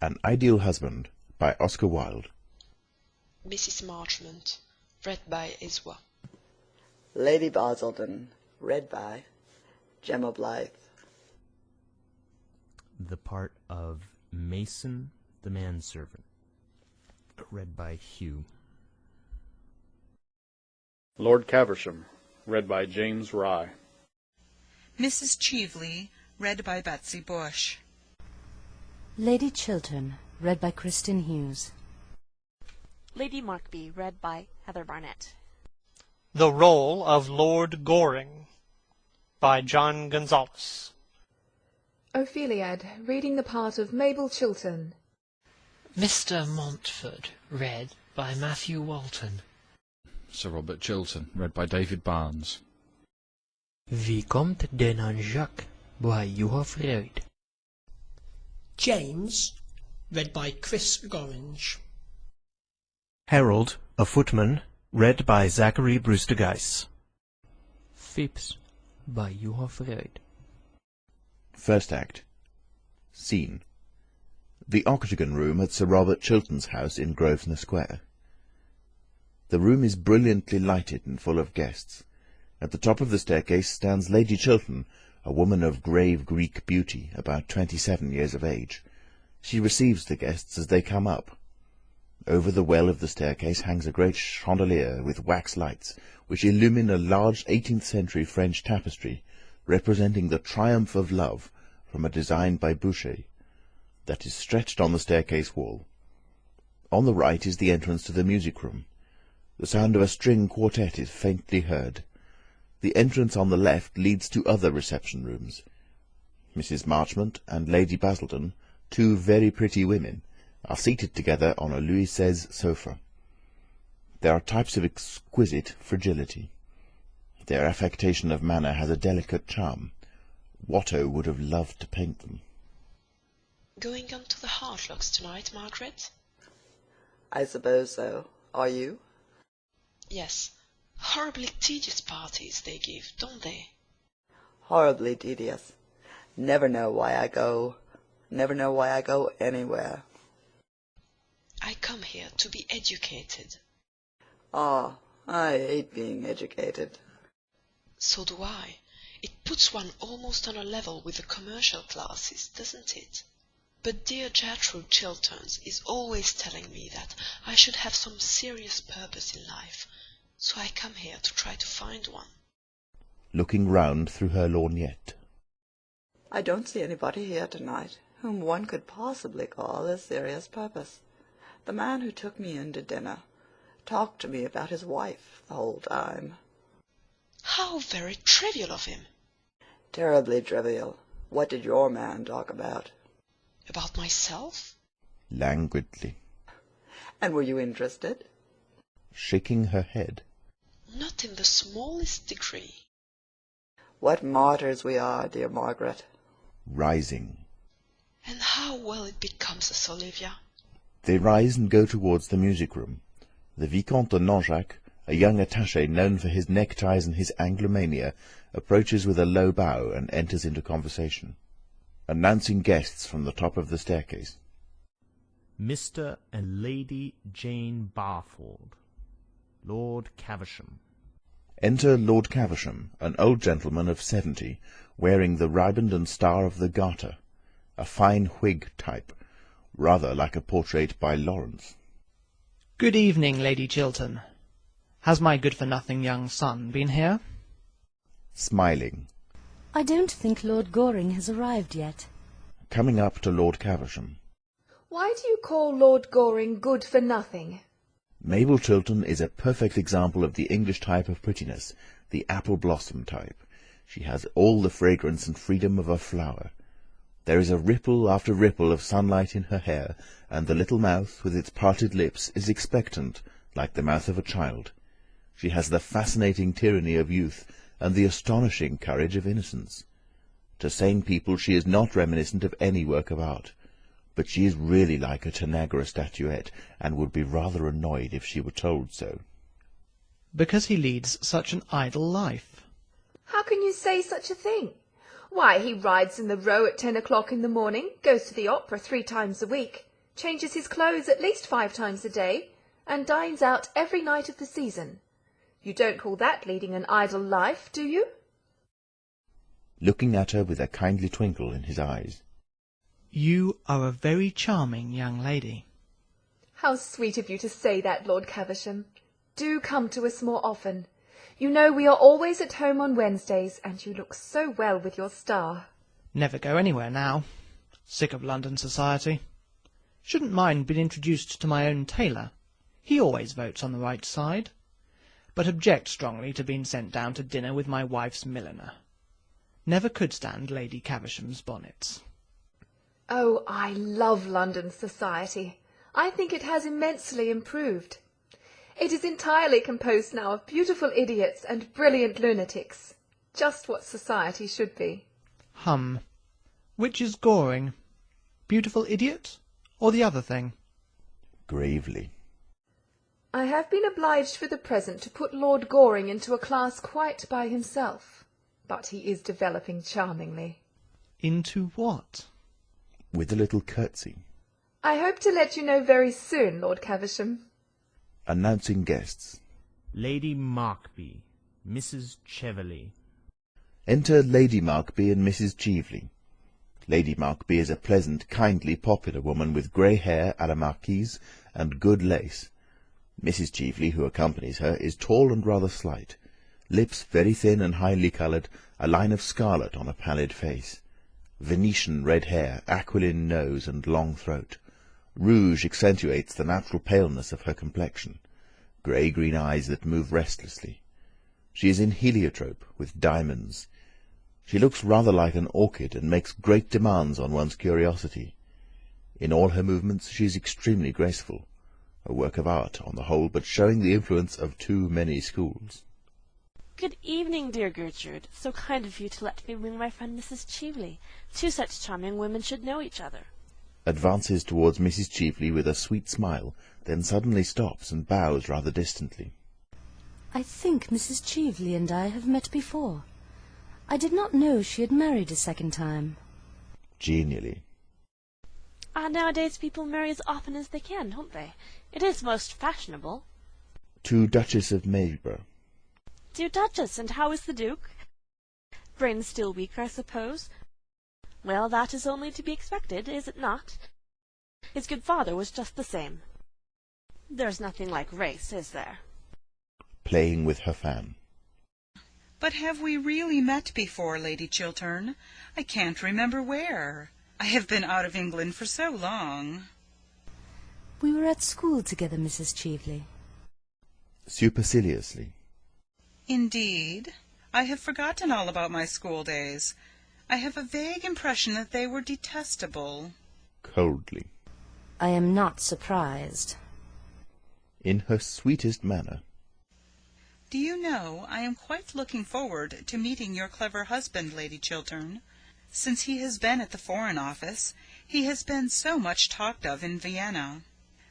An Ideal Husband by Oscar Wilde. Mrs. Marchmont, read by Iswa. Lady Basildon, read by Gemma Blythe. The part of Mason the Manservant, read by Hugh. Lord Caversham, read by James Rye. Mrs. Cheveley, read by Betsy Bush. Lady Chiltern, read by Kristen Hughes. Lady Markby, read by Heather Barnett. The Role of Lord Goring, by John Gonzalez. Opheliad, reading the part of Mabel Chiltern. Mr. Montford, read by Matthew Walton. Sir Robert Chiltern, read by David Barnes. Vicomte de Nanjac, by Johan Freud. James, read by Chris Gorringe. Harold, a Footman, read by Zachary Brewster Geiss. Phipps, by Johan Freud. First Act. Scene: the Octagon Room at Sir Robert Chiltern's house in Grosvenor Square. The room is brilliantly lighted and full of guests. At the top of the staircase stands Lady Chiltern, a woman of grave Greek beauty, about 27 years of age. She receives the guests as they come up. Over the well of the staircase hangs a great chandelier with wax lights, which illumine a large 18th century French tapestry, representing the Triumph of Love, from a design by Boucher, that is stretched on the staircase wall. On the right is the entrance to the music room. The sound of a string quartet is faintly heard. The entrance on the left leads to other reception rooms. Mrs. Marchmont and Lady Basildon, two very pretty women, are seated together on a Louis XVI sofa. They are types of exquisite fragility. Their affectation of manner has a delicate charm. Watteau would have loved to paint them. Going on to the Hartlocks tonight, Margaret? I suppose so. Are you? Yes. Horribly tedious parties they give, don't they? Horribly tedious. Never know why I go. Never know why I go anywhere. I come here to be educated. Ah, I hate being educated. So do I. It puts one almost on a level with the commercial classes, doesn't it? But dear Gertrude Chilterns is always telling me that I should have some serious purpose in life, so I come here to try to find one. Looking round through her lorgnette. I don't see anybody here tonight whom one could possibly call a serious purpose. The man who took me in to dinner talked to me about his wife the whole time. How very trivial of him. Terribly trivial. What did your man talk about? About myself? Languidly. And were you interested? Shaking her head. Not in the smallest degree. What martyrs we are, dear Margaret. Rising. And how well it becomes us, Olivia. They rise and go towards the music room. The Vicomte de Nanjac, a young attaché known for his neckties and his Anglomania, approaches with a low bow and enters into conversation, announcing guests from the top of the staircase. Mr. and Lady Jane Barford, Lord Caversham. Enter Lord Caversham, an old gentleman of 70, wearing the riband and star of the Garter, a fine Whig type, rather like a portrait by Lawrence. Good evening, Lady Chiltern. Has my good-for-nothing young son been here? Smiling. I don't think Lord Goring has arrived yet. Coming up to Lord Caversham. Why do you call Lord Goring good for nothing? Mabel Chiltern is a perfect example of the English type of prettiness, the apple blossom type. She has all the fragrance and freedom of a flower. There is a ripple after ripple of sunlight in her hair, and the little mouth, with its parted lips, is expectant, like the mouth of a child. She has the fascinating tyranny of youth, and the astonishing courage of innocence. To sane people she is not reminiscent of any work of art, but she is really like a Tanagra statuette, and would be rather annoyed if she were told so. Because he leads such an idle life. How can you say such a thing? Why, he rides in the Row at 10 o'clock in the morning, goes to the opera 3 times a week. changes his clothes at least 5 times a day, and dines out every night of the season. You don't call that leading an idle life, do you? Looking at her with a kindly twinkle in his eyes. You are a very charming young lady. How sweet of you to say that, Lord Caversham. Do come to us more often. You know we are always at home on Wednesdays, and you look so well with your star. Never go anywhere now. Sick of London society. Shouldn't mind being introduced to my own tailor. He always votes on the right side. But object strongly to being sent down to dinner with my wife's milliner. Never could stand Lady Caversham's bonnets. Oh, I love London society. I think it has immensely improved. It is entirely composed now of beautiful idiots and brilliant lunatics. Just what society should be. Which is Goring? Beautiful idiot, or the other thing? Gravely. I have been obliged for the present to put Lord Goring into a class quite by himself, but he is developing charmingly. Into what? With a little curtsy. I hope to let you know very soon, Lord Caversham. Announcing guests. Lady Markby, Mrs. Cheverley. Enter Lady Markby and Mrs. Cheveley. Lady Markby is a pleasant, kindly, popular woman with grey hair à la marquise and good lace. Mrs. Cheveley, who accompanies her, is tall and rather slight, lips very thin and highly coloured, a line of scarlet on a pallid face, Venetian red hair, aquiline nose, and long throat. Rouge accentuates the natural paleness of her complexion, grey-green eyes that move restlessly. She is in heliotrope, with diamonds. She looks rather like an orchid, and makes great demands on one's curiosity. In all her movements she is extremely graceful, a work of art on the whole, but showing the influence of too many schools. Good evening, dear Gertrude. So kind of you to let me bring my friend Mrs. Cheveley. 2 such charming women should know each other. Advances towards Mrs. Cheveley with a sweet smile, then suddenly stops and bows rather distantly. I think Mrs. Cheveley and I have met before. I did not know she had married a second time. Genially. Nowadays people marry as often as they can, don't they? It is most fashionable. To Duchess of Marlborough. Dear Duchess, and how is the Duke? Brain still weak, I suppose? Well, that is only to be expected, is it not? His good father was just the same. There's nothing like race, is there? Playing with her fan. But have we really met before, Lady Chiltern? I can't remember where. I have been out of England for so long. We were at school together, Mrs. Cheveley. Superciliously. Indeed? I have forgotten all about my school days. I have a vague impression that they were detestable. Coldly. I am not surprised. In her sweetest manner. Do you know, I am quite looking forward to meeting your clever husband, Lady Chiltern. Since he has been at the Foreign Office, he has been so much talked of in Vienna.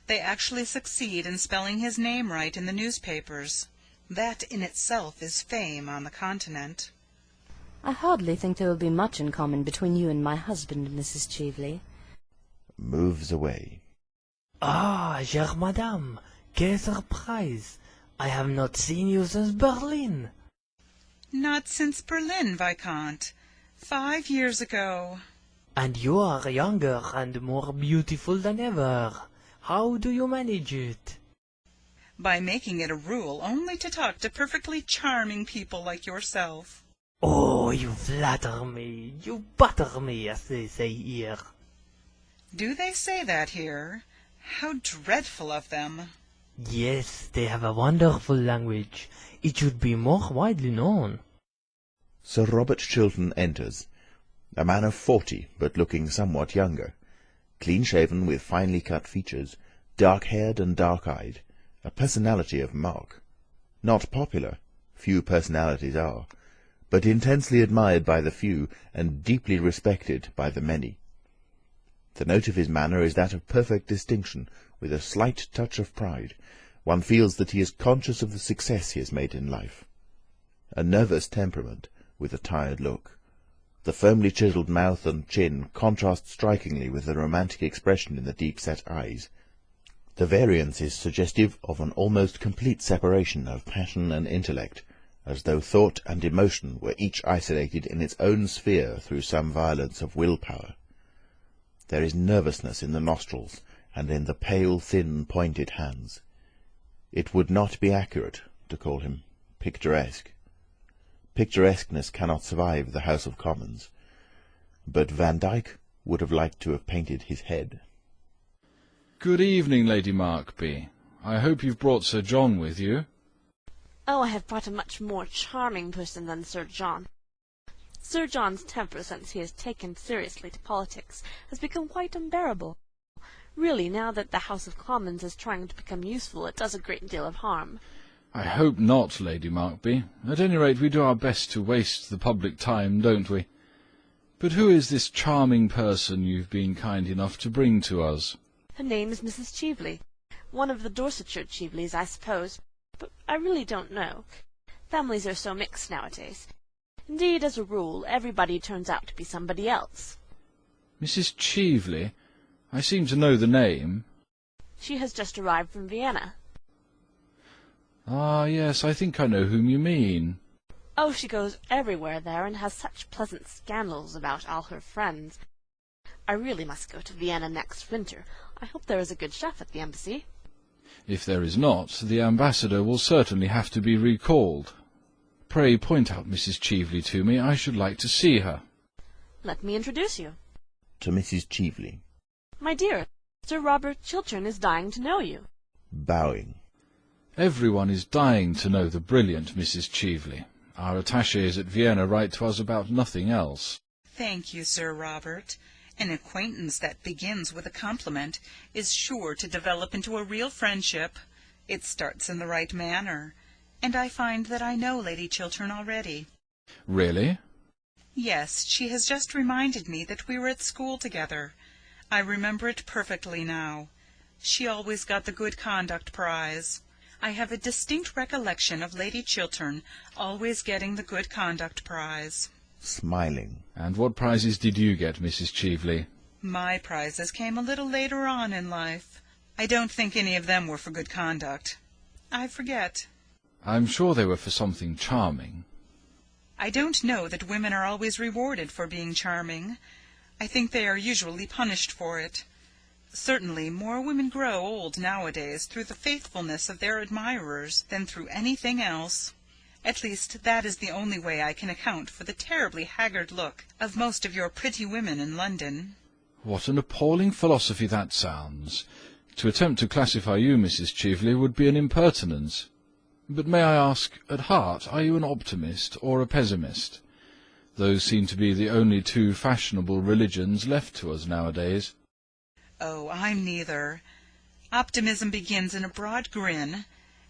They actually succeed in spelling his name right in the newspapers. That in itself is fame on the Continent. I hardly think there will be much in common between you and my husband, Mrs. Cheveley. Moves away. Ah, chère madame, quelle surprise! I have not seen you since Berlin. Not since Berlin, Viscount. 5 years ago. And you are younger and more beautiful than ever. How do you manage it? By making it a rule only to talk to perfectly charming people like yourself. Oh, you flatter me. You butter me, as they say here. Do they say that here? How dreadful of them. Yes, they have a wonderful language. It should be more widely known. Sir Robert Chiltern enters, a man of 40, but looking somewhat younger, clean-shaven with finely cut features, dark-haired and dark-eyed, a personality of mark. Not popular, few personalities are, but intensely admired by the few and deeply respected by the many. The note of his manner is that of perfect distinction, with a slight touch of pride. One feels that he is conscious of the success he has made in life. A nervous temperament, with a tired look. The firmly chiselled mouth and chin contrast strikingly with the romantic expression in the deep-set eyes. The variance is suggestive of an almost complete separation of passion and intellect, as though thought and emotion were each isolated in its own sphere through some violence of will-power. There is nervousness in the nostrils, and in the pale, thin, pointed hands. It would not be accurate to call him picturesque. Picturesqueness cannot survive the House of Commons. But Van Dyck would have liked to have painted his head. Good evening, Lady Markby. I hope you've brought Sir John with you. Oh, I have brought a much more charming person than Sir John. Sir John's temper, since he has taken seriously to politics, has become quite unbearable. Really, now that the House of Commons is trying to become useful, it does a great deal of harm. I hope not, Lady Markby. At any rate, we do our best to waste the public time, don't we? But who is this charming person you've been kind enough to bring to us? Her name is Mrs. Cheveley. One of the Dorsetshire Cheveleys, I suppose, but I really don't know. Families are so mixed nowadays. Indeed, as a rule, everybody turns out to be somebody else. Mrs. Cheveley? I seem to know the name. She has just arrived from Vienna. Ah, yes, I think I know whom you mean. Oh, she goes everywhere there, and has such pleasant scandals about all her friends. I really must go to Vienna next winter. I hope there is a good chef at the embassy. If there is not, the ambassador will certainly have to be recalled. Pray point out Mrs. Cheveley to me. I should like to see her. Let me introduce you. To Mrs. Cheveley. My dear, Sir Robert Chiltern is dying to know you. Bowing. Everyone is dying to know the brilliant Mrs. Cheveley. Our attachés at Vienna write to us about nothing else. Thank you, Sir Robert. An acquaintance that begins with a compliment is sure to develop into a real friendship. It starts in the right manner. And I find that I know Lady Chiltern already. Really? Yes, she has just reminded me that we were at school together. I remember it perfectly now. She always got the Good Conduct Prize. I have a distinct recollection of Lady Chiltern always getting the Good Conduct Prize. Smiling. And what prizes did you get, Mrs. Cheveley? My prizes came a little later on in life. I don't think any of them were for good conduct. I forget. I'm sure they were for something charming. I don't know that women are always rewarded for being charming. I think they are usually punished for it. Certainly more women grow old nowadays through the faithfulness of their admirers than through anything else. At least that is the only way I can account for the terribly haggard look of most of your pretty women in London. What an appalling philosophy that sounds. To attempt to classify you, Mrs. Cheveley, would be an impertinence. But may I ask, at heart, are you an optimist or a pessimist? Those seem to be the only two fashionable religions left to us nowadays. Oh, I'm neither. Optimism begins in a broad grin,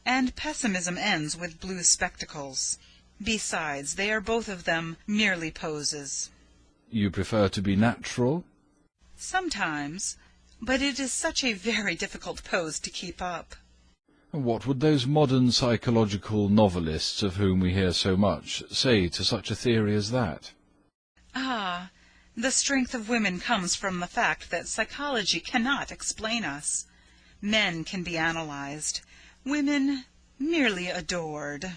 and pessimism ends with blue spectacles. Besides, they are both of them merely poses. You prefer to be natural? Sometimes, but it is such a very difficult pose to keep up. What would those modern psychological novelists of whom we hear so much say to such a theory as that? Ah, the strength of women comes from the fact that psychology cannot explain us. Men can be analyzed, women merely adored.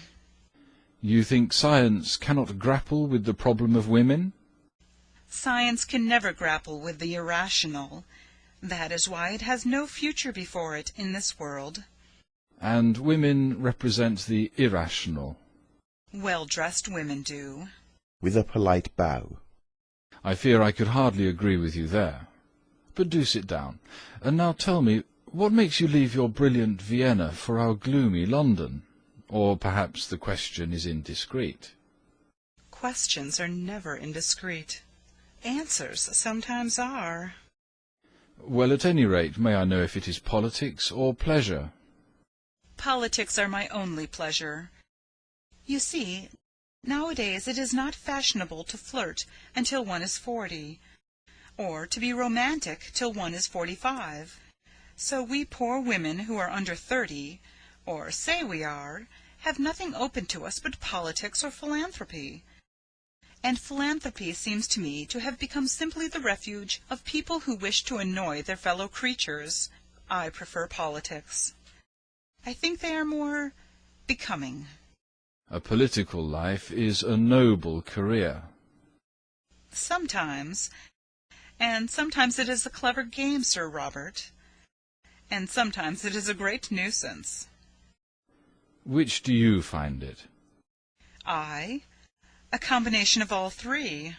You think science cannot grapple with the problem of women? Science can never grapple with the irrational. That is why it has no future before it in this world. And women represent the irrational. Well-dressed women do. With a polite bow. I fear I could hardly agree with you there. But do sit down. And now tell me, what makes you leave your brilliant Vienna for our gloomy London? Or perhaps the question is indiscreet. Questions are never indiscreet. Answers sometimes are. Well, at any rate, may I know if it is politics or pleasure? Politics are my only pleasure. You see, nowadays it is not fashionable to flirt until one is 40, or to be romantic till one is 45. So we poor women who are under 30, or say we are, have nothing open to us but politics or philanthropy. and philanthropy seems to me to have become simply the refuge of people who wish to annoy their fellow creatures. I prefer politics. I think they are more becoming. A political life is a noble career. Sometimes. And sometimes it is a clever game, Sir Robert. And sometimes it is a great nuisance. Which do you find it? I? A combination of all three.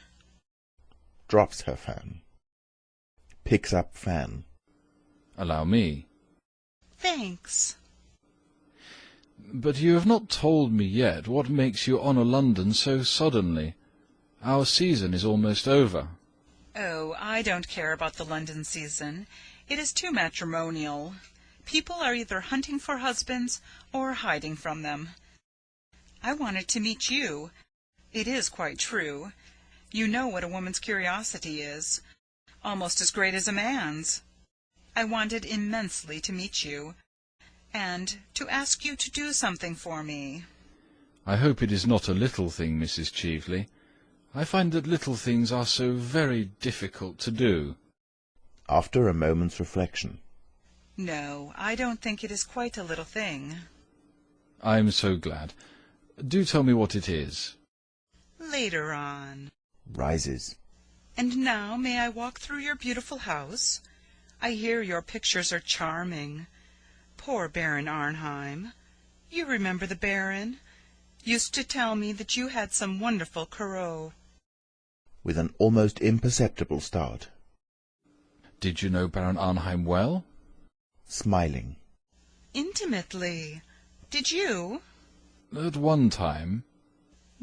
Drops her fan. Picks up fan. Allow me. Thanks. But you have not told me yet what makes you honour London so suddenly. Our season is almost over. Oh, I don't care about the London season. It is too matrimonial. People are either hunting for husbands or hiding from them. I wanted to meet you. It is quite true. You know what a woman's curiosity is. Almost as great as a man's. I wanted immensely to meet you, and to ask you to do something for me. I hope it is not a little thing, Mrs. Cheveley. I find that little things are so very difficult to do. After a moment's reflection. No, I don't think it is quite a little thing. I am so glad. Do tell me what it is. Later on. Rises. And now may I walk through your beautiful house? I hear your pictures are charming. Poor Baron Arnheim. You remember the Baron? Used to tell me that you had some wonderful Corot. With an almost imperceptible start. Did you know Baron Arnheim well? Smiling. Intimately. Did you? At one time.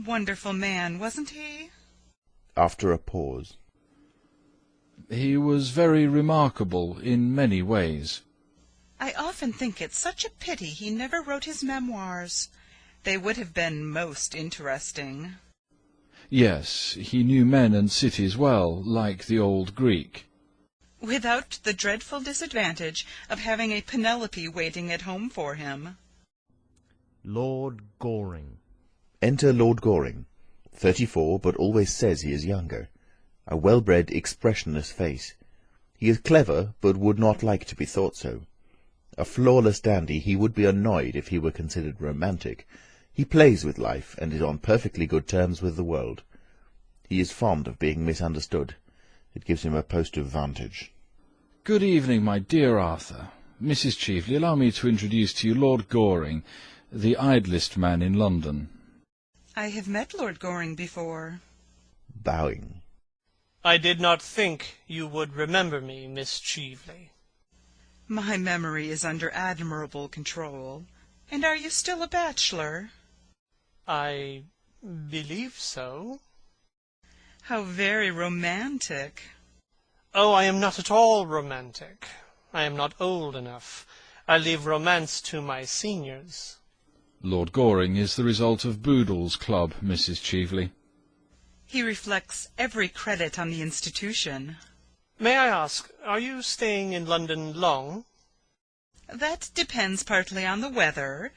Wonderful man, wasn't he? After a pause. He was very remarkable in many ways. I often think it such a pity he never wrote his memoirs. They would have been most interesting. Yes, he knew men and cities well, like the old Greek. Without the dreadful disadvantage of having a Penelope waiting at home for him. Lord Goring. Enter Lord Goring. 34, but always says he is younger. A well-bred, expressionless face. He is clever, but would not like to be thought so. A flawless dandy, he would be annoyed if he were considered romantic. He plays with life, and is on perfectly good terms with the world. He is fond of being misunderstood. It gives him a post of vantage. Good evening, my dear Arthur. Mrs. Cheveley, allow me to introduce to you Lord Goring, the idlest man in London. I have met Lord Goring before. Bowing. I did not think you would remember me, Miss Cheveley. My memory is under admirable control. And are you still a bachelor? I believe so. How very romantic. Oh, I am not at all romantic. I am not old enough. I leave romance to my seniors. Lord Goring is the result of Boodle's club, Mrs. Cheveley. He reflects every credit on the institution. May I ask, are you staying in London long? That depends partly on the weather,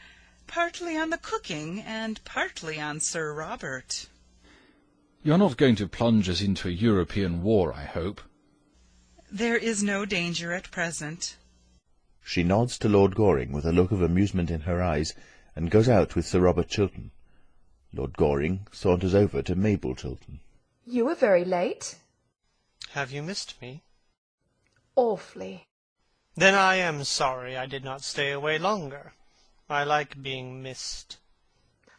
partly on the cooking, and partly on Sir Robert. You're not going to plunge us into a European war, I hope. There is no danger at present. She nods to Lord Goring with a look of amusement in her eyes, and goes out with Sir Robert Chiltern. Lord Goring saunters over to Mabel Chiltern. You were very late. Have you missed me? Awfully. Then I am sorry I did not stay away longer. I like being missed.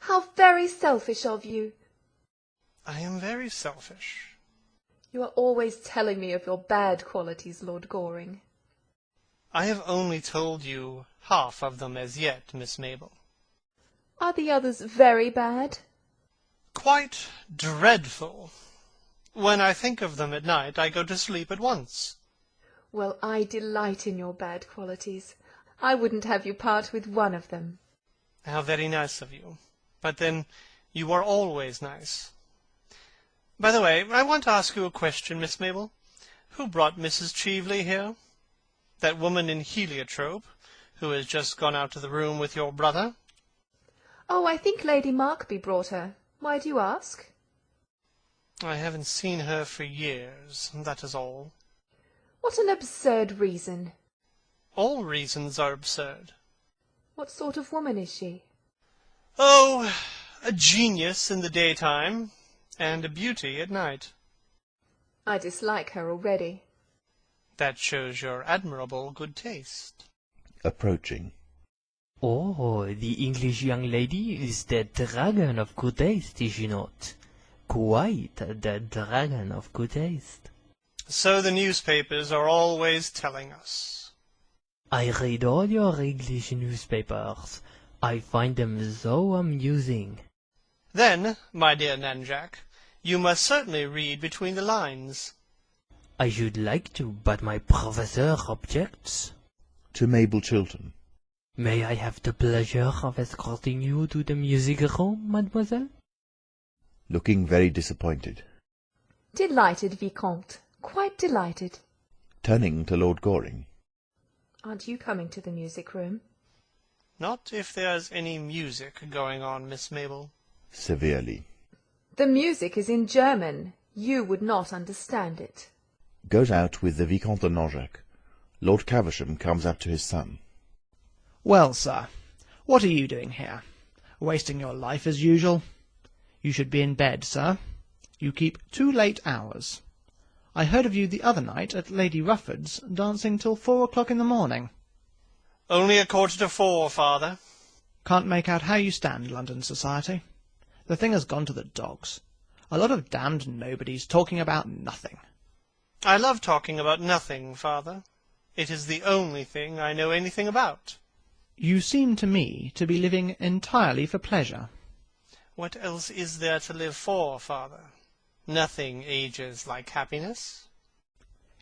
How very selfish of you. I am very selfish. You are always telling me of your bad qualities, Lord Goring. I have only told you half of them as yet, Miss Mabel. Are the others very bad? Quite dreadful. When I think of them at night, I go to sleep at once. Well, I delight in your bad qualities. I wouldn't have you part with one of them. How very nice of you. But then, you are always nice. By the way, I want to ask you a question, Miss Mabel. Who brought Mrs. Cheveley here? That woman in heliotrope, who has just gone out to the room with your brother? Oh, I think Lady Markby brought her. Why do you ask? I haven't seen her for years, that is all. What an absurd reason. All reasons are absurd. What sort of woman is she? Oh, a genius in the daytime, and a beauty at night. I dislike her already. That shows your admirable good taste. Approaching. Oh, the English young lady is the dragon of good taste, is she not? Quite the dragon of good taste. So the newspapers are always telling us. I read all your English newspapers. I find them so amusing. Then, my dear Nanjack, you must certainly read between the lines. I should like to, but my professor objects. To Mabel Chiltern. May I have the pleasure of escorting you to the music room, mademoiselle? Looking very disappointed. Delighted, Vicomte. Quite delighted. Turning to Lord Goring. Aren't you coming to the music room? Not if there's any music going on, Miss Mabel. Severely. The music is in German. You would not understand it. Goes out with the Vicomte de Nanjac. Lord Caversham comes up to his son. Well, sir, what are you doing here? Wasting your life as usual? You should be in bed, sir. You keep 2 late hours. I heard of you the other night at Lady Rufford's, dancing till 4 o'clock in the morning. Only 3:45, father. Can't make out how you stand London society. The thing has gone to the dogs. A lot of damned nobodies talking about nothing. I love talking about nothing, father. It is the only thing I know anything about. You seem to me to be living entirely for pleasure. What else is there to live for, father? Nothing ages like happiness.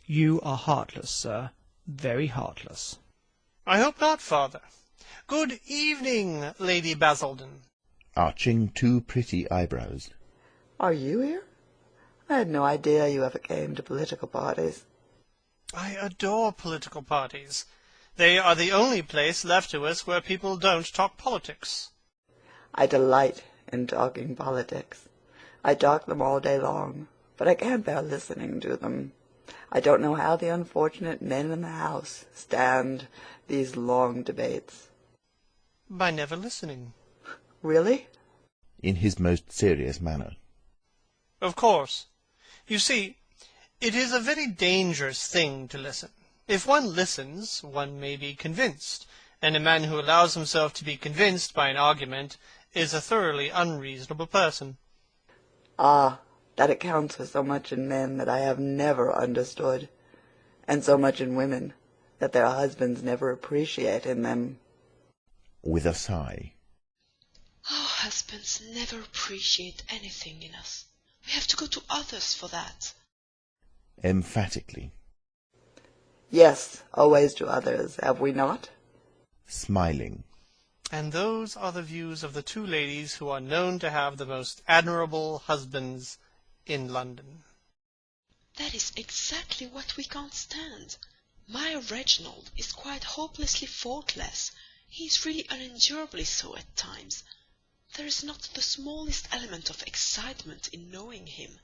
You are heartless, sir. Very heartless. I hope not, father. Good evening, Lady Basildon. Arching 2 pretty eyebrows. Are you here? I had no idea you ever came to political parties. I adore political parties. They are the only place left to us where people don't talk politics. I delight in talking politics. I talk them all day long, but I can't bear listening to them. I don't know how the unfortunate men in the House stand these long debates. By never listening. Really? In his most serious manner. Of course. You see, it is a very dangerous thing to listen. If one listens, one may be convinced, and a man who allows himself to be convinced by an argument is a thoroughly unreasonable person. Ah, that accounts for so much in men that I have never understood, and so much in women that their husbands never appreciate in them. With a sigh. Our husbands never appreciate anything in us. We have to go to others for that. Emphatically. Yes, always to others, have we not? Smiling. And those are the views of the 2 ladies who are known to have the most admirable husbands in London. That is exactly what we can't stand. My Reginald is quite hopelessly faultless. He is really unendurably so at times. There is not the smallest element of excitement in knowing him.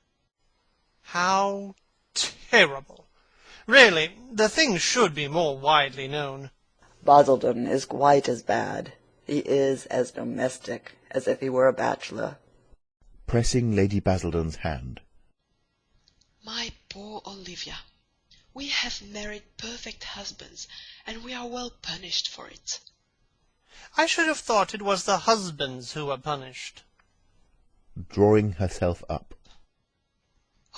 How terrible! Really, the thing should be more widely known. Basildon is quite as bad. He is as domestic as if he were a bachelor. Pressing Lady Basildon's hand. My poor Olivia, we have married perfect husbands, and we are well punished for it. I should have thought it was the husbands who were punished. Drawing herself up.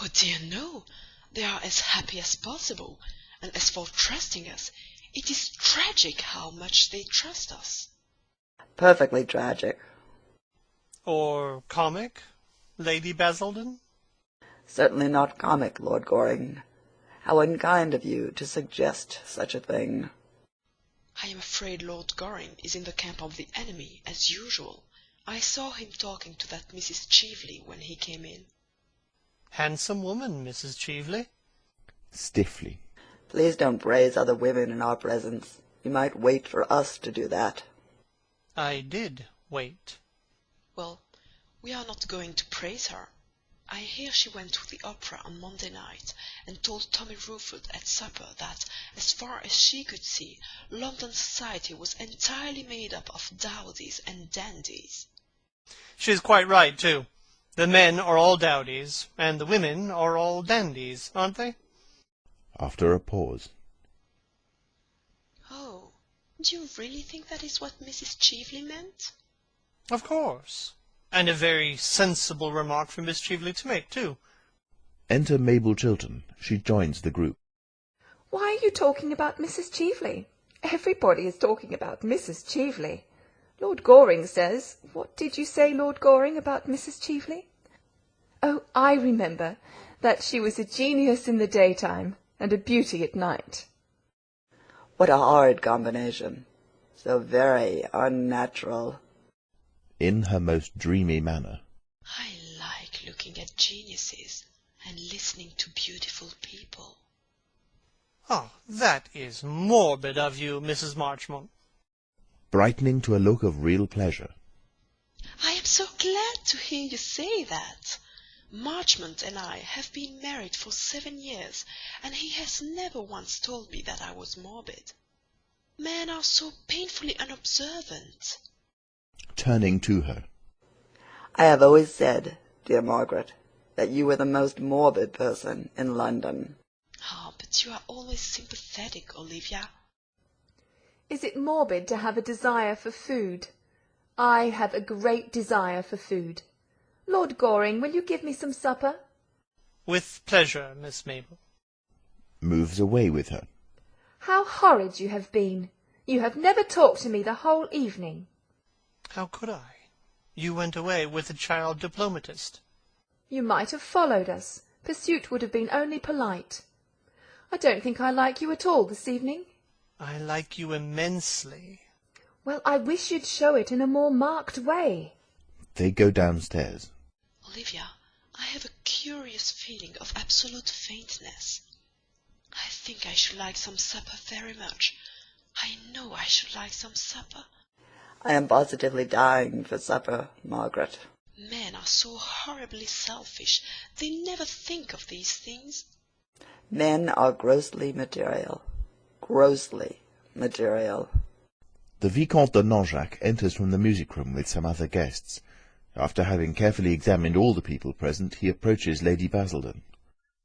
Oh dear no, they are as happy as possible, and as for trusting us, it is tragic how much they trust us. Perfectly tragic. Or comic, Lady Basildon? Certainly not comic, Lord Goring. How unkind of you to suggest such a thing. I am afraid Lord Goring is in the camp of the enemy, as usual. I saw him talking to that Mrs. Cheveley when he came in. Handsome woman, Mrs. Cheveley. Stiffly. Please don't praise other women in our presence. You might wait for us to do that. I did wait. Well, we are not going to praise her. I hear she went to the opera on Monday night and told Tommy Rufford at supper that, as far as she could see, London society was entirely made up of dowdies and dandies. She's quite right, too. The men are all dowdies, and the women are all dandies, aren't they? After a pause. Oh, do you really think that is what Mrs. Cheveley meant? Of course. And a very sensible remark for Miss Cheveley to make, too. Enter Mabel Chiltern. She joins the group. Why are you talking about Mrs. Cheveley? Everybody is talking about Mrs. Cheveley. Lord Goring says... What did you say, Lord Goring, about Mrs. Cheveley? Oh, I remember that she was a genius in the daytime and a beauty at night. What a horrid combination. So very unnatural. In her most dreamy manner. I like looking at geniuses and listening to beautiful people. Oh, that is morbid of you, Mrs. Marchmont. Brightening to a look of real pleasure. I am so glad to hear you say that. Marchmont and I have been married for 7 years, and he has never once told me that I was morbid. Men are so painfully unobservant. Turning to her. I have always said, dear Margaret, that you were the most morbid person in London. Ah, but you are always sympathetic, Olivia. Is it morbid to have a desire for food? I have a great desire for food. Lord Goring, will you give me some supper? With pleasure, Miss Mabel. Moves away with her. How horrid you have been. You have never talked to me the whole evening. How could I? You went away with the child diplomatist. You might have followed us. Pursuit would have been only polite. I don't think I like you at all this evening. I like you immensely. Well, I wish you'd show it in a more marked way. They go downstairs. Olivia, I have a curious feeling of absolute faintness. I think I should like some supper very much. I know I should like some supper. I am positively dying for supper, Margaret. Men are so horribly selfish. They never think of these things. Men are grossly material. Grossly material. The Vicomte de Nanjac enters from the music-room with some other guests. After having carefully examined all the people present, he approaches Lady Basildon.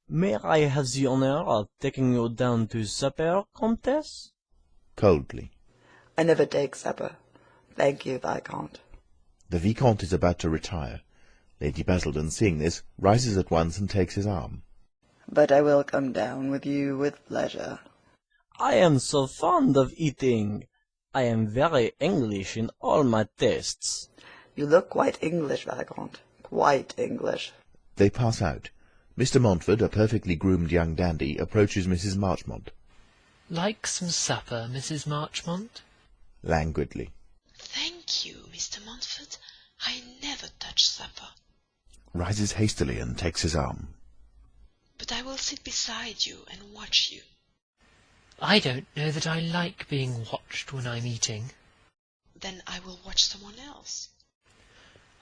May I have the honor of taking you down to supper, Comtesse? Coldly. I never take supper. Thank you, Viscount. The Vicomte is about to retire. Lady Basildon, seeing this, rises at once and takes his arm. But I will come down with you with pleasure. I am so fond of eating. I am very English in all my tastes. You look quite English, Viscount. Quite English. They pass out. Mr. Montfort, a perfectly groomed young dandy, approaches Mrs. Marchmont. Like some supper, Mrs. Marchmont? Languidly. Thank you, Mr. Montfort. I never touch supper. Rises hastily and takes his arm. But I will sit beside you and watch you. I don't know that I like being watched when I'm eating. Then I will watch someone else.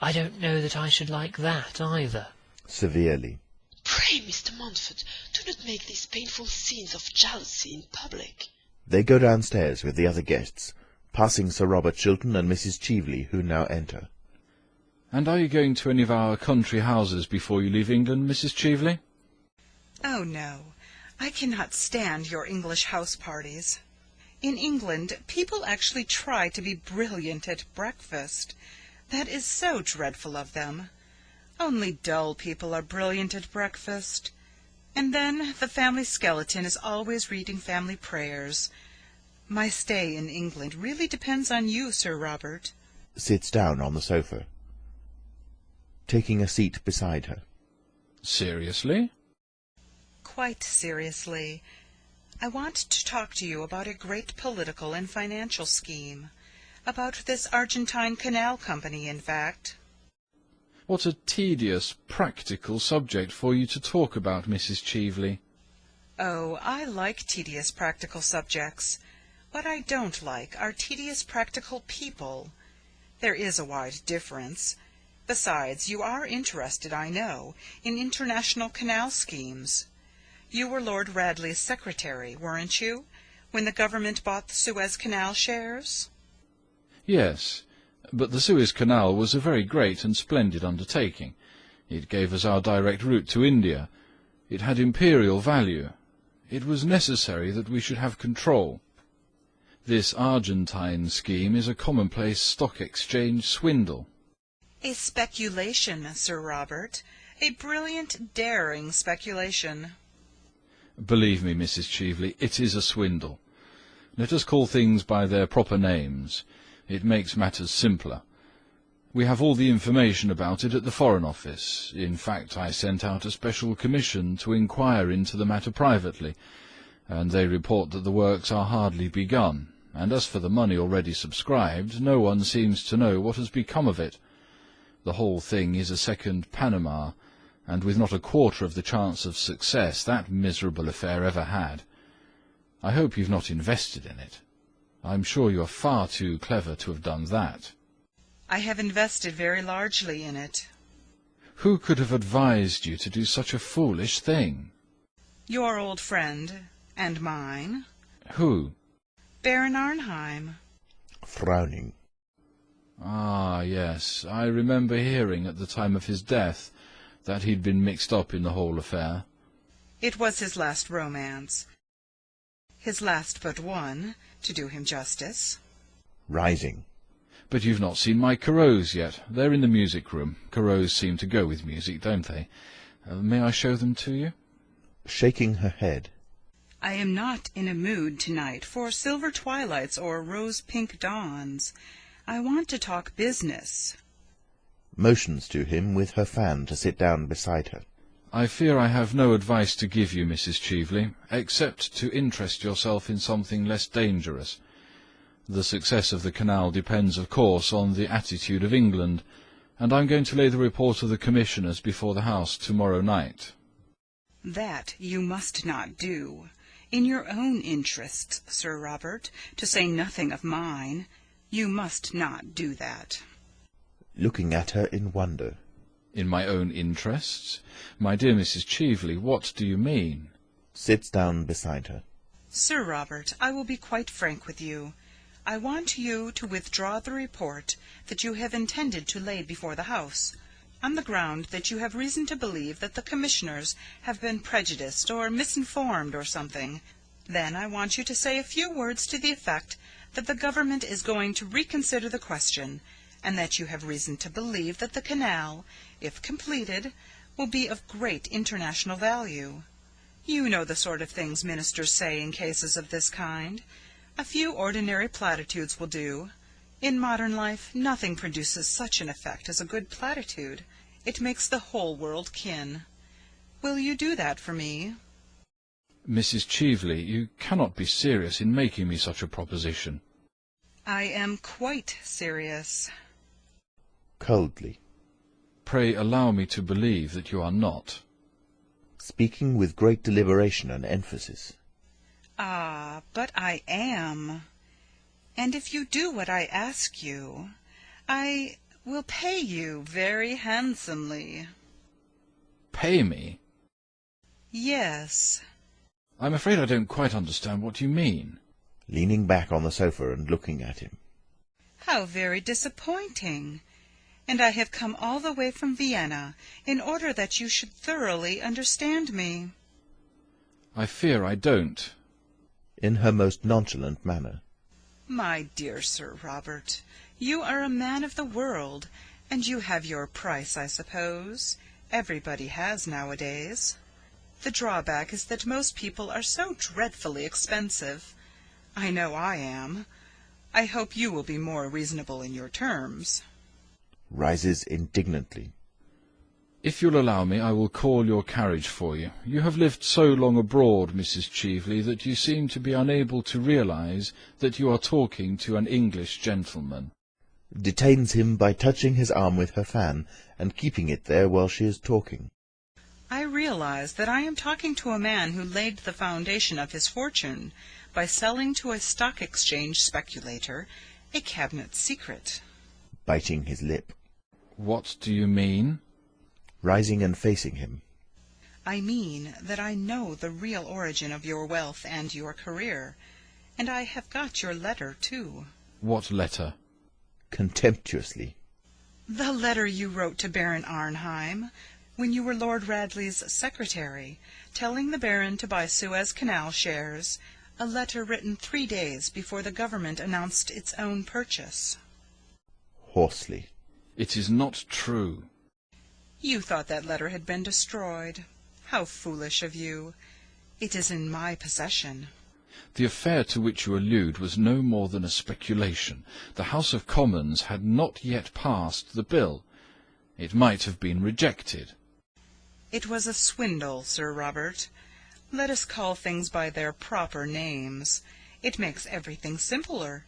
I don't know that I should like that either. Severely. Pray, Mr. Montfort, do not make these painful scenes of jealousy in public. They go downstairs with the other guests, passing Sir Robert Chiltern and Mrs. Cheveley, who now enter. And are you going to any of our country houses before you leave England, Mrs. Cheveley? Oh, no. I cannot stand your English house parties. In England, people actually try to be brilliant at breakfast. That is so dreadful of them. Only dull people are brilliant at breakfast. And then the family skeleton is always reading family prayers. My stay in England really depends on you, Sir Robert. Sits down on the sofa, taking a seat beside her. Seriously? Quite seriously. I want to talk to you about a great political and financial scheme. About this Argentine Canal Company, in fact. What a tedious, practical subject for you to talk about, Mrs. Cheveley. Oh, I like tedious, practical subjects. What I don't like are tedious, practical people. There is a wide difference. Besides, you are interested, I know, in international canal schemes. You were Lord Radley's secretary, weren't you, when the government bought the Suez Canal shares? Yes, but the Suez Canal was a very great and splendid undertaking. It gave us our direct route to India. It had imperial value. It was necessary that we should have control. This Argentine scheme is a commonplace stock exchange swindle. A speculation, Sir Robert. A brilliant, daring speculation. Believe me, Mrs. Cheveley, it is a swindle. Let us call things by their proper names. It makes matters simpler. We have all the information about it at the Foreign Office. In fact, I sent out a special commission to inquire into the matter privately, and they report that the works are hardly begun, and as for the money already subscribed, no one seems to know what has become of it. The whole thing is a second Panama, and with not a quarter of the chance of success that miserable affair ever had. I hope you've not invested in it. I'm sure you are far too clever to have done that. I have invested very largely in it. Who could have advised you to do such a foolish thing? Your old friend, and mine. Who? Baron Arnheim. Frowning. Ah, yes, I remember hearing at the time of his death that he'd been mixed up in the whole affair. It was his last romance. His last but one, to do him justice. Rising. But you've not seen my Corot's yet. They're in the music room. Corot's seem to go with music, don't they? May I show them to you? Shaking her head. I am not in a mood tonight for silver twilights or rose-pink dawns. I want to talk business. Motions to him with her fan to sit down beside her. I fear I have no advice to give you, Mrs. Cheveley, except to interest yourself in something less dangerous. The success of the canal depends, of course, on the attitude of England, and I'm going to lay the report of the commissioners before the House tomorrow night. That you must not do. In your own interests, Sir Robert, to say nothing of mine, you must not do that. Looking at her in wonder. In my own interests? My dear Mrs. Cheveley, what do you mean? Sits down beside her. Sir Robert, I will be quite frank with you. I want you to withdraw the report that you have intended to lay before the House, on the ground that you have reason to believe that the commissioners have been prejudiced or misinformed or something. Then I want you to say a few words to the effect that the government is going to reconsider the question, and that you have reason to believe that the canal, if completed, will be of great international value. You know the sort of things ministers say in cases of this kind. A few ordinary platitudes will do. In modern life, nothing produces such an effect as a good platitude. It makes the whole world kin. Will you do that for me? Mrs. Cheveley, you cannot be serious in making me such a proposition. I am quite serious. Coldly. Pray allow me to believe that you are not. Speaking with great deliberation and emphasis. Ah, but I am. And if you do what I ask you, I will pay you very handsomely. Pay me? Yes. I'm afraid I don't quite understand what you mean. Leaning back on the sofa and looking at him. How very disappointing. And I have come all the way from Vienna in order that you should thoroughly understand me. I fear I don't. In her most nonchalant manner. My dear Sir Robert, you are a man of the world, and you have your price, I suppose. Everybody has nowadays. The drawback is that most people are so dreadfully expensive. I know I am. I hope you will be more reasonable in your terms. Rises indignantly. If you'll allow me, I will call your carriage for you. You have lived so long abroad, Mrs. Cheveley, that you seem to be unable to realize that you are talking to an English gentleman. Detains him by touching his arm with her fan, and keeping it there while she is talking. I realize that I am talking to a man who laid the foundation of his fortune by selling to a stock exchange speculator a cabinet secret. Biting his lip. What do you mean? Rising and facing him. I mean that I know the real origin of your wealth and your career, and I have got your letter, too. What letter? Contemptuously. The letter you wrote to Baron Arnheim, when you were Lord Radley's secretary, telling the Baron to buy Suez Canal shares, a letter written 3 days before the government announced its own purchase. Hoarsely. It is not true. You thought that letter had been destroyed. How foolish of you. It is in my possession. The affair to which you allude was no more than a speculation. The House of Commons had not yet passed the bill. It might have been rejected. It was a swindle, Sir Robert. Let us call things by their proper names. It makes everything simpler.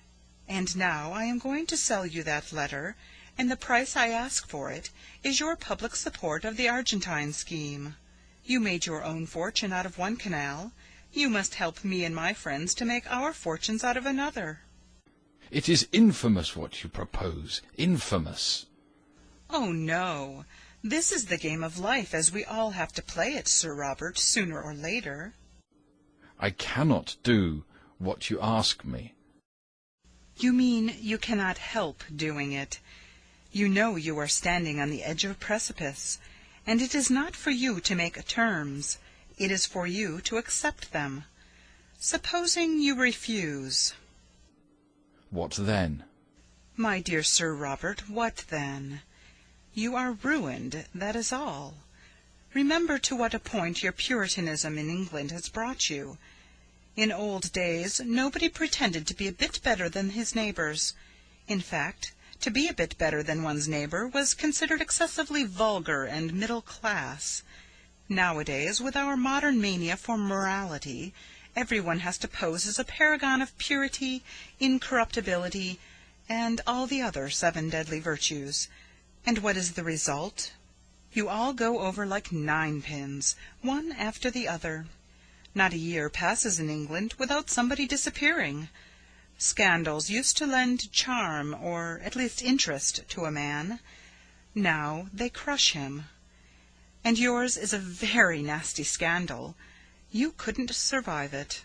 And now I am going to sell you that letter, and the price I ask for it is your public support of the Argentine scheme. You made your own fortune out of one canal. You must help me and my friends to make our fortunes out of another. It is infamous what you propose. Infamous. Oh, no. This is the game of life as we all have to play it, Sir Robert, sooner or later. I cannot do what you ask me. You mean you cannot help doing it. You know you are standing on the edge of a precipice, and it is not for you to make terms. It is for you to accept them. Supposing you refuse. What then? My dear Sir Robert, what then? You are ruined, that is all. Remember to what a point your Puritanism in England has brought you. In old days nobody pretended to be a bit better than his neighbours. In fact, to be a bit better than one's neighbour was considered excessively vulgar and middle class. Nowadays, with our modern mania for morality, everyone has to pose as a paragon of purity, incorruptibility, and all the other 7 deadly virtues. And what is the result? You all go over like ninepins, one after the other. Not a year passes in England without somebody disappearing. Scandals used to lend charm, or at least interest, to a man. Now they crush him. And yours is a very nasty scandal. You couldn't survive it.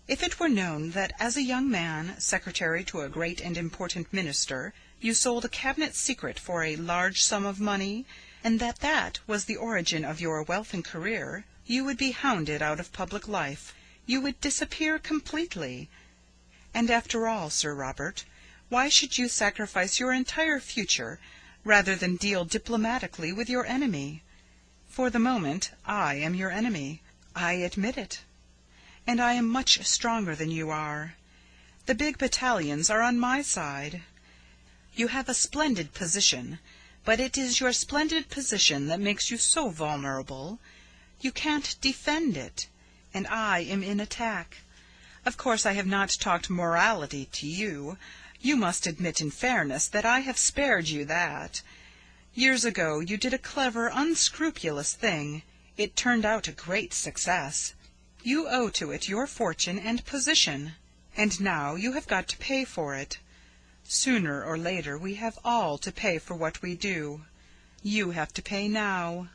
If it were known that as a young man, secretary to a great and important minister, you sold a cabinet secret for a large sum of money, and that that was the origin of your wealth and career, you would be hounded out of public life. You would disappear completely. And after all, Sir Robert, why should you sacrifice your entire future rather than deal diplomatically with your enemy? For the moment, I am your enemy. I admit it. And I am much stronger than you are. The big battalions are on my side. You have a splendid position, but it is your splendid position that makes you so vulnerable. You can't defend it, and I am in attack. Of course I have not talked morality to you. You must admit in fairness that I have spared you that. Years ago you did a clever, unscrupulous thing. It turned out a great success. You owe to it your fortune and position, and now you have got to pay for it. Sooner or later we have all to pay for what we do. You have to pay now.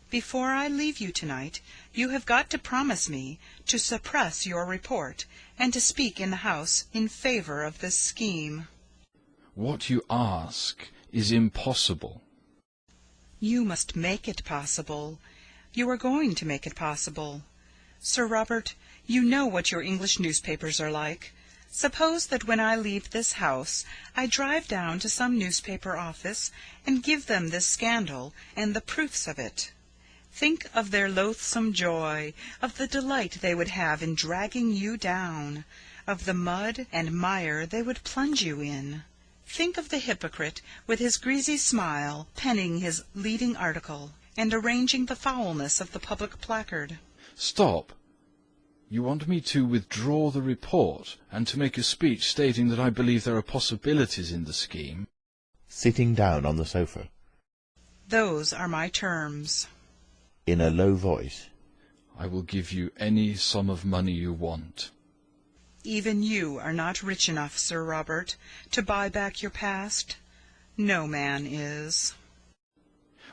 Before I leave you tonight, you have got to promise me to suppress your report, and to speak in the House in favor of this scheme. What you ask is impossible. You must make it possible. You are going to make it possible. Sir Robert, you know what your English newspapers are like. Suppose that when I leave this house, I drive down to some newspaper office and give them this scandal and the proofs of it. Think of their loathsome joy, of the delight they would have in dragging you down, of the mud and mire they would plunge you in. Think of the hypocrite, with his greasy smile, penning his leading article, and arranging the foulness of the public placard. Stop. You want me to withdraw the report, and to make a speech stating that I believe there are possibilities in the scheme? Sitting down on the sofa. Those are my terms. In a low voice. I will give you any sum of money you want. Even you are not rich enough, Sir Robert, to buy back your past. No man is.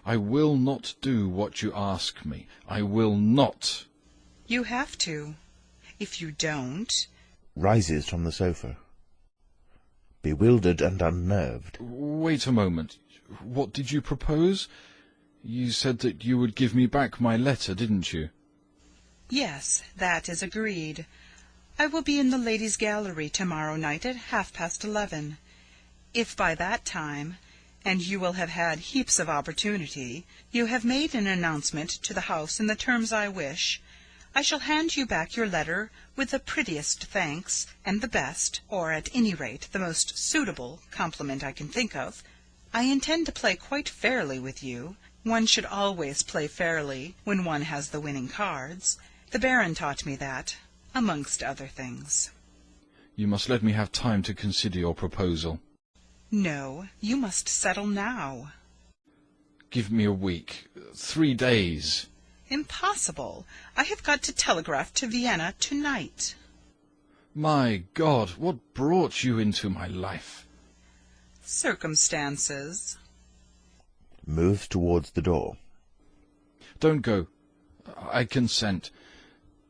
I will not do what you ask me. I will not. You have to. If you don't... Rises from the sofa. Bewildered and unnerved. Wait a moment. What did you propose? You said that you would give me back my letter, didn't you? Yes, that is agreed. I will be in the ladies' gallery tomorrow night at 11:30. If by that time, and you will have had heaps of opportunity, you have made an announcement to the house in the terms I wish, I shall hand you back your letter with the prettiest thanks, and the best, or at any rate the most suitable, compliment I can think of. I intend to play quite fairly with you. One should always play fairly when one has the winning cards. The Baron taught me that, amongst other things. You must let me have time to consider your proposal. No, you must settle now. Give me a week. 3 days. Impossible. I have got to telegraph to Vienna tonight. My God, what brought you into my life? Circumstances. Moves towards the door. Don't go. I consent.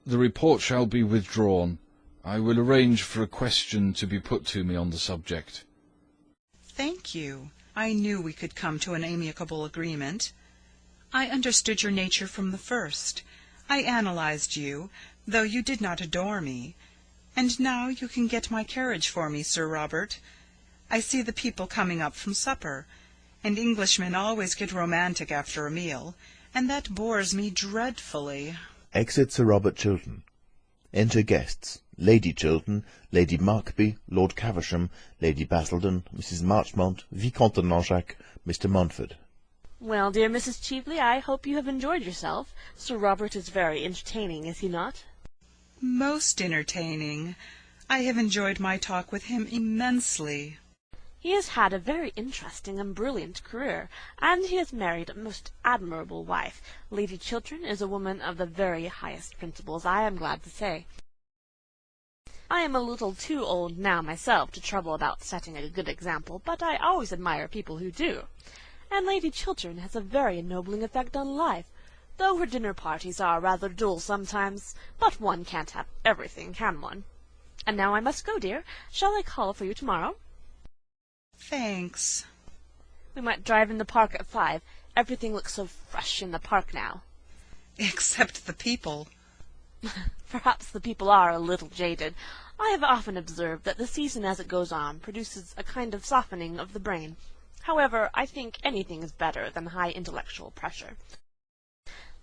The report shall be withdrawn. I will arrange for a question to be put to me on the subject. Thank you. I knew we could come to an amicable agreement. I understood your nature from the first. I analyzed you, though you did not adore me. And now you can get my carriage for me, Sir Robert. I see the people coming up from supper, and Englishmen always get romantic after a meal, and that bores me dreadfully. Exit Sir Robert Chiltern. Enter guests. Lady Chiltern, Lady Markby, Lord Caversham, Lady Basildon, Mrs. Marchmont, Vicomte de Langeac, Mr. Montford. Well, dear Mrs. Cheveley, I hope you have enjoyed yourself. Sir Robert is very entertaining, is he not? Most entertaining. I have enjoyed my talk with him immensely. He has had a very interesting and brilliant career, and he has married a most admirable wife. Lady Chiltern is a woman of the very highest principles, I am glad to say. I am a little too old now myself to trouble about setting a good example, but I always admire people who do. And Lady Chiltern has a very ennobling effect on life, though her dinner parties are rather dull sometimes, but one can't have everything, can one? And now I must go, dear. Shall I call for you tomorrow? Thanks. We might drive in the park at 5. Everything looks so fresh in the park now. Except the people. Perhaps the people are a little jaded. I have often observed that the season as it goes on produces a kind of softening of the brain. However, I think anything is better than high intellectual pressure.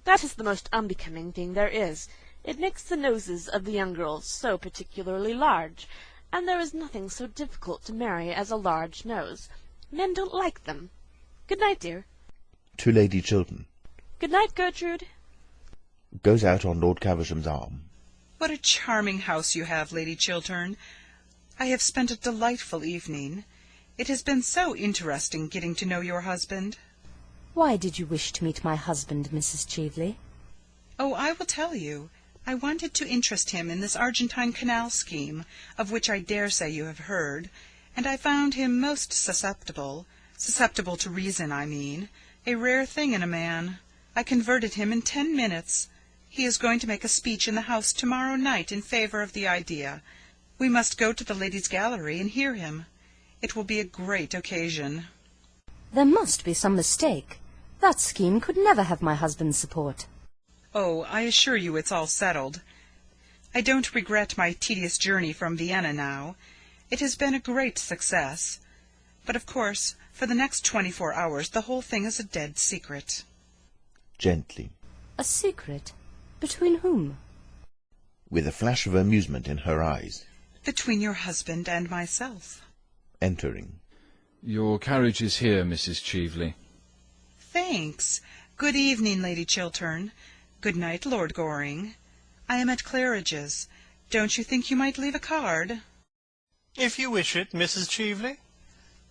That is the most unbecoming thing there is. It makes the noses of the young girls so particularly large, and there is nothing so difficult to marry as a large nose. Men don't like them. Good night, dear. To Lady Chiltern. Good night, Gertrude. Goes out on Lord Caversham's arm. What a charming house you have, Lady Chiltern. I have spent a delightful evening. It has been so interesting getting to know your husband. Why did you wish to meet my husband, Mrs. Cheveley? Oh, I will tell you. I wanted to interest him in this Argentine Canal scheme, of which I dare say you have heard, and I found him most susceptible to reason, I mean, a rare thing in a man. I converted him in 10 minutes. He is going to make a speech in the House tomorrow night in favour of the idea. We must go to the ladies' gallery and hear him. It will be a great occasion. There must be some mistake. That scheme could never have my husband's support. Oh, I assure you it's all settled. I don't regret my tedious journey from Vienna now. It has been a great success. But of course, for the next 24 hours the whole thing is a dead secret. Gently. A secret? Between whom? With a flash of amusement in her eyes. Between your husband and myself. Entering. Your carriage is here, Mrs. Cheveley. Thanks. Good evening, Lady Chiltern. Good night, Lord Goring. I am at Claridge's. Don't you think you might leave a card? If you wish it, Mrs. Cheveley.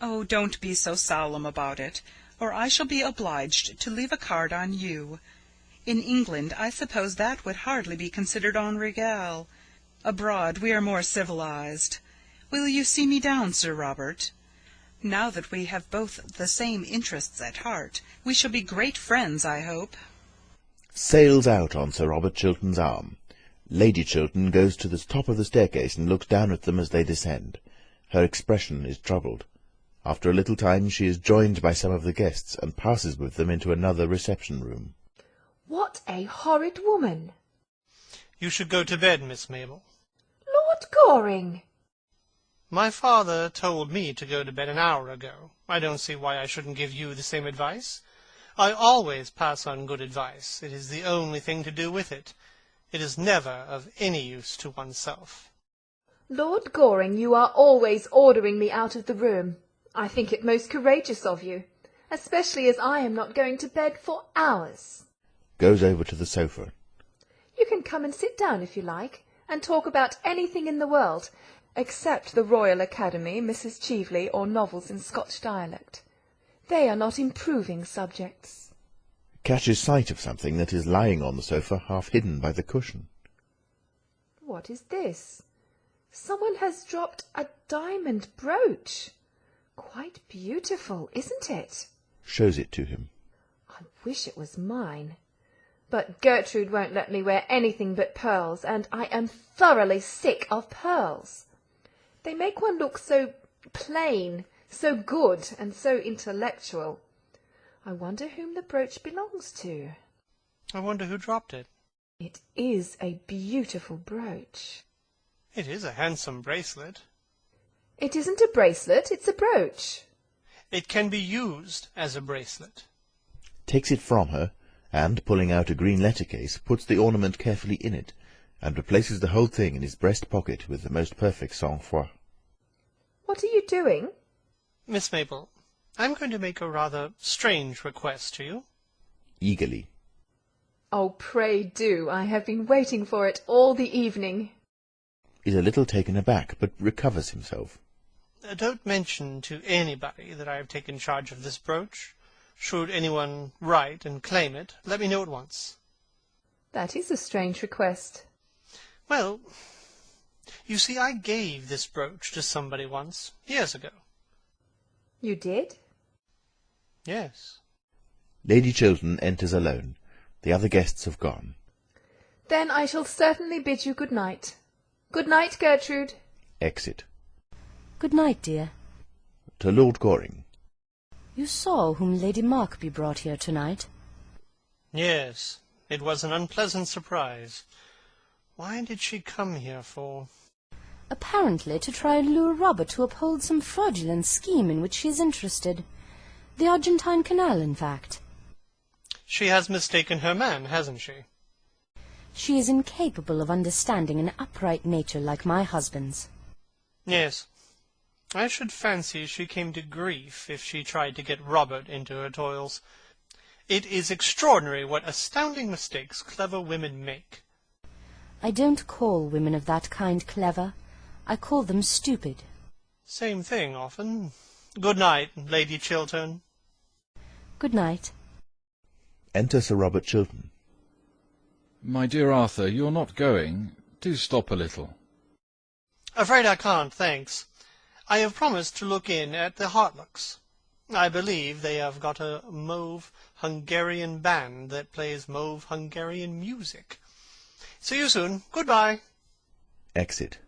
Oh, don't be so solemn about it, or I shall be obliged to leave a card on you. In England, I suppose that would hardly be considered en règle. Abroad we are more civilized. Will you see me down, Sir Robert? Now that we have both the same interests at heart, we shall be great friends, I hope. Sails out on Sir Robert Chiltern's arm. Lady Chiltern goes to the top of the staircase and looks down at them as they descend. Her expression is troubled. After a little time she is joined by some of the guests, and passes with them into another reception-room. What a horrid woman! You should go to bed, Miss Mabel. Lord Goring! My father told me to go to bed an hour ago. I don't see why I shouldn't give you the same advice. I always pass on good advice. It is the only thing to do with it. It is never of any use to oneself. Lord Goring, you are always ordering me out of the room. I think it most courageous of you, especially as I am not going to bed for hours. Goes over to the sofa. You can come and sit down if you like, and talk about anything in the world, except the Royal Academy, Mrs. Cheveley, or novels in Scotch dialect. They are not improving subjects. Catches sight of something that is lying on the sofa, half hidden by the cushion. What is this? Someone has dropped a diamond brooch. Quite beautiful, isn't it? Shows it to him. I wish it was mine. But Gertrude won't let me wear anything but pearls, and I am thoroughly sick of pearls. They make one look so plain, so good, and so intellectual. I wonder whom the brooch belongs to. I wonder who dropped it. It is a beautiful brooch. It is a handsome bracelet. It isn't a bracelet, it's a brooch. It can be used as a bracelet. Takes it from her, and, pulling out a green letter-case, puts the ornament carefully in it, and replaces the whole thing in his breast pocket with the most perfect sang-froid. What are you doing? Miss Mabel, I'm going to make a rather strange request to you. Eagerly. Oh, pray do. I have been waiting for it all the evening. Is a little taken aback, but recovers himself. Don't mention to anybody that I have taken charge of this brooch. Should anyone write and claim it, let me know at once. That is a strange request. Well, you see, I gave this brooch to somebody once, years ago. You did? Yes. Lady Chiltern enters alone. The other guests have gone. Then I shall certainly bid you good night. Good night, Gertrude. Exit. Good night, dear. To Lord Goring. You saw whom Lady Markby brought here tonight? Yes, it was an unpleasant surprise. Why did she come here for? Apparently to try and lure Robert to uphold some fraudulent scheme in which she is interested. The Argentine Canal, in fact. She has mistaken her man, hasn't she? She is incapable of understanding an upright nature like my husband's. Yes. I should fancy she came to grief if she tried to get Robert into her toils. It is extraordinary what astounding mistakes clever women make. I don't call women of that kind clever. I call them stupid. Same thing, often. Good night, Lady Chiltern. Good night. Enter Sir Robert Chiltern. My dear Arthur, you're not going. Do stop a little. Afraid I can't, thanks. I have promised to look in at the Hartlocks. I believe they have got a mauve Hungarian band that plays mauve Hungarian music. See you soon. Goodbye. Exit.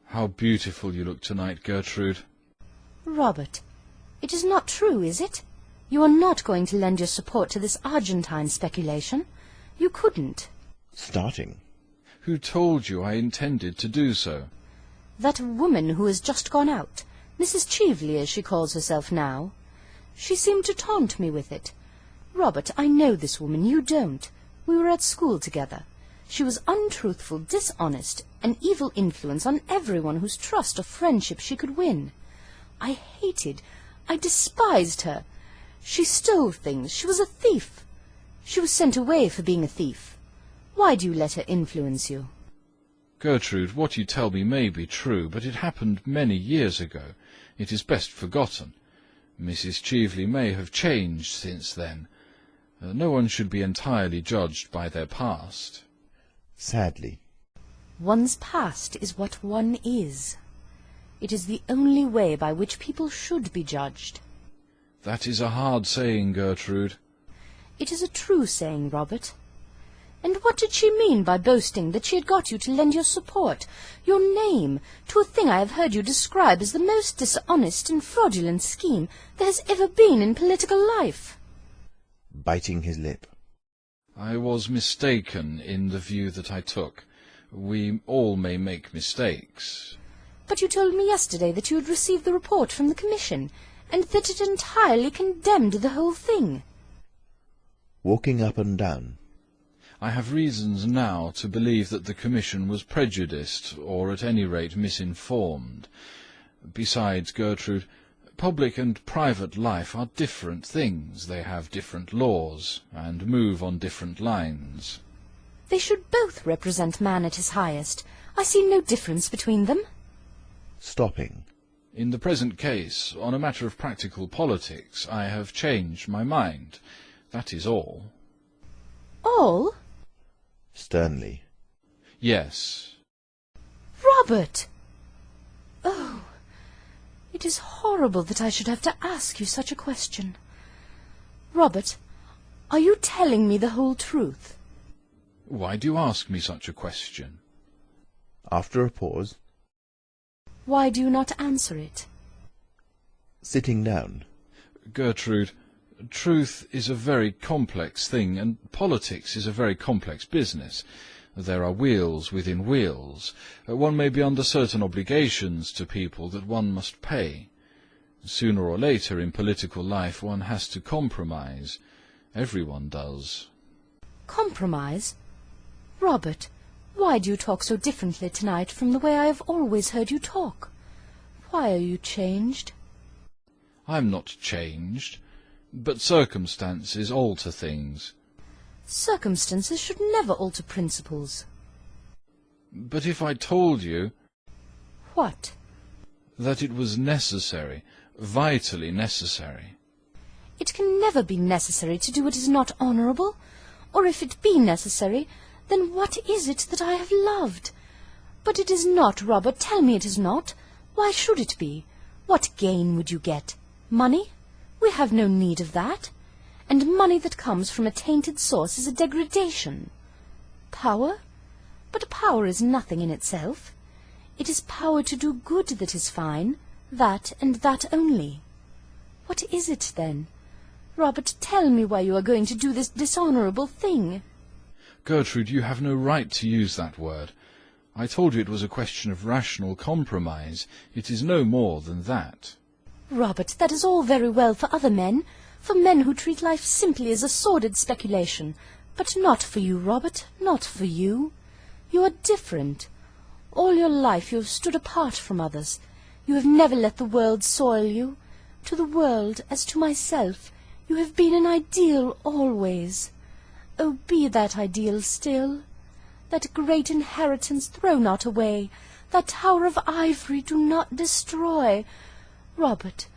How beautiful you look tonight, Gertrude. Robert, it is not true, is it? You are not going to lend your support to this Argentine speculation? You couldn't. Starting. Who told you I intended to do so? That woman who has just gone out, Mrs. Cheveley as she calls herself now. She seemed to taunt me with it. Robert, I know this woman, you don't. We were at school together. She was untruthful, dishonest, an evil influence on everyone whose trust or friendship she could win. I despised her. She stole things. She was a thief. She was sent away for being a thief. Why do you let her influence you? Gertrude, what you tell me may be true, but it happened many years ago. It is best forgotten. Mrs. Cheveley may have changed since then. No one should be entirely judged by their past. Sadly. One's past is what one is. It is the only way by which people should be judged. That is a hard saying, Gertrude. It is a true saying, Robert. And what did she mean by boasting that she had got you to lend your support, your name, to a thing I have heard you describe as the most dishonest and fraudulent scheme there has ever been in political life? Biting his lip. I was mistaken in the view that I took. We all may make mistakes. But you told me yesterday that you had received the report from the Commission, and that it entirely condemned the whole thing. Walking up and down. I have reasons now to believe that the Commission was prejudiced, or at any rate misinformed. Besides, Gertrude, public and private life are different things. They have different laws, and move on different lines. They should both represent man at his highest. I see no difference between them. Stopping. In the present case, on a matter of practical politics, I have changed my mind. That is all. All? Sternly. Yes. Robert! Oh, it is horrible that I should have to ask you such a question. Robert, are you telling me the whole truth? Why do you ask me such a question? After a pause. Why do you not answer it? Sitting down. Gertrude, truth is a very complex thing, and politics is a very complex business. There are wheels within wheels. One may be under certain obligations to people that one must pay. Sooner or later in political life one has to compromise. Everyone does. Compromise? Robert, why do you talk so differently tonight from the way I have always heard you talk? Why are you changed? I'm not changed, but circumstances alter things. Circumstances should never alter principles. But if I told you... What? That it was necessary, vitally necessary. It can never be necessary to do what is not honourable, or if it be necessary, then what is it that I have loved? But it is not, Robert, tell me it is not. Why should it be? What gain would you get? Money? We have no need of that. And money that comes from a tainted source is a degradation. Power? But power is nothing in itself. It is power to do good that is fine, that and that only. What is it, then? Robert, tell me why you are going to do this dishonourable thing. Gertrude, you have no right to use that word. I told you it was a question of rational compromise. It is no more than that. Robert, that is all very well for other men, for men who treat life simply as a sordid speculation. But not for you, Robert, not for you. You are different. All your life you have stood apart from others. You have never let the world soil you. To the world, as to myself, you have been an ideal always. Oh, be that ideal still. That great inheritance throw not away. That tower of ivory do not destroy. Robert,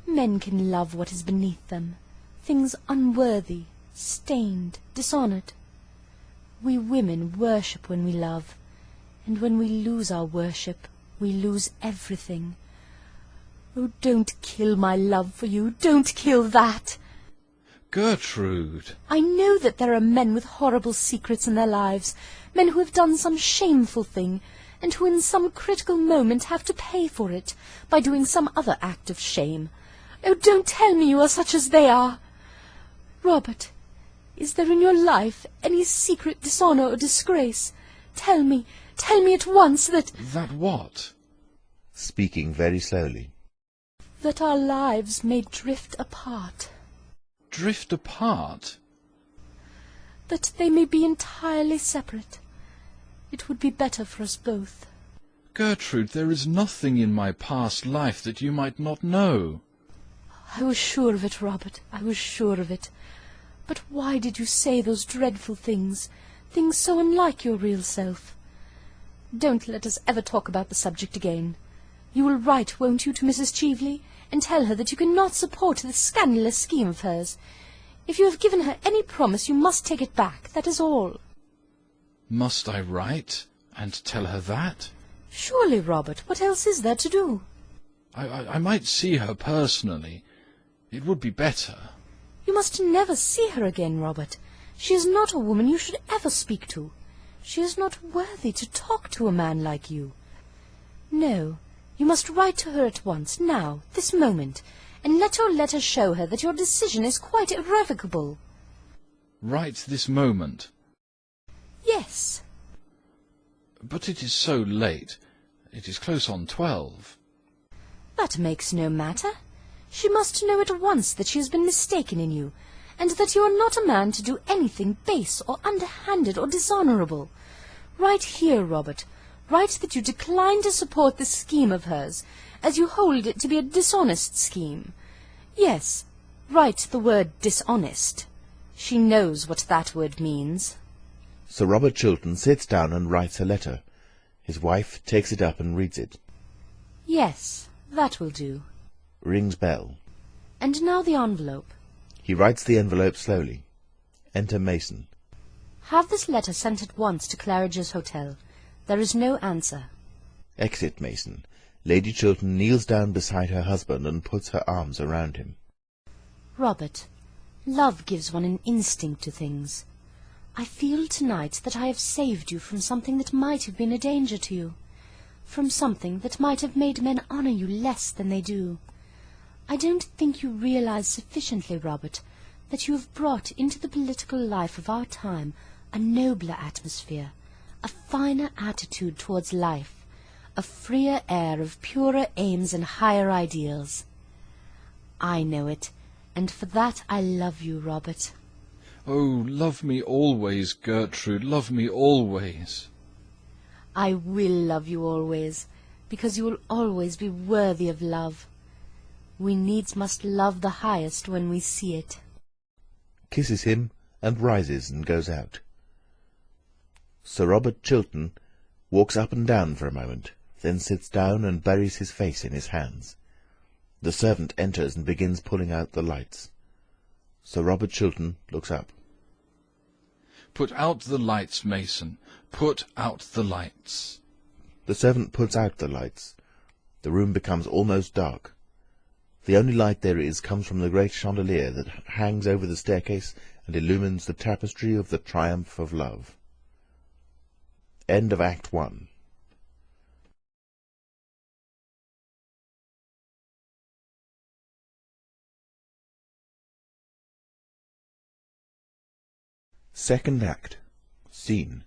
men can love what is beneath them, things unworthy, stained, dishonoured. We women worship when we love, and when we lose our worship, we lose everything. Oh, don't kill my love for you, don't kill that! Gertrude! I know that there are men with horrible secrets in their lives, men who have done some shameful thing, and who in some critical moment have to pay for it by doing some other act of shame. Oh, don't tell me you are such as they are! Robert, is there in your life any secret dishonour or disgrace? Tell me at once that... That what? Speaking very slowly. That our lives may drift apart. Drift apart? That they may be entirely separate. It would be better for us both. Gertrude, there is nothing in my past life that you might not know. I was sure of it, Robert, I was sure of it. But why did you say those dreadful things, things so unlike your real self? Don't let us ever talk about the subject again. You will write, won't you, to Mrs. Cheveley, and tell her that you cannot support this scandalous scheme of hers. If you have given her any promise, you must take it back, that is all. Must I write and tell her that? Surely, Robert, what else is there to do? I might see her personally. It would be better. You must never see her again, Robert. She is not a woman you should ever speak to. She is not worthy to talk to a man like you. No, you must write to her at once, now, this moment, and let your letter show her that your decision is quite irrevocable. Right this moment? Yes. But it is so late. It is close on 12. That makes no matter. She must know at once that she has been mistaken in you, and that you are not a man to do anything base or underhanded or dishonourable. Write here, Robert. Write that you decline to support this scheme of hers, as you hold it to be a dishonest scheme. Yes, write the word dishonest. She knows what that word means. Sir Robert Chiltern sits down and writes a letter. His wife takes it up and reads it. Yes, that will do. Rings bell. And now the envelope. He writes the envelope slowly. Enter Mason. Have this letter sent at once to Claridge's Hotel. There is no answer. Exit Mason. Lady Chiltern kneels down beside her husband and puts her arms around him. Robert, love gives one an instinct to things. I feel tonight that I have saved you from something that might have been a danger to you, from something that might have made men honour you less than they do. I don't think you realize sufficiently, Robert, that you have brought into the political life of our time a nobler atmosphere, a finer attitude towards life, a freer air of purer aims and higher ideals. I know it, and for that I love you, Robert. Oh, love me always, Gertrude, love me always. I will love you always, because you will always be worthy of love. We needs must love the highest when we see it. Kisses him, and rises and goes out. Sir Robert Chiltern walks up and down for a moment, then sits down and buries his face in his hands. The servant enters and begins pulling out the lights. Sir Robert Chiltern looks up. Put out the lights, Mason. Put out the lights. The servant puts out the lights. The room becomes almost dark. The only light there is comes from the great chandelier that hangs over the staircase and illumines the tapestry of the triumph of love. End of Act 1. Second Act. Scene.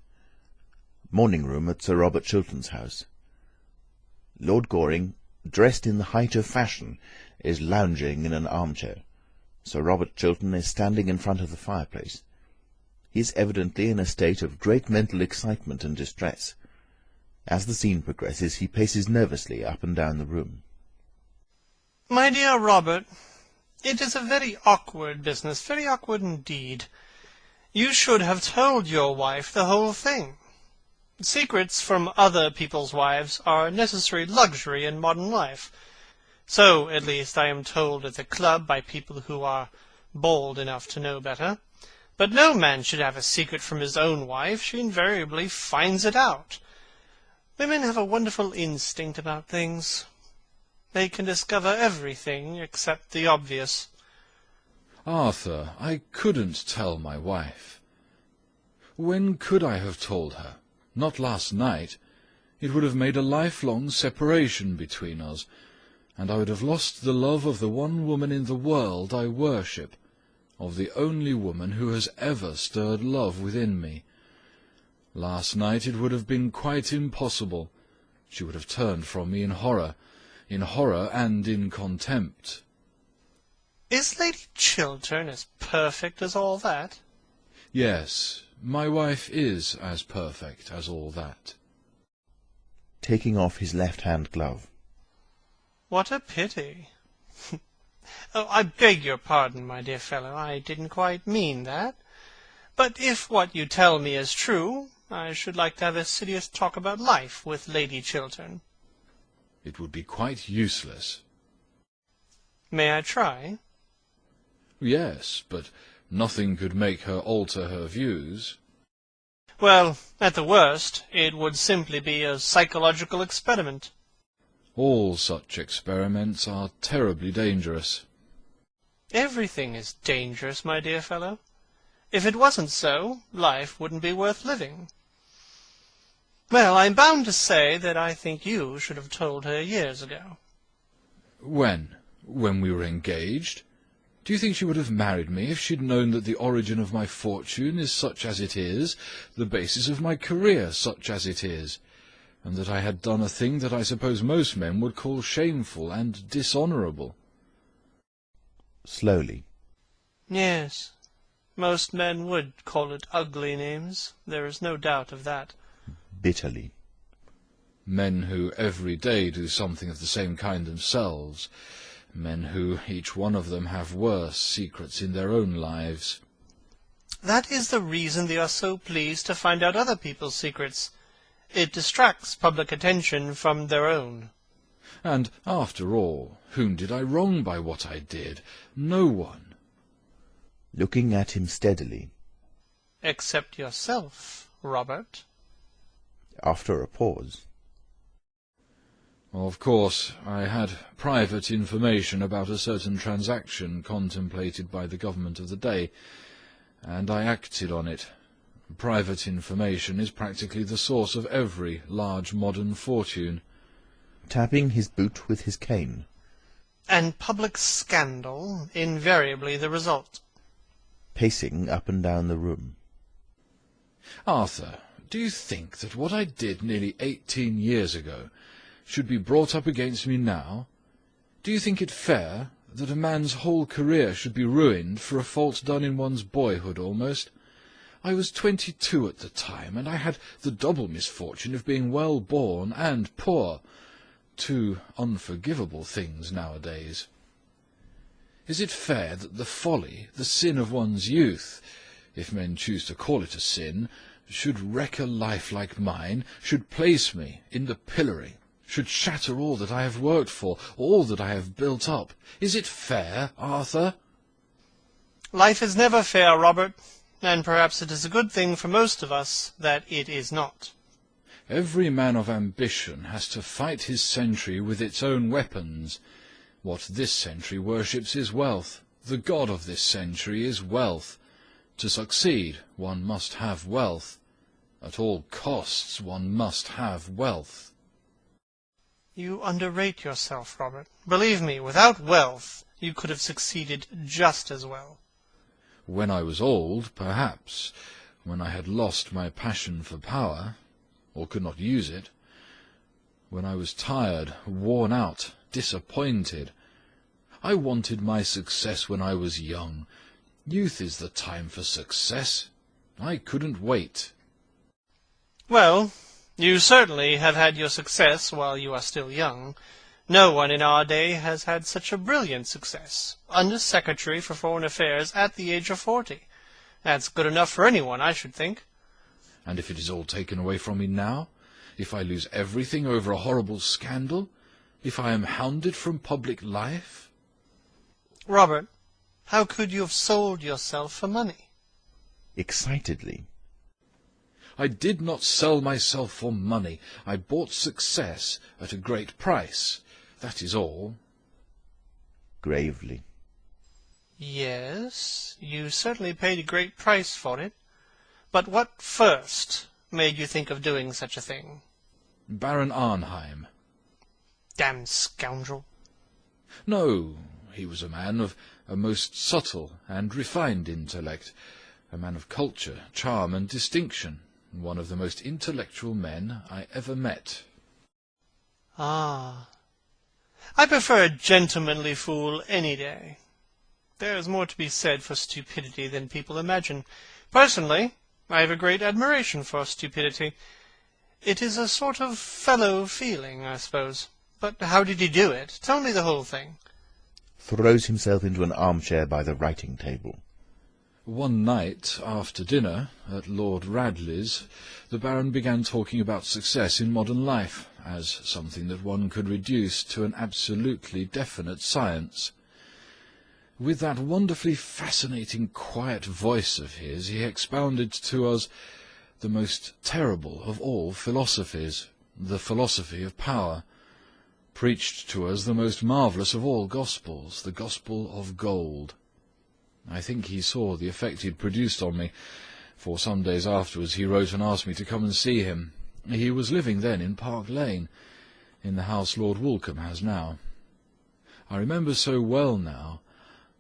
Morning room at Sir Robert Chiltern's house. Lord Goring, dressed in the height of fashion, is lounging in an armchair. Sir Robert Chiltern is standing in front of the fireplace. He is evidently in a state of great mental excitement and distress. As the scene progresses, he paces nervously up and down the room. My dear Robert, it is a very awkward business, very awkward indeed. You should have told your wife the whole thing. Secrets from other people's wives are a necessary luxury in modern life. So, at least, I am told at the club by people who are bold enough to know better. But no man should have a secret from his own wife. She invariably finds it out. Women have a wonderful instinct about things. They can discover everything except the obvious. Arthur, I couldn't tell my wife. When could I have told her? Not last night. It would have made a lifelong separation between us, and I would have lost the love of the one woman in the world I worship, of the only woman who has ever stirred love within me. Last night it would have been quite impossible. She would have turned from me in horror and in contempt. Is Lady Chiltern as perfect as all that? Yes, my wife is as perfect as all that. Taking off his left-hand glove. What a pity. Oh, I beg your pardon, my dear fellow. I didn't quite mean that. But if what you tell me is true, I should like to have a serious talk about life with Lady Chiltern. It would be quite useless. May I try? Yes, but nothing could make her alter her views. Well, at the worst, it would simply be a psychological experiment. All such experiments are terribly dangerous. Everything is dangerous, my dear fellow. If it wasn't so, life wouldn't be worth living. Well, I'm bound to say that I think you should have told her years ago. When? When we were engaged? Do you think she would have married me if she'd known that the origin of my fortune is such as it is, the basis of my career such as it is, and that I had done a thing that I suppose most men would call shameful and dishonourable? Slowly. Yes, most men would call it ugly names. There is no doubt of that. Bitterly. Men who every day do something of the same kind themselves. Men who, each one of them, have worse secrets in their own lives. That is the reason they are so pleased to find out other people's secrets. It distracts public attention from their own. And, after all, whom did I wrong by what I did? No one. Looking at him steadily. Except yourself, Robert. After a pause. Of course, I had private information about a certain transaction contemplated by the government of the day, and I acted on it. Private information is practically the source of every large modern fortune. Tapping his boot with his cane. And public scandal invariably the result. Pacing up and down the room. Arthur, do you think that what I did nearly 18 years ago should be brought up against me now? Do you think it fair that a man's whole career should be ruined for a fault done in one's boyhood almost? I was 22 at the time, and I had the double misfortune of being well born and poor. Two unforgivable things nowadays. Is it fair that the folly, the sin of one's youth, if men choose to call it a sin, should wreck a life like mine, should place me in the pillory, should shatter all that I have worked for, all that I have built up? Is it fair, Arthur? Life is never fair, Robert, and perhaps it is a good thing for most of us that it is not. Every man of ambition has to fight his century with its own weapons. What this century worships is wealth. The god of this century is wealth. To succeed, one must have wealth. At all costs, one must have wealth. You underrate yourself, Robert. Believe me, without wealth, you could have succeeded just as well. When I was old, perhaps, when I had lost my passion for power, or could not use it, when I was tired, worn out, disappointed. I wanted my success when I was young. Youth is the time for success. I couldn't wait. Well, you certainly have had your success while you are still young. No one in our day has had such a brilliant success. Under-Secretary for Foreign Affairs at the age of 40. That's good enough for anyone, I should think. And if it is all taken away from me now, if I lose everything over a horrible scandal, if I am hounded from public life? Robert, how could you have sold yourself for money? Excitedly. I did not sell myself for money. I bought success at a great price. That is all. Gravely. Yes, you certainly paid a great price for it. But what first made you think of doing such a thing? Baron Arnheim. Damned scoundrel. No, he was a man of a most subtle and refined intellect, a man of culture, charm, and distinction, one of the most intellectual men I ever met. Ah, I prefer a gentlemanly fool any day. There is more to be said for stupidity than people imagine. Personally, I have a great admiration for stupidity. It is a sort of fellow feeling, I suppose. But how did he do it? Tell me the whole thing. Throws himself into an armchair by the writing table. One night, after dinner, at Lord Radley's, the Baron began talking about success in modern life, as something that one could reduce to an absolutely definite science. With that wonderfully fascinating quiet voice of his, he expounded to us the most terrible of all philosophies, the philosophy of power. preached to us the most marvellous of all gospels, the gospel of gold. I think he saw the effect he had produced on me, for some days afterwards he wrote and asked me to come and see him. He was living then in Park Lane, in the house Lord Woolcombe has now. I remember so well now.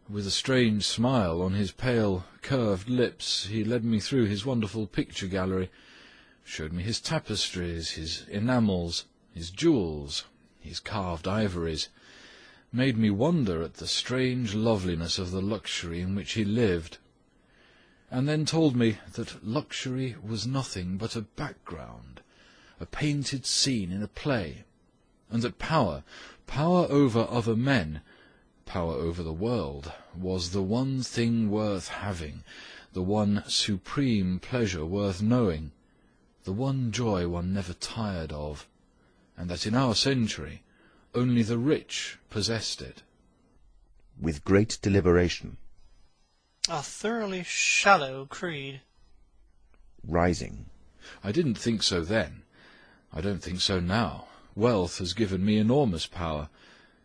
With a strange smile on his pale, curved lips, he led me through his wonderful picture gallery, showed me his tapestries, his enamels, his jewels, his carved ivories, made me wonder at the strange loveliness of the luxury in which he lived, and then told me that luxury was nothing but a background, a painted scene in a play, and that power over other men, power over the world, was the one thing worth having, the one supreme pleasure worth knowing, the one joy one never tired of, and that in our century only the rich possessed it. With great deliberation. A thoroughly shallow creed. Rising. I didn't think so then. I don't think so now. Wealth has given me enormous power.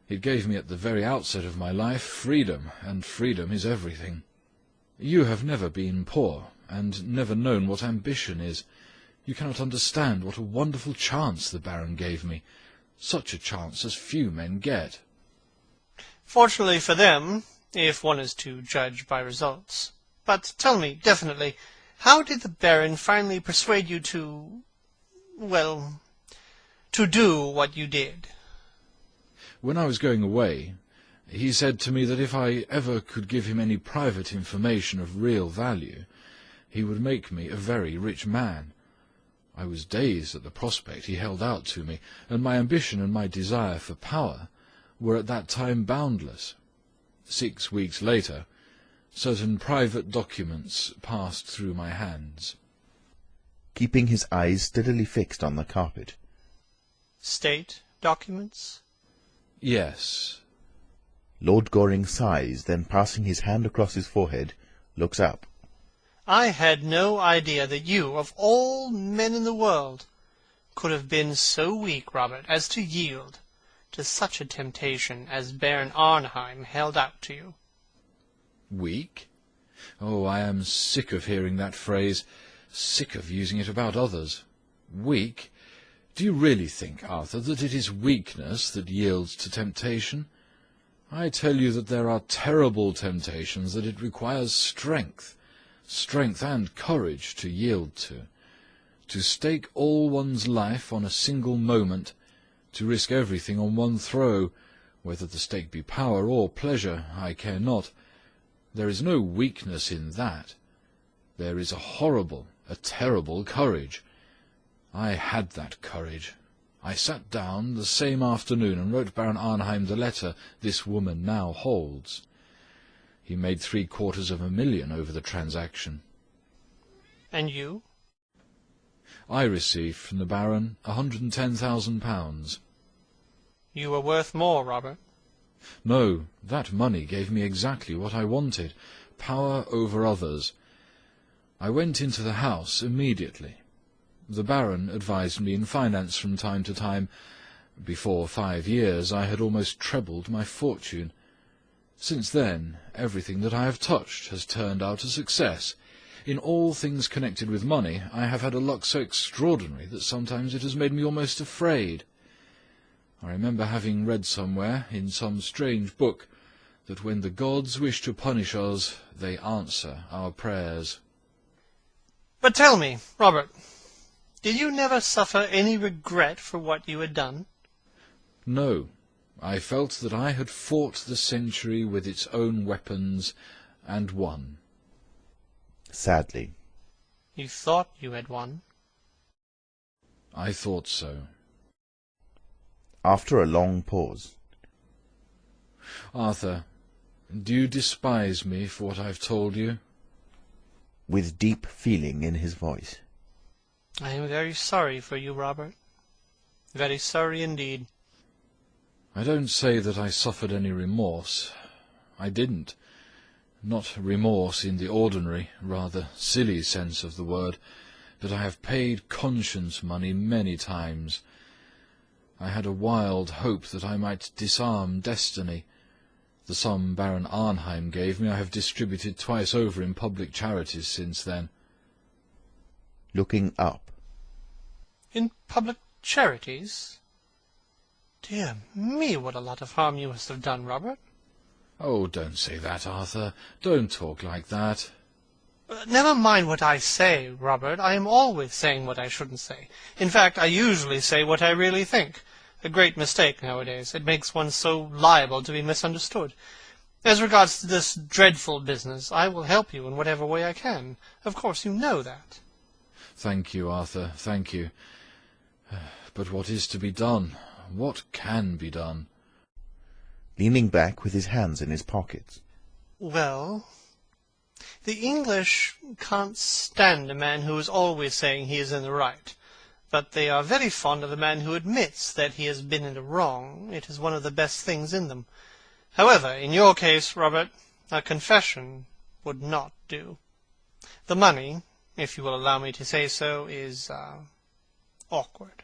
It gave me at the very outset of my life freedom, and freedom is everything. You have never been poor, and never known what ambition is. You cannot understand what a wonderful chance the Baron gave me, such a chance as few men get. Fortunately for them, if one is to judge by results. But tell me, definitely, how did the Baron finally persuade you to, well, to do what you did? When I was going away, he said to me that if I ever could give him any private information of real value, he would make me a very rich man. I was dazed at the prospect he held out to me, and my ambition and my desire for power were at that time boundless. 6 weeks later, certain private documents passed through my hands. Keeping his eyes steadily fixed on the carpet. State documents? Yes. Lord Goring sighs, then passing his hand across his forehead, looks up. I had no idea that you, of all men in the world, could have been so weak, Robert, as to yield to such a temptation as Baron Arnheim held out to you. Weak? Oh, I am sick of hearing that phrase, sick of using it about others. Weak? Do you really think, Arthur, that it is weakness that yields to temptation? I tell you that there are terrible temptations that it requires strength and courage to yield to stake all one's life on a single moment, to risk everything on one throw, whether the stake be power or pleasure, I care not. There is no weakness in that. There is a horrible, a terrible courage. I had that courage. I sat down the same afternoon and wrote Baron Arnheim the letter this woman now holds. He made $750,000 over the transaction. And you? I received from the Baron £110,000. You were worth more, Robert. No, that money gave me exactly what I wanted, power over others. I went into the house immediately. The Baron advised me in finance from time to time. Before 5 years I had almost trebled my fortune. Since then, everything that I have touched has turned out a success. In all things connected with money, I have had a luck so extraordinary that sometimes it has made me almost afraid. I remember having read somewhere, in some strange book, that when the gods wish to punish us, they answer our prayers. But tell me, Robert, did you never suffer any regret for what you had done? No. I felt that I had fought the century with its own weapons, and won. Sadly. You thought you had won? I thought so. After a long pause. Arthur, do you despise me for what I've told you? With deep feeling in his voice. I am very sorry for you, Robert. Very sorry indeed. I don't say that I suffered any remorse. I didn't. Not remorse in the ordinary, rather silly sense of the word, but I have paid conscience money many times. I had a wild hope that I might disarm destiny. The sum Baron Arnheim gave me I have distributed twice over in public charities since then. Looking up. In public charities? Dear me, what a lot of harm you must have done, Robert. Oh, don't say that, Arthur. Don't talk like that. Never mind what I say, Robert. I am always saying what I shouldn't say. In fact, I usually say what I really think. A great mistake nowadays. It makes one so liable to be misunderstood. As regards to this dreadful business, I will help you in whatever way I can. Of course, you know that. Thank you, Arthur, thank you. But what is to be done? What can be done? Leaning back with his hands in his pockets. Well, the English can't stand a man who is always saying he is in the right. But they are very fond of a man who admits that he has been in the wrong. It is one of the best things in them. However, in your case, Robert, a confession would not do. The money, if you will allow me to say so, is awkward.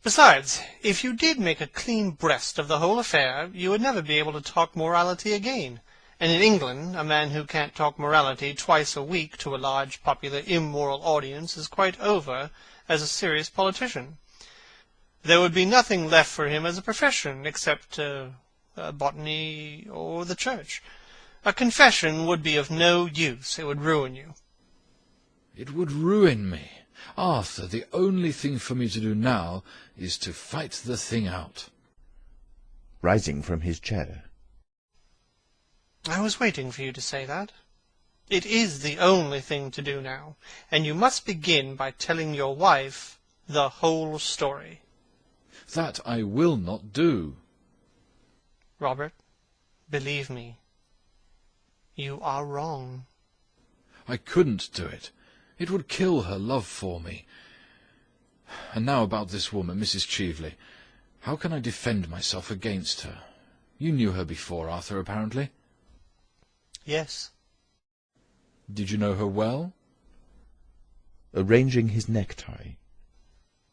Besides, if you did make a clean breast of the whole affair, you would never be able to talk morality again. And in England, a man who can't talk morality twice a week to a large, popular, immoral audience is quite over as a serious politician. There would be nothing left for him as a profession except botany or the church. A confession would be of no use. It would ruin you. It would ruin me. Arthur, the only thing for me to do now is to fight the thing out. Rising from his chair. I was waiting for you to say that. It is the only thing to do now, and you must begin by telling your wife the whole story. That I will not do. Robert, believe me, you are wrong. I couldn't do it. It would kill her love for me. And now about this woman, Mrs. Cheveley. How can I defend myself against her? You knew her before, Arthur, apparently. Yes. Did you know her well? Arranging his necktie.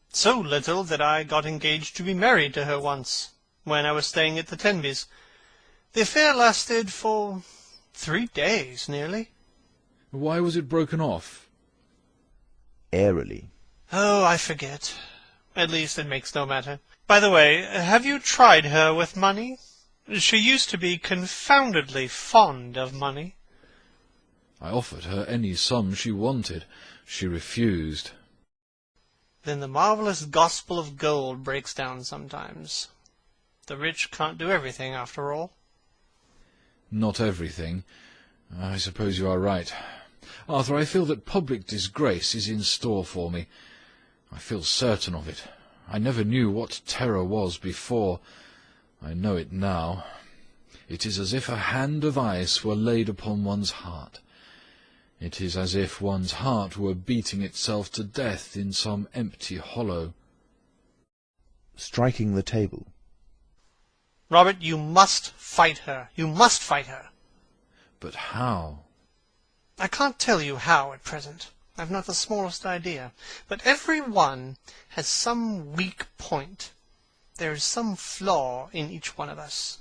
So little that I got engaged to be married to her once, when I was staying at the Tenbys. The affair lasted for 3 days, nearly. Why was it broken off? Airily. Oh, I forget. At least it makes no matter. By the way, have you tried her with money? She used to be confoundedly fond of money. I offered her any sum she wanted. She refused. Then the marvelous gospel of gold breaks down sometimes. The rich can't do everything, after all. Not everything. I suppose you are right. Arthur, I feel that public disgrace is in store for me. I feel certain of it. I never knew what terror was before. I know it now. It is as if a hand of ice were laid upon one's heart. It is as if one's heart were beating itself to death in some empty hollow. Striking the table. Robert, you must fight her. You must fight her. But how? I can't tell you how at present. I've not the smallest idea. But every one has some weak point. There is some flaw in each one of us.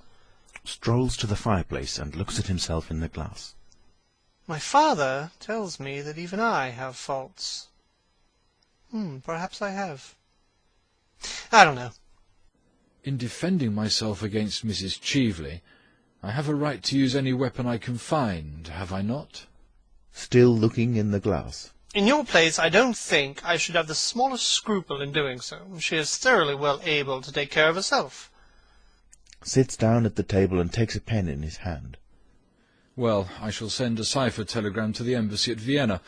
Strolls to the fireplace and looks at himself in the glass. My father tells me that even I have faults. Perhaps I have. I don't know. In defending myself against Mrs. Cheveley, I have a right to use any weapon I can find, have I not? Still looking in the glass. In your place, I don't think I should have the smallest scruple in doing so. She is thoroughly well able to take care of herself. Sits down at the table and takes a pen in his hand. Well, I shall send a cipher telegram to the embassy at Vienna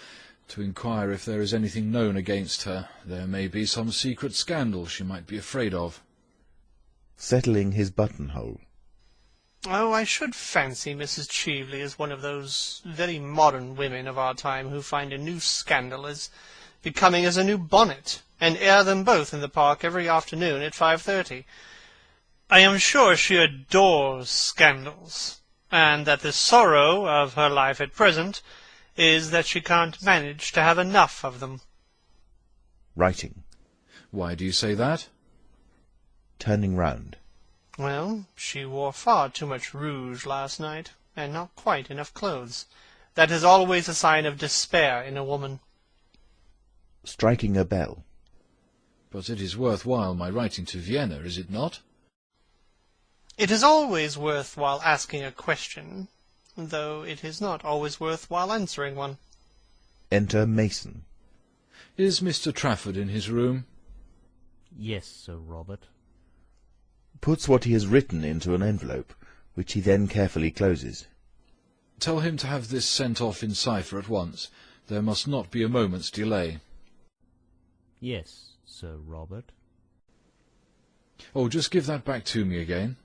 to inquire if there is anything known against her. There may be some secret scandal she might be afraid of. Settling his buttonhole. Oh, I should fancy Mrs. Cheveley is one of those very modern women of our time who find a new scandal as becoming as a new bonnet, and air them both in the park every afternoon at 5:30. I am sure she adores scandals, and that the sorrow of her life at present is that she can't manage to have enough of them. Writing. Why do you say that? turning round. Well, she wore far too much rouge last night, and not quite enough clothes. That is always a sign of despair in a woman. Striking a bell. But it is worthwhile my writing to Vienna, is it not? It is always worthwhile asking a question, though it is not always worthwhile answering one. Enter Mason. Is Mr. Trafford in his room? Yes, Sir Robert. Puts what he has written into an envelope, which he then carefully closes. Tell him to have this sent off in cipher at once. There must not be a moment's delay. Yes, Sir Robert. Oh, just give that back to me again.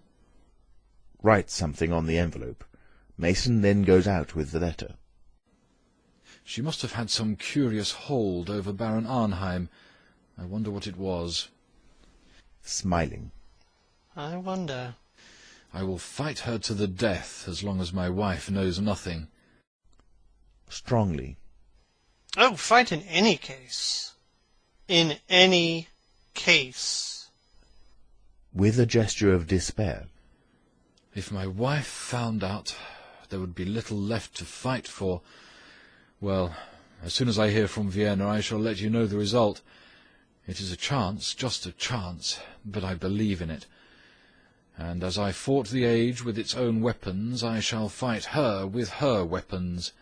Writes something on the envelope. Mason then goes out with the letter. She must have had some curious hold over Baron Arnheim. I wonder what it was. Smiling. I wonder. I will fight her to the death as long as my wife knows nothing. Strongly. Oh, fight in any case. In any case. With a gesture of despair. If my wife found out, there would be little left to fight for. Well, as soon as I hear from Vienna, I shall let you know the result. It is a chance, just a chance, but I believe in it. And as I fought the age with its own weapons, I shall fight her with her weapons.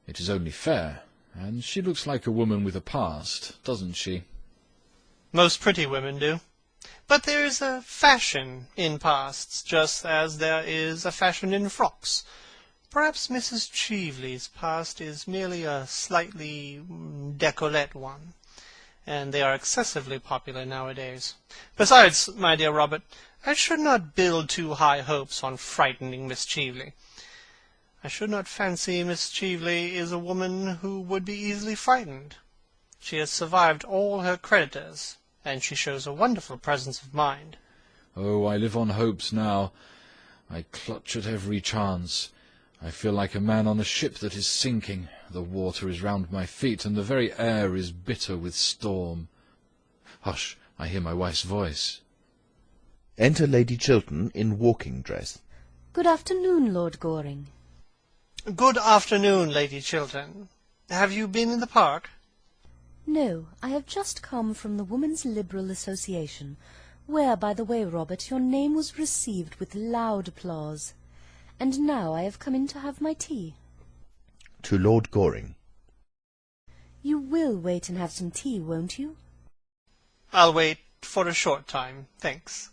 It is only fair, and she looks like a woman with a past, doesn't she? Most pretty women do. But there is a fashion in pasts, just as there is a fashion in frocks. Perhaps Mrs. Cheveley's past is merely a slightly décolleté one, and they are excessively popular nowadays. Besides, my dear Robert, I should not build too high hopes on frightening Miss Cheveley. I should not fancy Miss Cheveley is a woman who would be easily frightened. She has survived all her creditors, and she shows a wonderful presence of mind. Oh, I live on hopes now. I clutch at every chance. I feel like a man on a ship that is sinking. The water is round my feet, and the very air is bitter with storm. Hush, I hear my wife's voice. Enter Lady Chiltern in walking dress. Good afternoon, Lord Goring. Good afternoon, Lady Chiltern. Have you been in the park? No, I have just come from the Women's Liberal Association, where, by the way, Robert, your name was received with loud applause. And now I have come in to have my tea. To Lord Goring. You will wait and have some tea, won't you? I'll wait for a short time, thanks.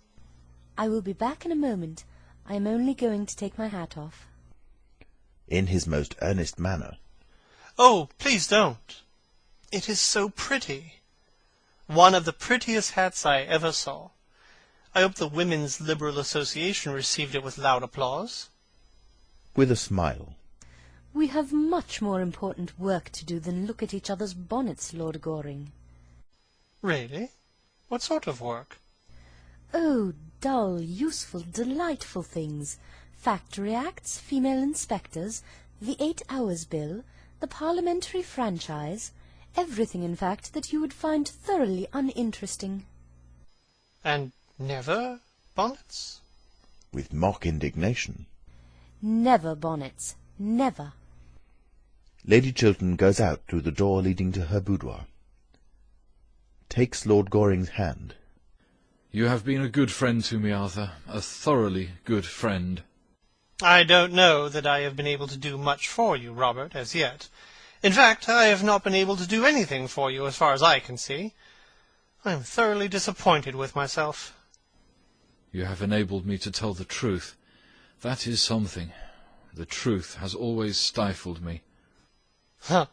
I will be back in a moment. I am only going to take my hat off. In his most earnest manner. Oh, please don't. It is so pretty. One of the prettiest hats I ever saw. I hope the Women's Liberal Association received it with loud applause. With a smile. We have much more important work to do than look at each other's bonnets, Lord Goring. Really? What sort of work? Oh, dull, useful, delightful things. Factory Acts, female inspectors, the 8 Hours Bill, the parliamentary franchise, everything, in fact, that you would find thoroughly uninteresting. And never bonnets? With mock indignation. Never bonnets. Never. Lady Chiltern goes out through the door leading to her boudoir. Takes Lord Goring's hand. You have been a good friend to me, Arthur, a thoroughly good friend. I don't know that I have been able to do much for you, Robert, as yet. In fact, I have not been able to do anything for you as far as I can see. I am thoroughly disappointed with myself. You have enabled me to tell the truth. That is something. The truth has always stifled me. Huh.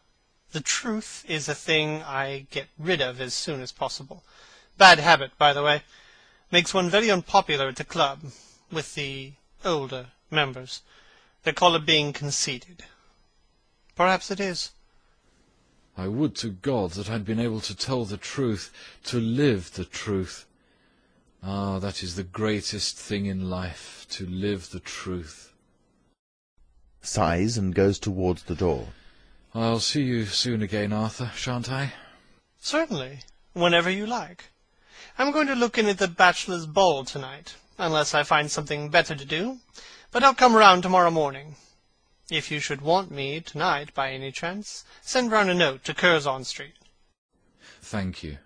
The truth is a thing I get rid of as soon as possible. Bad habit, by the way. Makes one very unpopular at the club, with the older members. They call it being conceited. Perhaps it is. I would to God that I'd been able to tell the truth, to live the truth. Ah, that is the greatest thing in life, to live the truth. Sighs and goes towards the door. I'll see you soon again, Arthur, shan't I? Certainly, whenever you like. I'm going to look in at the bachelor's ball tonight, unless I find something better to do, but I'll come round tomorrow morning. If you should want me tonight by any chance, send round a note to Curzon Street. Thank you.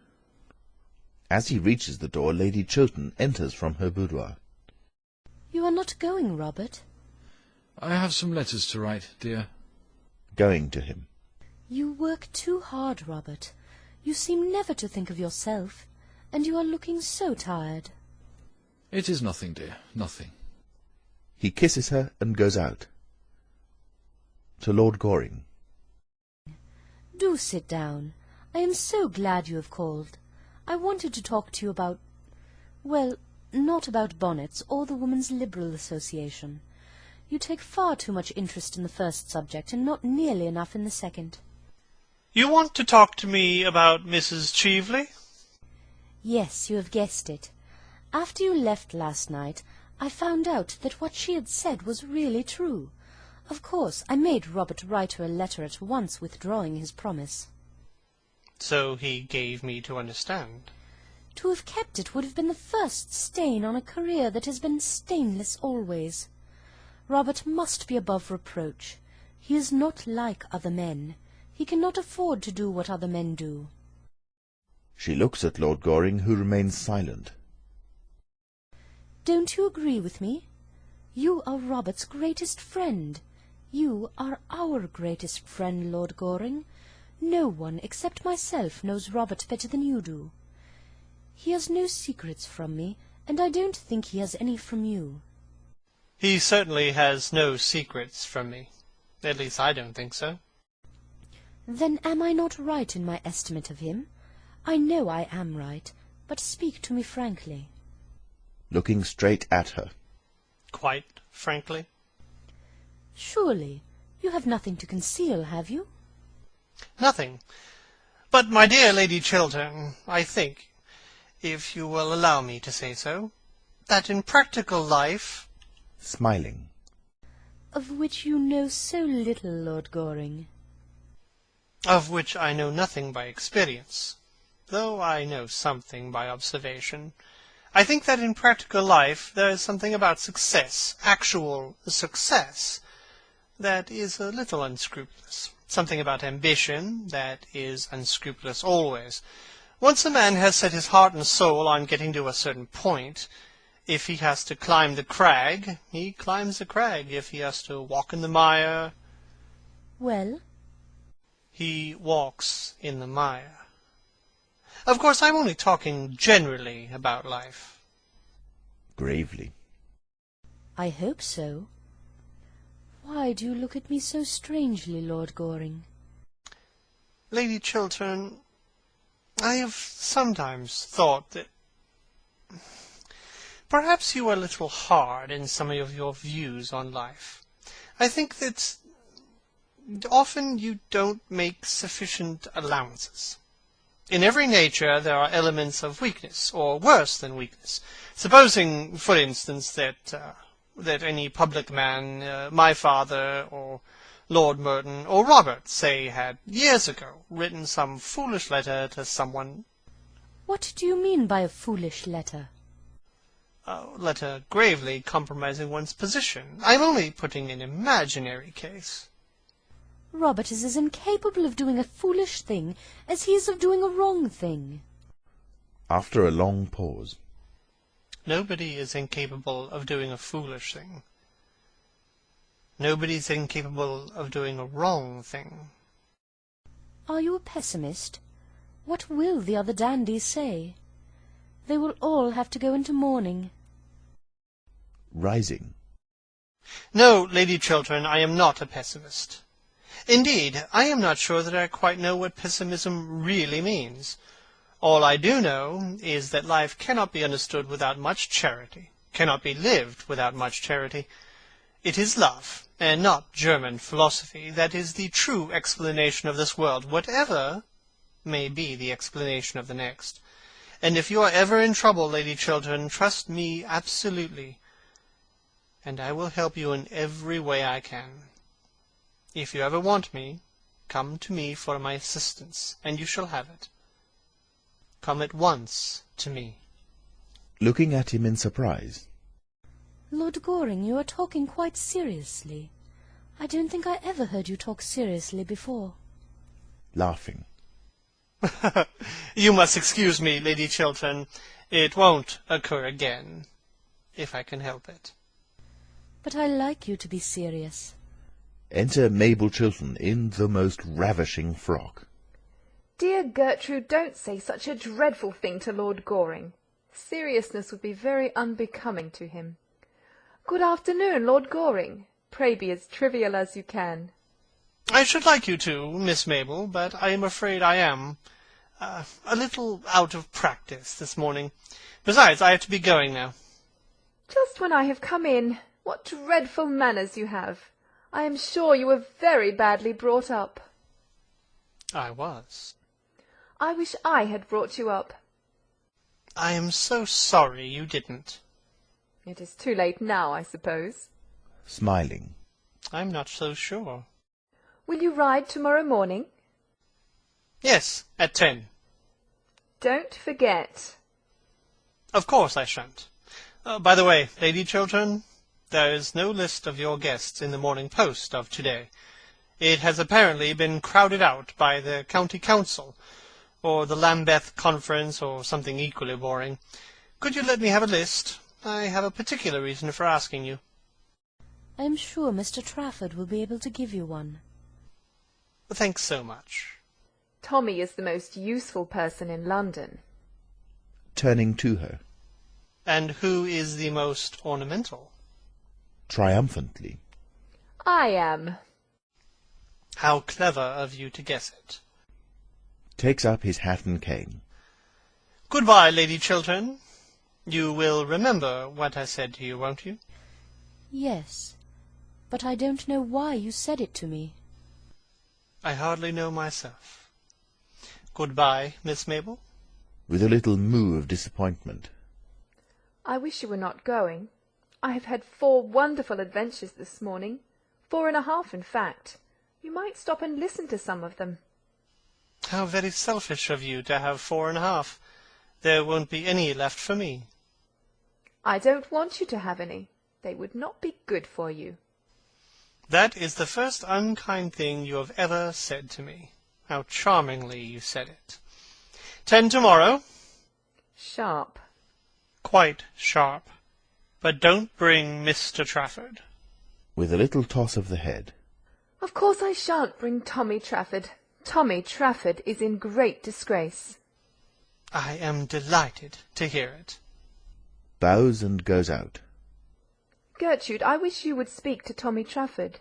As he reaches the door, Lady Chiltern enters from her boudoir. You are not going, Robert? I have some letters to write, dear. Going to him. You work too hard, Robert. You seem never to think of yourself, and you are looking so tired. It is nothing, dear, nothing. He kisses her and goes out. To Lord Goring. Do sit down. I am so glad you have called. I wanted to talk to you about... well, not about bonnets or the Women's Liberal Association. You take far too much interest in the first subject, and not nearly enough in the second. You want to talk to me about Mrs. Cheveley? Yes, you have guessed it. After you left last night, I found out that what she had said was really true. Of course, I made Robert write her a letter at once withdrawing his promise. So he gave me to understand. To have kept it would have been the first stain on a career that has been stainless always. Robert must be above reproach. He is not like other men. He cannot afford to do what other men do. She looks at Lord Goring, who remains silent. Don't you agree with me? You are Robert's greatest friend. You are our greatest friend, Lord Goring. No one except myself knows Robert better than you do. He has no secrets from me, and I don't think he has any from you. He certainly has no secrets from me. At least I don't think so. Then am I not right in my estimate of him? I know I am right, but speak to me frankly. Looking straight at her. Quite frankly. Surely, you have nothing to conceal, have you? Nothing. But, my dear Lady Chiltern, I think, if you will allow me to say so, that in practical life... Smiling. Of which you know so little, Lord Goring. Of which I know nothing by experience, though I know something by observation. I think that in practical life there is something about success, actual success, that is a little unscrupulous. Something about ambition that is unscrupulous always. Once a man has set his heart and soul on getting to a certain point, if he has to climb the crag, he climbs the crag. If he has to walk in the mire... Well? He walks in the mire. Of course, I'm only talking generally about life. Gravely. I hope so. Why do you look at me so strangely, Lord Goring? Lady Chiltern, I have sometimes thought that perhaps you are a little hard in some of your views on life. I think that often you don't make sufficient allowances. In every nature there are elements of weakness, or worse than weakness. Supposing, for instance, that any public man, my father, or Lord Merton, or Robert, say, had years ago written some foolish letter to someone. What do you mean by a foolish letter? A letter gravely compromising one's position. I'm only putting an imaginary case. Robert is as incapable of doing a foolish thing as he is of doing a wrong thing. After a long pause. Nobody is incapable of doing a foolish thing. Nobody is incapable of doing a wrong thing. Are you a pessimist? What will the other dandies say? They will all have to go into mourning. Rising. No, Lady Chiltern, I am not a pessimist. Indeed, I am not sure that I quite know what pessimism really means. All I do know is that life cannot be understood without much charity, cannot be lived without much charity. It is love, and not German philosophy, that is the true explanation of this world, whatever may be the explanation of the next. And if you are ever in trouble, Lady Chiltern, trust me absolutely, and I will help you in every way I can. If you ever want me, come to me for my assistance, and you shall have it. Come at once, to me. Looking at him in surprise. Lord Goring, you are talking quite seriously. I don't think I ever heard you talk seriously before. Laughing. You must excuse me, Lady Chiltern. It won't occur again, if I can help it. But I like you to be serious. Enter Mabel Chiltern in the most ravishing frock. Dear Gertrude, don't say such a dreadful thing to Lord Goring. Seriousness would be very unbecoming to him. Good afternoon, Lord Goring. Pray be as trivial as you can. I should like you to, Miss Mabel, but I am afraid I am a little out of practice this morning. Besides, I have to be going now. Just when I have come in. What dreadful manners you have. I am sure you were very badly brought up. I was. I wish I had brought you up. I am so sorry you didn't. It is too late now, I suppose. Smiling. I'm not so sure. Will you ride tomorrow morning? Yes, at 10. Don't forget. Of course I shan't. By the way, Lady Chiltern, there is no list of your guests in the Morning Post of today. It has apparently been crowded out by the County Council, or the Lambeth Conference, or something equally boring. Could you let me have a list? I have a particular reason for asking you. I am sure Mr. Trafford will be able to give you one. Thanks so much. Tommy is the most useful person in London. Turning to her. And who is the most ornamental? Triumphantly. I am. How clever of you to guess it. Takes up his hat and cane. Goodbye, Lady Chiltern. You will remember what I said to you, won't you? Yes, but I don't know why you said it to me. I hardly know myself. Goodbye, Miss Mabel. With a little moo of disappointment. I wish you were not going. I have had 4 wonderful adventures this morning. 4.5, in fact. You might stop and listen to some of them. How very selfish of you to have 4.5. There won't be any left for me. I don't want you to have any. They would not be good for you. That is the first unkind thing you have ever said to me. How charmingly you said it. 10 tomorrow. Sharp. Quite sharp. But don't bring Mr. Trafford. With a little toss of the head. Of course I shan't bring Tommy Trafford. Tommy Trafford is in great disgrace. I am delighted to hear it. Bows and goes out. Gertrude, I wish you would speak to Tommy Trafford.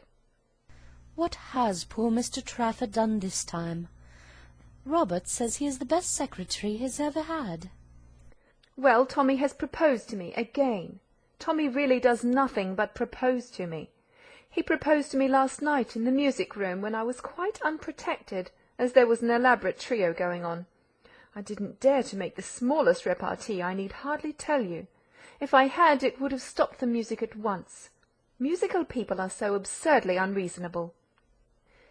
What has poor Mr. Trafford done this time? Robert says he is the best secretary he has ever had. Well, Tommy has proposed to me again. Tommy really does nothing but propose to me. He proposed to me last night in the music room when I was quite unprotected, as there was an elaborate trio going on. I didn't dare to make the smallest repartee, I need hardly tell you. If I had, it would have stopped the music at once. Musical people are so absurdly unreasonable.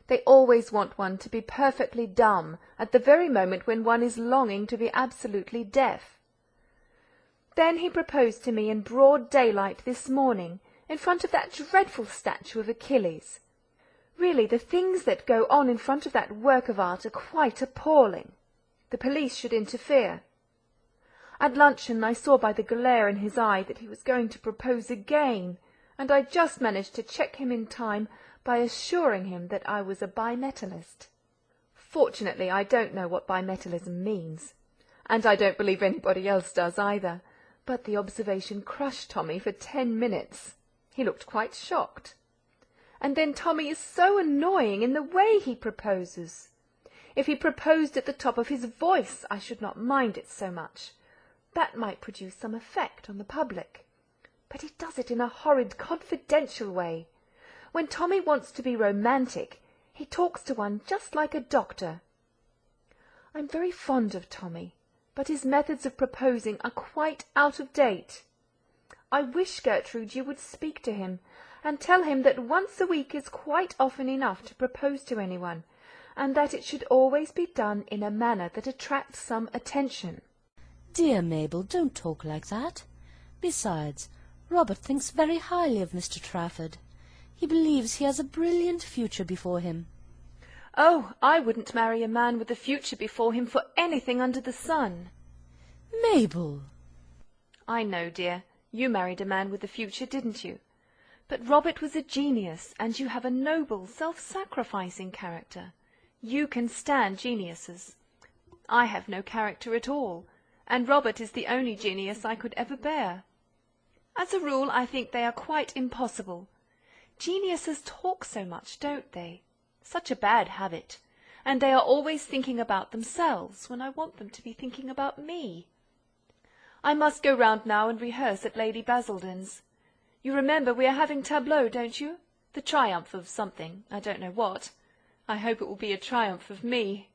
They always want one to be perfectly dumb at the very moment when one is longing to be absolutely deaf. Then he proposed to me in broad daylight this morning, in front of that dreadful statue of Achilles. Really, the things that go on in front of that work of art are quite appalling. The police should interfere. At luncheon I saw by the glare in his eye that he was going to propose again, and I just managed to check him in time by assuring him that I was a bimetallist. Fortunately, I don't know what bimetallism means, and I don't believe anybody else does either, but the observation crushed Tommy for 10 minutes. He looked quite shocked. And then Tommy is so annoying in the way he proposes. If he proposed at the top of his voice, I should not mind it so much. That might produce some effect on the public. But he does it in a horrid, confidential way. When Tommy wants to be romantic, he talks to one just like a doctor. I'm very fond of Tommy, but his methods of proposing are quite out of date. I wish, Gertrude, you would speak to him, and tell him that once a week is quite often enough to propose to anyone, and that it should always be done in a manner that attracts some attention. Dear Mabel, don't talk like that. Besides, Robert thinks very highly of Mr. Trafford. He believes he has a brilliant future before him. Oh, I wouldn't marry a man with a future before him for anything under the sun. Mabel! I know, dear. You married a man with a future, didn't you? But Robert was a genius, and you have a noble, self-sacrificing character. You can stand geniuses. I have no character at all, and Robert is the only genius I could ever bear. As a rule, I think they are quite impossible. Geniuses talk so much, don't they? Such a bad habit. And they are always thinking about themselves, when I want them to be thinking about me. I must go round now and rehearse at Lady Basildon's. You remember we are having tableaux, don't you? The triumph of something, I don't know what. I hope it will be a triumph of me.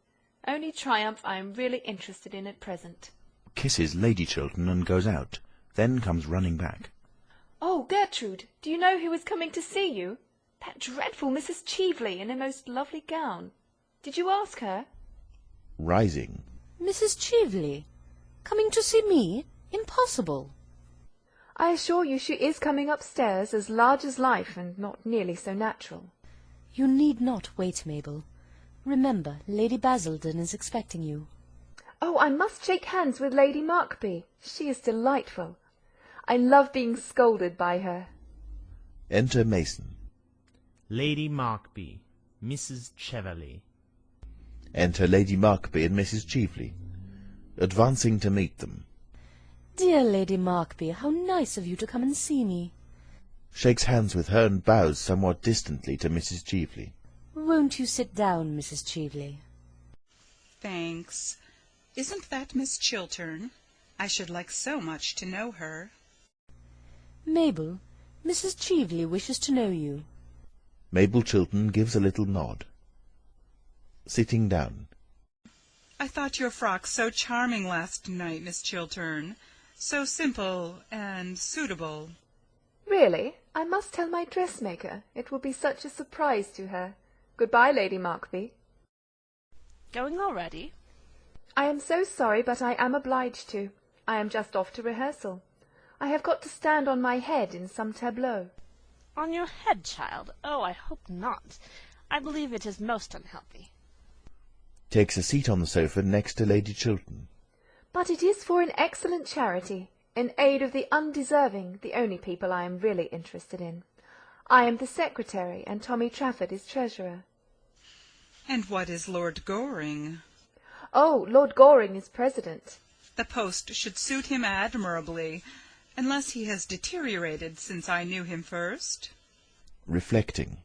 Only triumph I am really interested in at present. Kisses Lady Chiltern and goes out, then comes running back. Oh, Gertrude, do you know who is coming to see you? That dreadful Mrs. Cheveley in a most lovely gown. Did you ask her? Rising. Mrs. Cheveley? Coming to see me? Impossible. I assure you she is coming upstairs, as large as life, and not nearly so natural. You need not wait, Mabel. Remember, Lady Basildon is expecting you. Oh, I must shake hands with Lady Markby. She is delightful. I love being scolded by her. Enter Mason. Lady Markby, Mrs. Cheveley. Enter Lady Markby and Mrs. Cheveley, advancing to meet them. Dear Lady Markby, how nice of you to come and see me. Shakes hands with her and bows somewhat distantly to Mrs. Cheveley. Won't you sit down, Mrs. Cheveley? Thanks. Isn't that Miss Chiltern? I should like so much to know her. Mabel, Mrs. Cheveley wishes to know you. Mabel Chiltern gives a little nod. Sitting down. I thought your frock so charming last night, Miss Chiltern. So simple and suitable. Really? I must tell my dressmaker. It will be such a surprise to her. Goodbye, Lady Markby. Going already? I am so sorry, but I am obliged to. I am just off to rehearsal. I have got to stand on my head in some tableau. On your head, child? Oh, I hope not. I believe it is most unhealthy. Takes a seat on the sofa next to Lady Chiltern. But it is for an excellent charity, in aid of the undeserving, the only people I am really interested in. I am the secretary, and Tommy Trafford is treasurer. And what is Lord Goring? Oh, Lord Goring is president. The post should suit him admirably, unless he has deteriorated since I knew him first. Reflecting.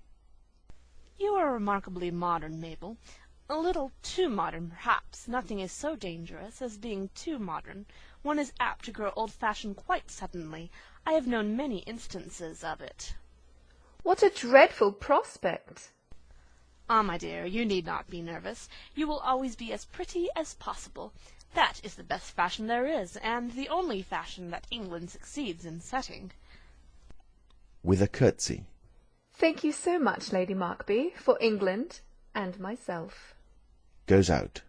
You are remarkably modern, Mabel. A little too modern, perhaps. Nothing is so dangerous as being too modern. One is apt to grow old-fashioned quite suddenly. I have known many instances of it. What a dreadful prospect! Ah, my dear, you need not be nervous. You will always be as pretty as possible. That is the best fashion there is, and the only fashion that England succeeds in setting. With a curtsy. Thank you so much, Lady Markby, for England and myself. Goes out.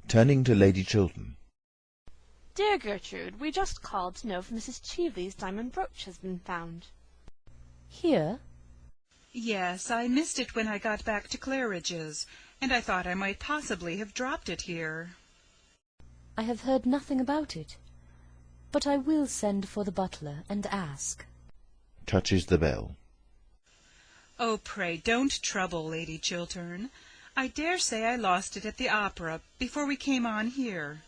Turning to Lady Chiltern. Dear Gertrude, we just called to know if Mrs. Cheveley's diamond brooch has been found. Here? Yes, I missed it when I got back to Claridge's, and I thought I might possibly have dropped it here. I have heard nothing about it, but I will send for the butler and ask. Touches the bell. Oh, pray don't trouble, Lady Chiltern. I dare say I lost it at the opera before we came on here.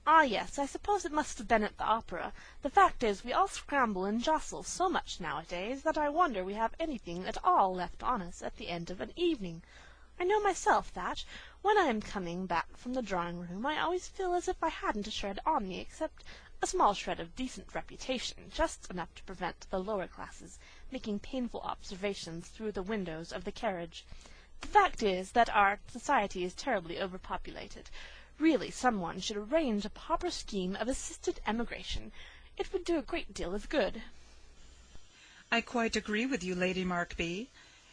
Ah, yes, I suppose it must have been at the opera. The fact is, we all scramble and jostle so much nowadays that I wonder we have anything at all left on us at the end of an evening. I know myself that, when I am coming back from the drawing-room, I always feel as if I hadn't a shred on me, except a small shred of decent reputation, just enough to prevent the lower classes making painful observations through the windows of the carriage. The fact is that our society is terribly overpopulated. Really, someone should arrange a proper scheme of assisted emigration. It would do a great deal of good. I quite agree with you, Lady Markby.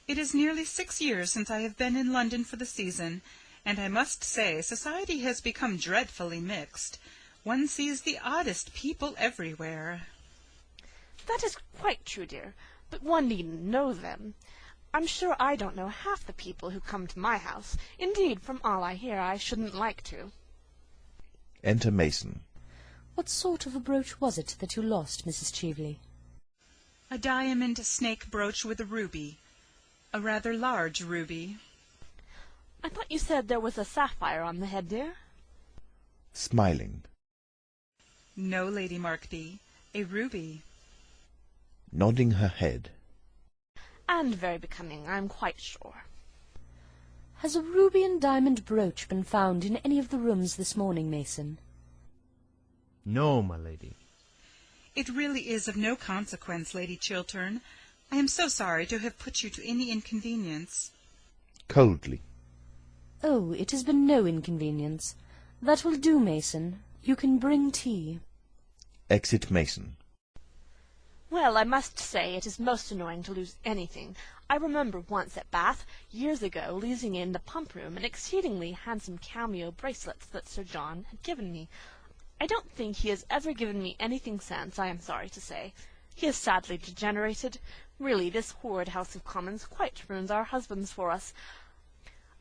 It is nearly 6 years since I have been in London for the season, and I must say society has become dreadfully mixed. One sees the oddest people everywhere. That is quite true, dear, but one needn't know them. I'm sure I don't know half the people who come to my house. Indeed, from all I hear, I shouldn't like to. Enter Mason. What sort of a brooch was it that you lost, Mrs. Cheveley? A diamond snake brooch with a ruby. A rather large ruby. I thought you said there was a sapphire on the head, dear? Smiling. No, Lady Markby, a ruby. Nodding her head. And very becoming, I'm quite sure. Has a ruby and diamond brooch been found in any of the rooms this morning, Mason? No, my lady. It really is of no consequence, Lady Chiltern. I am so sorry to have put you to any inconvenience. Coldly. Oh, it has been no inconvenience. That will do, Mason. You can bring tea. Exit Mason. Well, I must say it is most annoying to lose anything. I remember once at Bath, years ago, losing in the pump-room an exceedingly handsome cameo bracelet that Sir John had given me. I don't think he has ever given me anything since, I am sorry to say. He is sadly degenerated. Really, this horrid House of Commons quite ruins our husbands for us.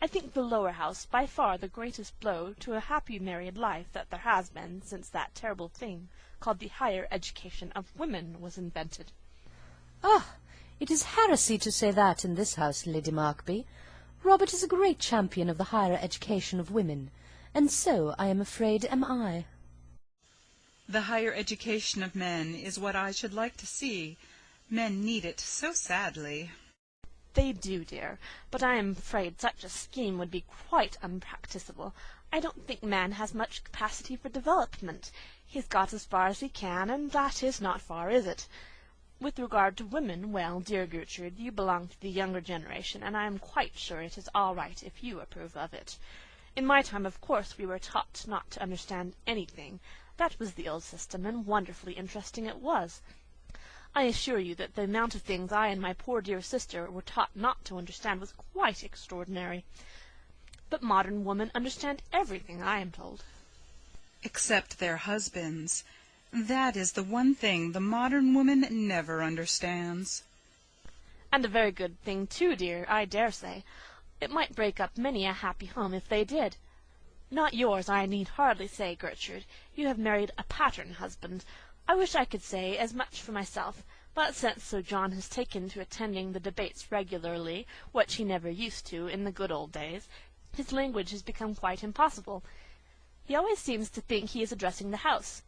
I think the Lower House by far the greatest blow to a happy married life that there has been since that terrible thing called the higher education of women was invented. Ah, it is heresy to say that in this house, Lady Markby. Robert is a great champion of the higher education of women, and so, I am afraid, am I. The higher education of men is what I should like to see. Men need it so sadly. They do, dear, but I am afraid such a scheme would be quite unpracticable. I don't think man has much capacity for development. He's got as far as he can, and that is not far, is it? With regard to women, well, dear Gertrude, you belong to the younger generation, and I am quite sure it is all right if you approve of it. In my time, of course, we were taught not to understand anything. That was the old system, and wonderfully interesting it was. I assure you that the amount of things I and my poor dear sister were taught not to understand was quite extraordinary. But modern women understand everything, I am told. Except their husbands. That is the one thing the modern woman never understands. And a very good thing, too, dear, I dare say. It might break up many a happy home if they did. Not yours, I need hardly say, Gertrude. You have married a pattern husband. I wish I could say as much for myself, but since Sir John has taken to attending the debates regularly, which he never used to in the good old days, his language has become quite impossible. He always seems to think he is addressing the House,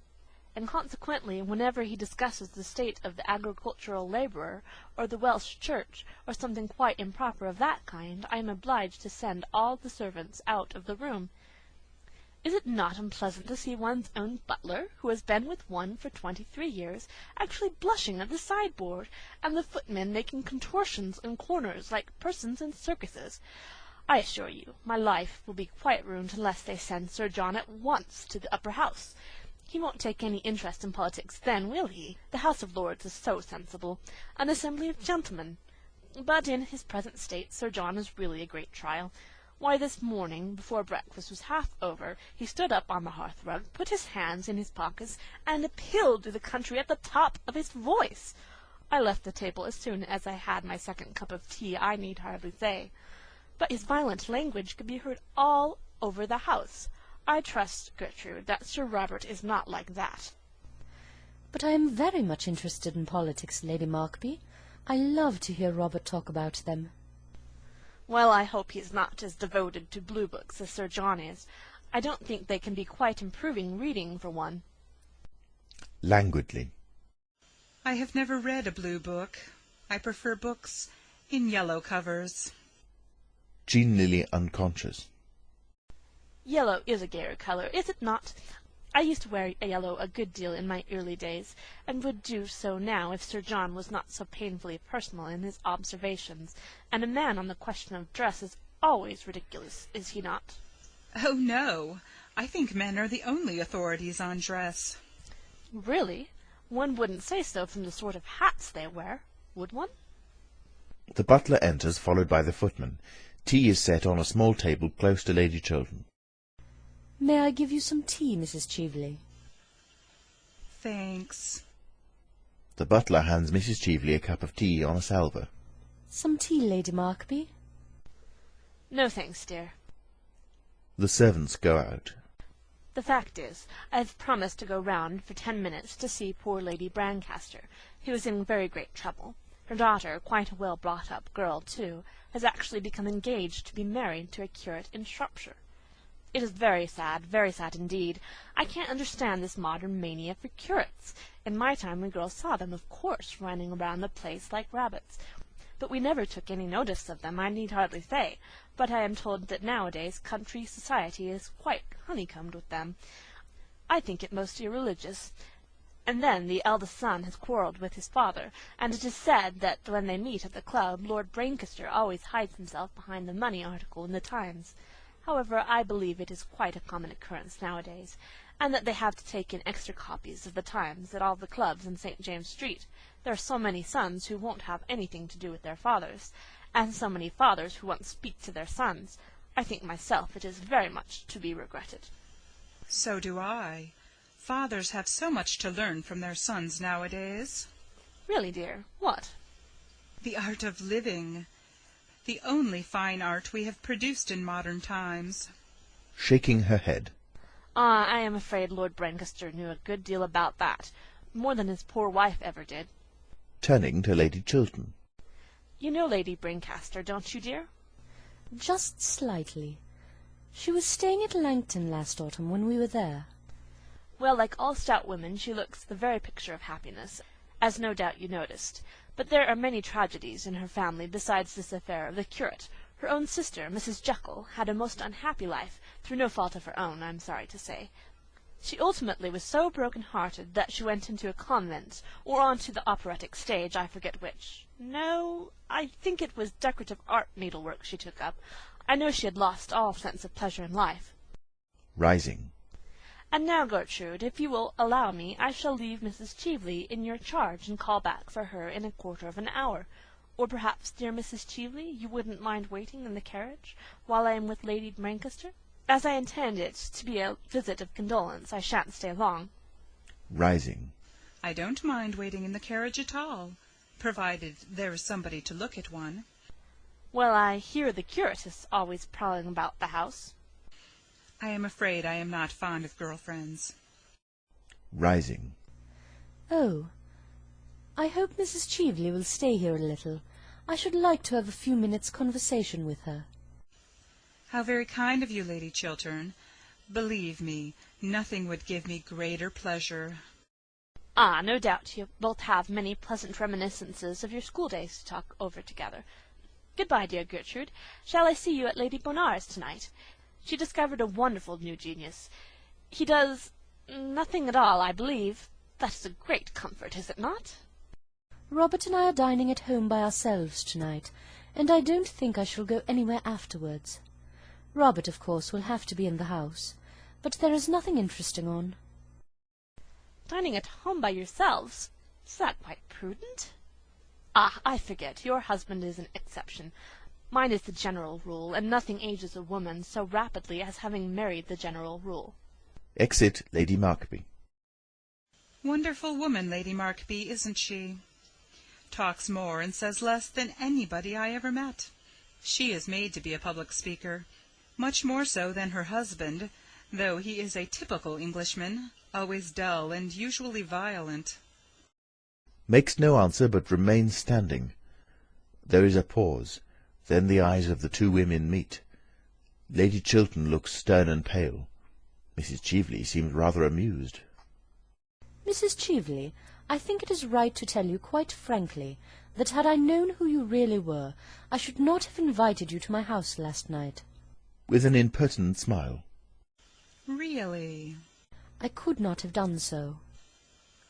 and consequently, whenever he discusses the state of the agricultural labourer, or the Welsh Church, or something quite improper of that kind, I am obliged to send all the servants out of the room. Is it not unpleasant to see one's own butler, who has been with one for 23 years, actually blushing at the sideboard, and the footmen making contortions in corners like persons in circuses? I assure you, my life will be quite ruined unless they send Sir John at once to the Upper House. He won't take any interest in politics then, will he? The House of Lords is so sensible, an assembly of gentlemen. But in his present state Sir John is really a great trial. Why, this morning, before breakfast was half over, he stood up on the hearth-rug, put his hands in his pockets, and appealed to the country at the top of his voice. I left the table as soon as I had my second cup of tea, I need hardly say. But his violent language could be heard all over the house. I trust, Gertrude, that Sir Robert is not like that. But I am very much interested in politics, Lady Markby. I love to hear Robert talk about them. Well, I hope he is not as devoted to blue books as Sir John is. I don't think they can be quite improving reading, for one. Languidly. I have never read a blue book. I prefer books in yellow covers. Genially unconscious. Yellow is a gayer colour, is it not? I used to wear yellow a good deal in my early days, and would do so now if Sir John was not so painfully personal in his observations, and a man on the question of dress is always ridiculous, is he not? Oh, no. I think men are the only authorities on dress. Really? One wouldn't say so from the sort of hats they wear, would one? The butler enters, followed by the footman. Tea is set on a small table close to Lady Chiltern. May I give you some tea, Mrs. Cheveley? Thanks. The butler hands Mrs. Cheveley a cup of tea on a salver. Some tea, Lady Markby? No thanks, dear. The servants go out. The fact is, I've promised to go round for 10 minutes to see poor Lady Brancaster, who is in very great trouble. Her daughter, quite a well-brought-up girl, too, has actually become engaged to be married to a curate in Shropshire. It is very sad indeed. I can't understand this modern mania for curates. In my time we girls saw them, of course, running around the place like rabbits. But we never took any notice of them, I need hardly say. But I am told that nowadays country society is quite honeycombed with them. I think it most irreligious. And then the eldest son has quarrelled with his father, and it is said that when they meet at the club, Lord Brancaster always hides himself behind the money article in the Times. However, I believe it is quite a common occurrence nowadays, and that they have to take in extra copies of the Times at all the clubs in St. James's Street. There are so many sons who won't have anything to do with their fathers, and so many fathers who won't speak to their sons. I think myself it is very much to be regretted. So do I. Fathers have so much to learn from their sons nowadays. Really, dear, what? The art of living. The only fine art we have produced in modern times. Shaking her head. I am afraid Lord Brancaster knew a good deal about that, more than his poor wife ever did. Turning to Lady Chiltern. You know Lady Brancaster, don't you, dear? Just slightly. She was staying at Langton last autumn when we were there. Well, like all stout women, she looks the very picture of happiness, as no doubt you noticed. But there are many tragedies in her family besides this affair of the curate. Her own sister, Mrs. Jekyll, had a most unhappy life, through no fault of her own, I am sorry to say. She ultimately was so broken-hearted that she went into a convent, or on to the operatic stage, I forget which. No, I think it was decorative art needlework she took up. I know she had lost all sense of pleasure in life. Rising. And now, Gertrude, if you will allow me, I shall leave Mrs. Cheveley in your charge and call back for her in a quarter of an hour. Or perhaps, dear Mrs. Cheveley, you wouldn't mind waiting in the carriage while I am with Lady Brancaster? As I intend it to be a visit of condolence, I shan't stay long. Rising. I don't mind waiting in the carriage at all, provided there is somebody to look at one. Well, I hear the curate is always prowling about the house. I am afraid I am not fond of girl-friends. Rising. Oh, I hope Mrs. Cheveley will stay here a little. I should like to have a few minutes' conversation with her. How very kind of you, Lady Chiltern. Believe me, nothing would give me greater pleasure. Ah, no doubt you both have many pleasant reminiscences of your schooldays to talk over together. Good-bye, dear Gertrude. Shall I see you at Lady Bonnard's tonight? She discovered a wonderful new genius. He does nothing at all, I believe. That is a great comfort, is it not? Robert and I are dining at home by ourselves tonight, and I don't think I shall go anywhere afterwards. Robert, of course, will have to be in the house, but there is nothing interesting on. Dining at home by yourselves? Is that quite prudent? Ah, I forget. Your husband is an exception. Mine is the general rule, and nothing ages a woman so rapidly as having married the general rule. Exit Lady Markby. Wonderful woman, Lady Markby, isn't she? Talks more and says less than anybody I ever met. She is made to be a public speaker, much more so than her husband, though he is a typical Englishman, always dull and usually violent. Makes no answer, but remains standing. There is a pause. Then the eyes of the two women meet. Lady Chiltern looks stern and pale. Mrs. Cheveley seems rather amused. Mrs. Cheveley, I think it is right to tell you quite frankly that had I known who you really were, I should not have invited you to my house last night. With an impertinent smile. Really? I could not have done so.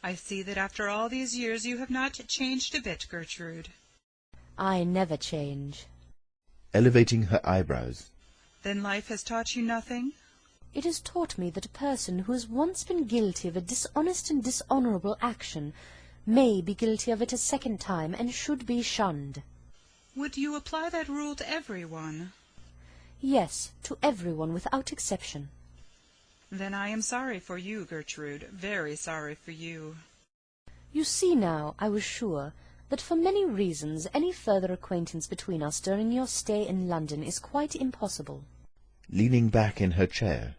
I see that after all these years you have not changed a bit, Gertrude. I never change. Elevating her eyebrows. Then life has taught you nothing? It has taught me that a person who has once been guilty of a dishonest and dishonourable action may be guilty of it a second time and should be shunned. Would you apply that rule to everyone? Yes, to everyone without exception. Then I am sorry for you, Gertrude, very sorry for you. You see now, I was sure that for many reasons any further acquaintance between us during your stay in London is quite impossible. Leaning back in her chair.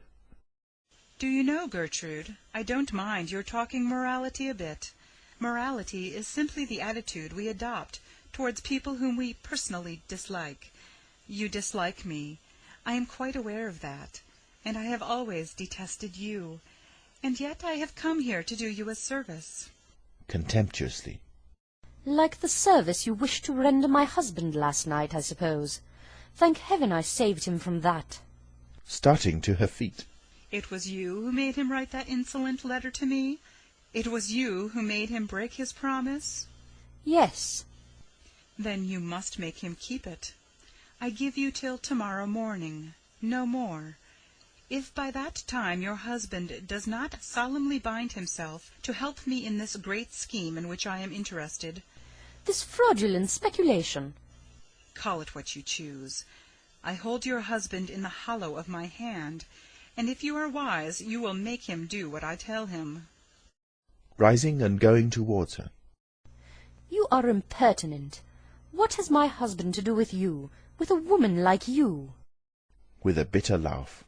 Do you know, Gertrude, I don't mind your talking morality a bit. Morality is simply the attitude we adopt towards people whom we personally dislike. You dislike me. I am quite aware of that, and I have always detested you. And yet I have come here to do you a service. Contemptuously. Like the service you wished to render my husband last night, I suppose. Thank heaven I saved him from that. Starting to her feet. It was you who made him write that insolent letter to me? It was you who made him break his promise? Yes. Then you must make him keep it. I give you till tomorrow morning, no more. If by that time your husband does not solemnly bind himself to help me in this great scheme in which I am interested— This fraudulent speculation. Call it what you choose. I hold your husband in the hollow of my hand, and if you are wise, you will make him do what I tell him. Rising and going towards her. You are impertinent. What has my husband to do with you, with a woman like you? With a bitter laugh.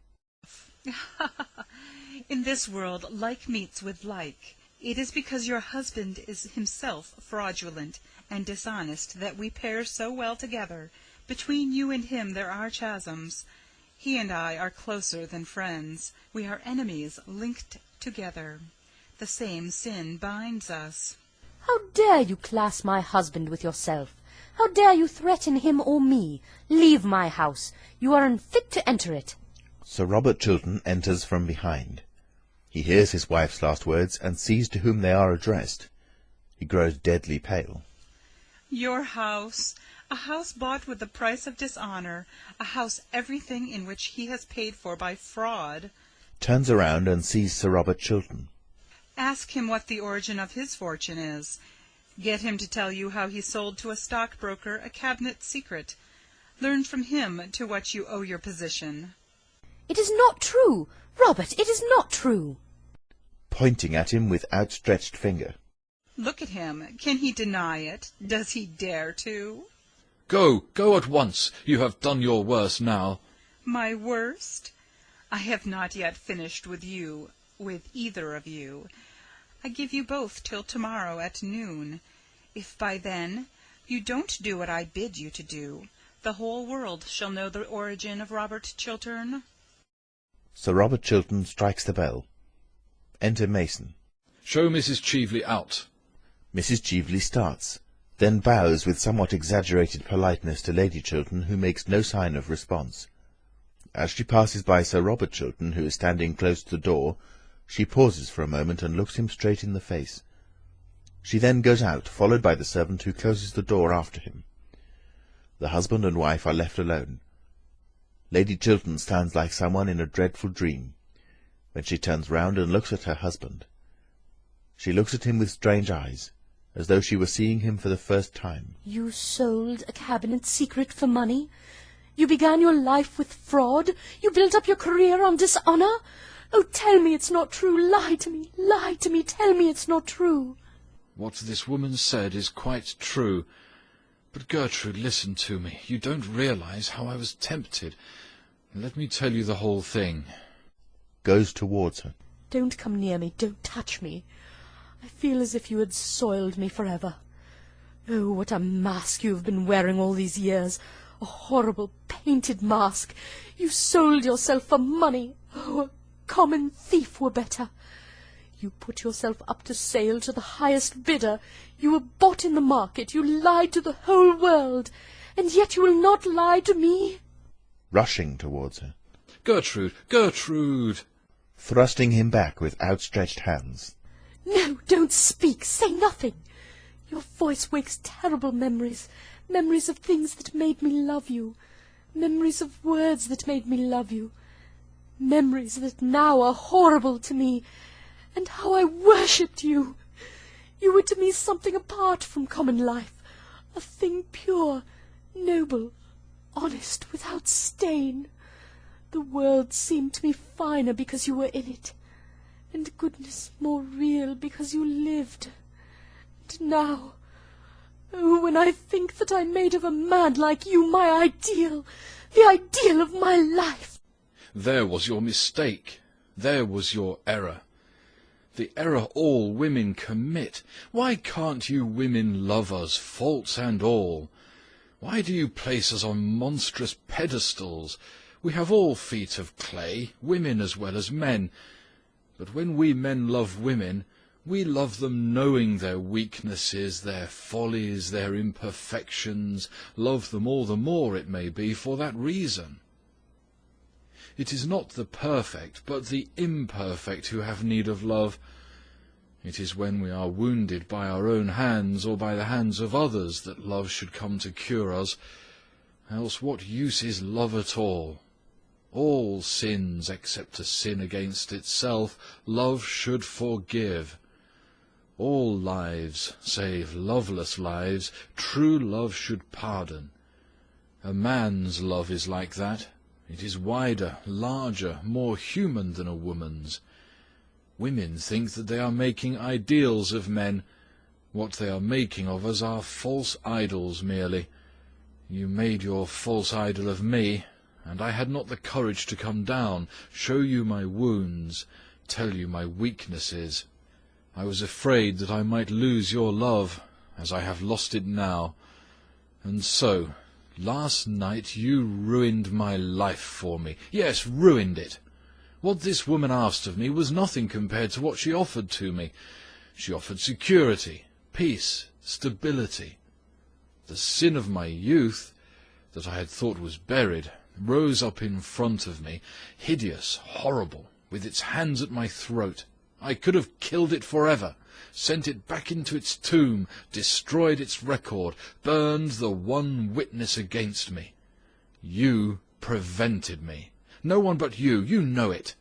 In this world, like meets with like. It is because your husband is himself fraudulent and dishonest that we pair so well together. Between you and him there are chasms. He and I are closer than friends. We are enemies linked together. The same sin binds us. How dare you class my husband with yourself? How dare you threaten him or me? Leave my house. You are unfit to enter it. Sir Robert Chiltern enters from behind. He hears his wife's last words, and sees to whom they are addressed. He grows deadly pale. Your house, a house bought with the price of dishonour, a house everything in which he has paid for by fraud. Turns around and sees Sir Robert Chiltern. Ask him what the origin of his fortune is. Get him to tell you how he sold to a stockbroker a cabinet secret. Learn from him to what you owe your position. It is not true! Robert, it is not true! Pointing at him with outstretched finger. Look at him. Can he deny it? Does he dare to? Go at once. You have done your worst now. My worst? I have not yet finished with you, with either of you. I give you both till tomorrow at noon. If by then you don't do what I bid you to do, the whole world shall know the origin of Robert Chiltern. Sir Robert Chiltern strikes the bell. Enter Mason. Show Mrs. Cheveley out. Mrs. Cheveley starts, then bows with somewhat exaggerated politeness to Lady Chiltern, who makes no sign of response. As she passes by Sir Robert Chiltern, who is standing close to the door, she pauses for a moment and looks him straight in the face. She then goes out, followed by the servant, who closes the door after him. The husband and wife are left alone. Lady Chiltern stands like someone in a dreadful dream. When she turns round and looks at her husband, she looks at him with strange eyes, as though she were seeing him for the first time. You sold a cabinet secret for money? You began your life with fraud? You built up your career on dishonour? Oh, tell me it's not true. Lie to me, tell me it's not true. What this woman said is quite true. But Gertrude, listen to me. You don't realize how I was tempted. Let me tell you the whole thing. Goes towards her. Don't come near me, don't touch me. I feel as if you had soiled me forever. Oh, what a mask you have been wearing all these years. A horrible painted mask. You sold yourself for money. Oh, a common thief were better. You put yourself up to sale to the highest bidder. You were bought in the market. You lied to the whole world. And yet you will not lie to me. Rushing towards her. Gertrude, Gertrude! Thrusting him back with outstretched hands. No, don't speak. Say nothing. Your voice wakes terrible memories. Memories of things that made me love you. Memories of words that made me love you. Memories that now are horrible to me. And how I worshipped you! You were to me something apart from common life, a thing pure, noble, honest, without stain. The world seemed to me finer because you were in it, and goodness more real because you lived. And now, oh, when I think that I made of a man like you my ideal, the ideal of my life. There was your mistake. There was your error. The error all women commit. Why can't you women love us, faults and all? Why do you place us on monstrous pedestals? We have all feet of clay, women as well as men. But when we men love women, we love them knowing their weaknesses, their follies, their imperfections, love them all the more, it may be, for that reason. It is not the perfect, but the imperfect who have need of love. It is when we are wounded by our own hands or by the hands of others that love should come to cure us. Else what use is love at all? All sins, except a sin against itself, love should forgive. All lives, save loveless lives, true love should pardon. A man's love is like that. It is wider, larger, more human than a woman's. Women think that they are making ideals of men. What they are making of us are false idols merely. You made your false idol of me, and I had not the courage to come down, show you my wounds, tell you my weaknesses. I was afraid that I might lose your love, as I have lost it now. And so, last night you ruined my life for me. Yes, ruined it. What this woman asked of me was nothing compared to what she offered to me. She offered security, peace, stability. The sin of my youth, that I had thought was buried, rose up in front of me, hideous, horrible, with its hands at my throat. I could have killed it forever, sent it back into its tomb, destroyed its record, burned the one witness against me. You prevented me. No one but you know it.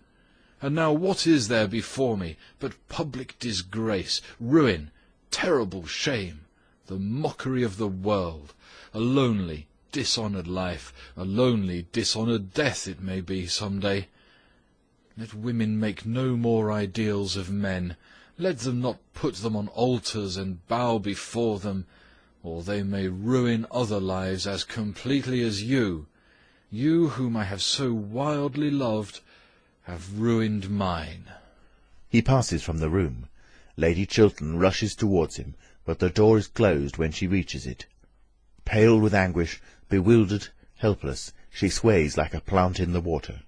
And now what is there before me but public disgrace, ruin, terrible shame, the mockery of the world, a lonely, dishonoured life, a lonely, dishonoured death it may be some day. Let women make no more ideals of men. Let them not put them on altars and bow before them, or they may ruin other lives as completely as you whom I have so wildly loved, have ruined mine. He passes from the room. Lady Chiltern rushes towards him, but the door is closed when she reaches it. Pale with anguish, bewildered, helpless, she sways like a plant in the water.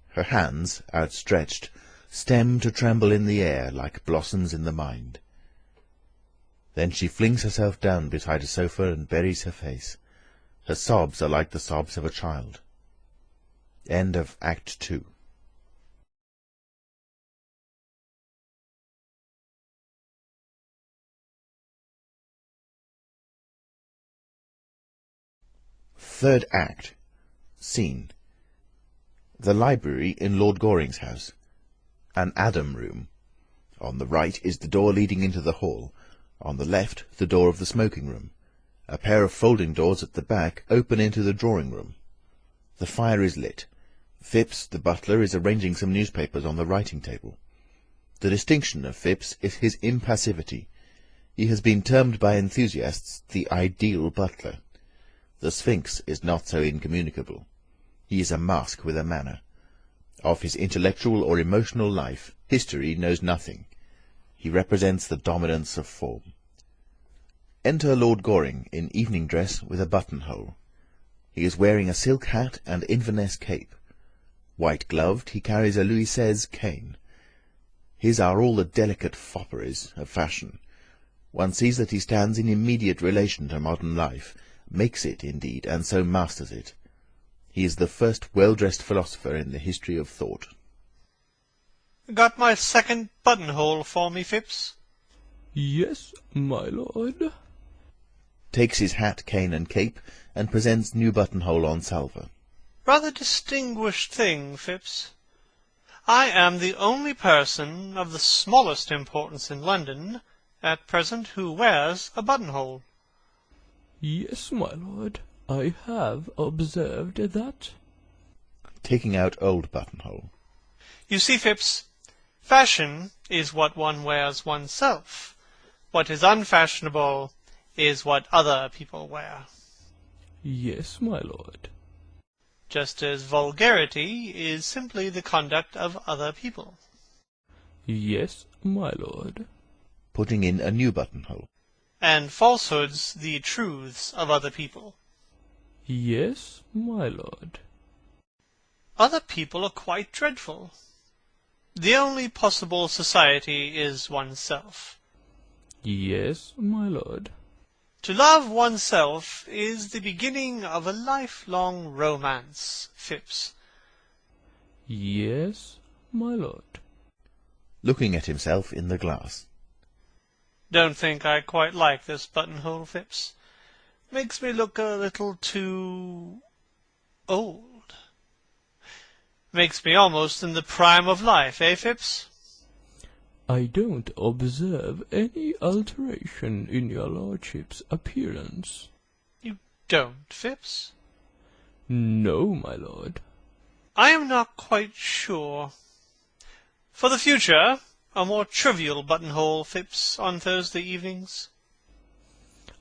Her hands, outstretched, stem to tremble in the air like blossoms in the mind. Then she flings herself down beside a sofa and buries her face. Her sobs are like the sobs of a child. End of Act 2. Third Act. Scene. The library in Lord Goring's house. An Adam room. On the right is the door leading into the hall. On the left, the door of the smoking room. A pair of folding doors at the back open into the drawing room. The fire is lit. Phipps, the butler, is arranging some newspapers on the writing table. The distinction of Phipps is his impassivity. He has been termed by enthusiasts the ideal butler. The Sphinx is not so incommunicable. He is a mask with a manner. Of his intellectual or emotional life, history knows nothing. He represents the dominance of form. Enter Lord Goring, in evening dress with a buttonhole. He is wearing a silk hat and Inverness cape. White-gloved, he carries a Louis XVI cane. His are all the delicate fopperies of fashion. One sees that he stands in immediate relation to modern life, makes it, indeed, and so masters it. He is the first well-dressed philosopher in the history of thought. Got my second buttonhole for me, Phipps? Yes, my lord. Takes his hat, cane, and cape, and presents new buttonhole on salver. Rather distinguished thing, Phipps. I am the only person of the smallest importance in London at present who wears a buttonhole. Yes, my lord, I have observed that. taking out old buttonhole. You see, Phipps, fashion is what one wears oneself. What is unfashionable is what other people wear. Yes, my lord. Just as vulgarity is simply the conduct of other people. Yes, my lord. Putting in a new buttonhole. And falsehoods the truths of other people. Yes, my lord. Other people are quite dreadful. The only possible society is oneself. Yes, my lord. To love oneself is the beginning of a lifelong romance, Phipps. Yes, my lord. Looking at himself in the glass. Don't think I quite like this buttonhole, Phipps. Makes me look a little too old. Makes me almost in the prime of life, eh, Phipps? I don't observe any alteration in your lordship's appearance. You don't, Phipps? No, my lord. I am not quite sure. For the future, a more trivial buttonhole, Phipps, on Thursday evenings.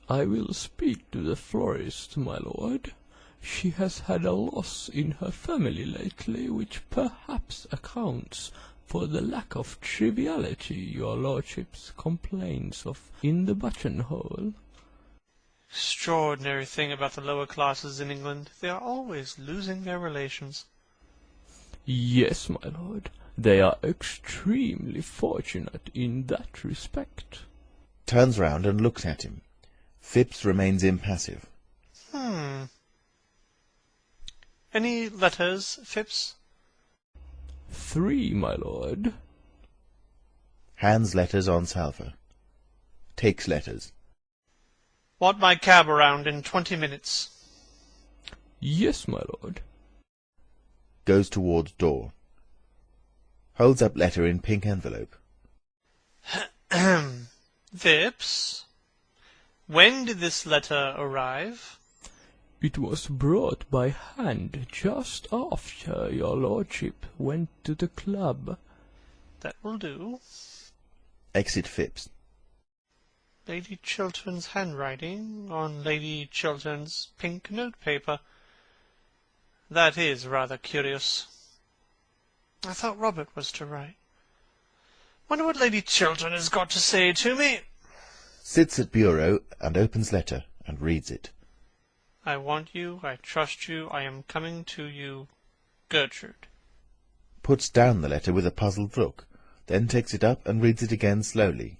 I will speak to the florist, my lord. She has had a loss in her family lately, which perhaps accounts for the lack of triviality your lordship complains of in the buttonhole. Extraordinary thing about the lower classes in England. They are always losing their relations. Yes, my lord. They are extremely fortunate in that respect. Turns round and looks at him. Phipps remains impassive. Any letters, Phipps? 3, my lord. Hands letters on salver. Takes letters. Want my cab around in 20 minutes. Yes, my lord. Goes towards door. Holds up letter in pink envelope. Phipps, when did this letter arrive? It was brought by hand just after your lordship went to the club. That will do. Exit Phipps. Lady Chiltern's handwriting on Lady Chiltern's pink notepaper. That is rather curious. I thought Robert was to write. Wonder what Lady Chiltern has got to say to me. Sits at bureau and opens letter and reads it. I want you, I trust you, I am coming to you, Gertrude. Puts down the letter with a puzzled look, then takes it up and reads it again slowly.